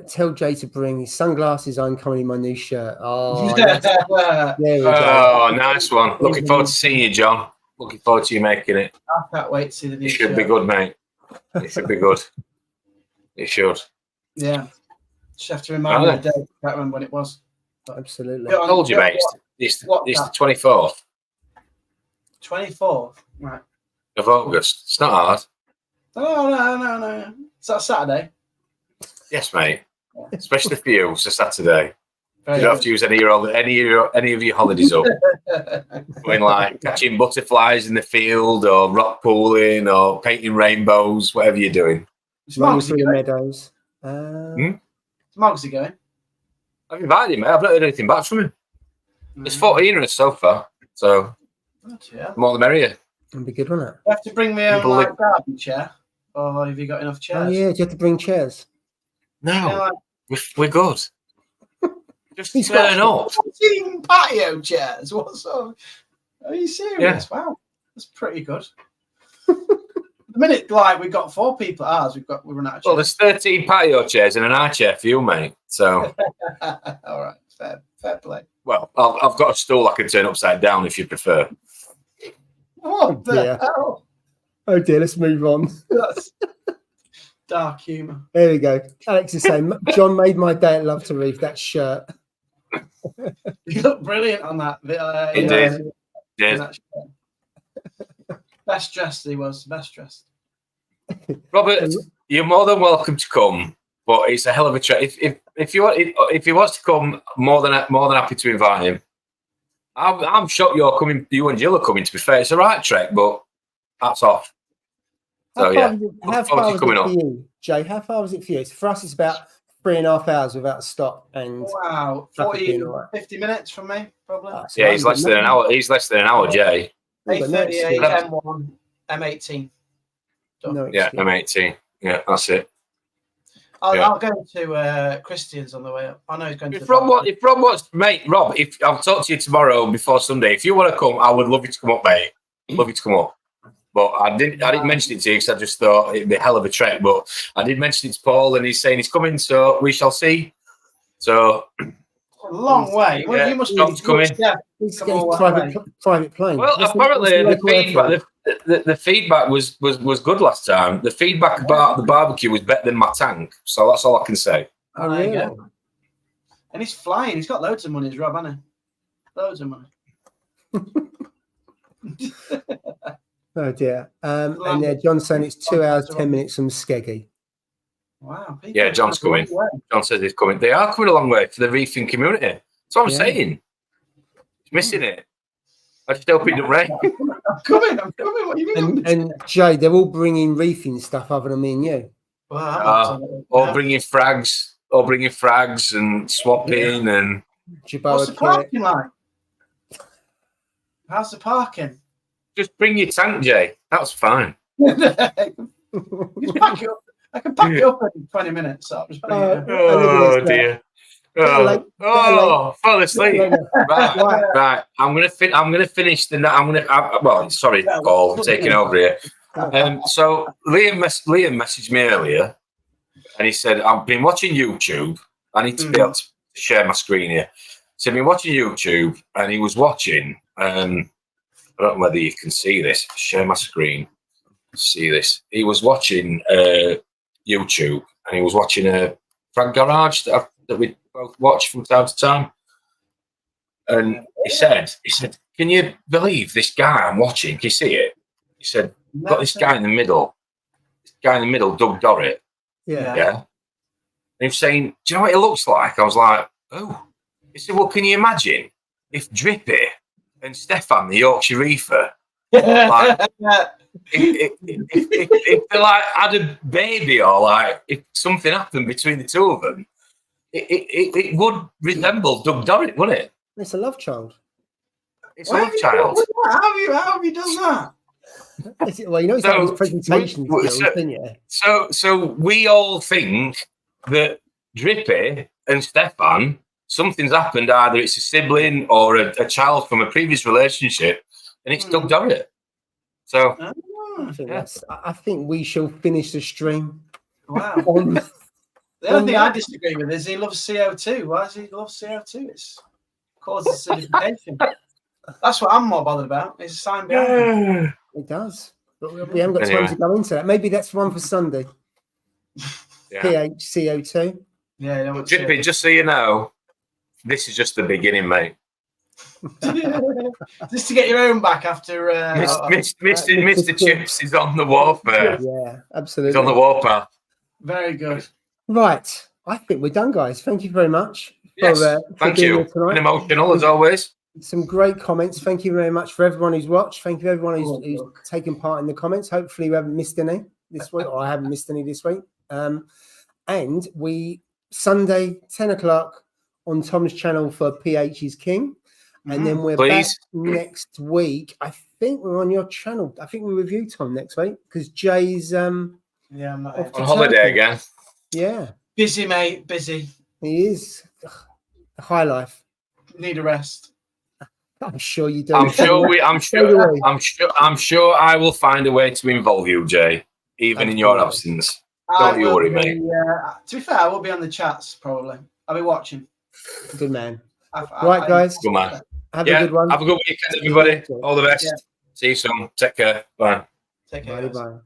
Tell Jay to bring his sunglasses. I'm coming in my new shirt. Oh, there we go. Nice one. Looking forward to seeing you, John. Looking forward to you making it. I can't wait to see the new shirt. It should be good, mate. It should be good. It should. Yeah. Just have to remind me of the date. I can't remember when it was. But absolutely. I told you, mate. It's the 24th. 24th? Right. Of August. It's not hard. Oh, no. Is that Saturday? Yes, mate. Especially for you, it's a Saturday. You don't have to use any of your holidays up. When like catching butterflies in the field, or rock pooling, or painting rainbows, whatever you're doing. Running through the meadows. Is Mogsy going? I've invited him, mate. I've not heard anything back from him. There's 14 of us so far, so more the merrier. It'll be good, won't it? You have to bring me a garden chair, or have you got enough chairs? Oh yeah, do you have to bring chairs? No, we're good. Just turn up. 14 patio chairs. What sort? Are you serious? Yeah. Wow, that's pretty good. The minute like we've got 4 people at ours, we run out of chairs. Well, there's 13 patio chairs and an high chair for you, mate. So all right, fair play. Well, I've got a stool I can turn upside down if you prefer. What the hell? Oh dear, let's move on. That's dark humour. There we go. Alex is saying, John made my day at Love to Reef, that shirt. You look brilliant on that. It did. Best dressed he was. Best dressed. Robert, you're more than welcome to come, but it's a hell of a trek. If he wants to come, more than happy to invite him. I'm shocked you're coming. You and Jill are coming. To be fair, it's a right trek, but hats off. So how far was it for you, Jay? How far was it for you? For us, it's about 3.5 hours without a stop. And 50 minutes from me, probably. Yeah, he's less than an hour. He's less than an hour, Jay. 8:38 M1 M18. Yeah, M18. Yeah, that's it. I'll go to Christian's on the way up. I know he's going to. If Rob wants, mate, Rob, if I'll talk to you tomorrow before Sunday. If you want to come, I would love you to come up, mate. Love you to come up. But I didn't mention it to you because I just thought it'd be a hell of a trek. But I did mention it to Paul, and he's saying he's coming, so we shall see. So a long way. Well, you must be coming. He's private plane. Well, apparently the feedback was good last time. The feedback about the barbecue was better than my tank. So that's all I can say. Oh, really? And he's flying. He's got loads of money, Rob, hasn't he? Loads of money. Oh dear. And John's saying it's 2 hours, 10 minutes from Skeggy. Wow. Yeah, John's coming. John says he's coming. They are coming a long way for the reefing community. That's what I'm saying. He's missing it. I just hope it doesn't rain. I'm coming. What do you mean? And Jay, they're all bringing reefing stuff other than me and you. Or bringing frags and swapping and. What's the parking like? How's the parking? Just bring your tank, Jay. That's fine. You pack it up. I can pack it up in 20 minutes. So oh dear. Fall asleep. Right. I'm gonna finish the. Sorry, Paul, I'm taking over here. So Liam messaged me earlier, and he said, "I've been watching YouTube. I need to be able share my screen here. So I've been watching YouTube, and he was watching. I don't know whether you can see this. Share my screen. See this. He was watching YouTube, and he was watching a Frank Garage that we both watch from time to time. And he said, "Can you believe this guy I'm watching? Can you see it?" He said, "Got this guy in the middle. This guy in the middle, Doug Dorrit." Yeah. And he was saying, "Do you know what it looks like?" I was like, "Oh." He said, "Well, can you imagine if Drippy and Stefan, the Yorkshire Reefer, like, if they like had a baby, or like if something happened between the two of them, it would resemble Doug Dorrit, wouldn't it? It's a love child. It's a love child. How have you done that? Well, you know, it's like his presentation skills, didn't you? So we all think that Drippy and Stefan, something's happened. Either it's a sibling or a child from a previous relationship, and it's Doug Dorrit. So I think we shall finish the stream. Wow. The only thing I disagree with is he loves CO2. Why does he love CO2? It causes acidification. That's what I'm more bothered about. It's a sign behind it. It does. But we haven't got time to go into that. Maybe that's one for Sunday. pH CO2. Yeah. Drippy, just so you know, this is just the beginning, mate. Just to get your own back after Mr. Chips is on the warfare. Yeah, absolutely. He's on the warpath. Very good. Right. I think we're done, guys. Thank you very much. Thank you. Been emotional as always. Some great comments. Thank you very much for everyone who's watched. Thank you everyone who's taken part in the comments. Hopefully we haven't missed any this week, or I haven't missed any this week. And we Sunday 10 o'clock on Tom's channel for PH is King. And then we're back next week. I think we're on your channel. I think we review Tom next week because Jay's I'm not on holiday again. Yeah. Busy, mate. Busy. He is. High life. Need a rest. I'm sure you do. I'm sure I will find a way to involve you, Jay, even in your absence. Don't you worry, mate. To be fair, I will be on the chats probably. I'll be watching. Good man. Right, guys. Good man. Have a good one. Have a good weekend, everybody. All the best. See you soon. Take care. Bye. Take care. Bye.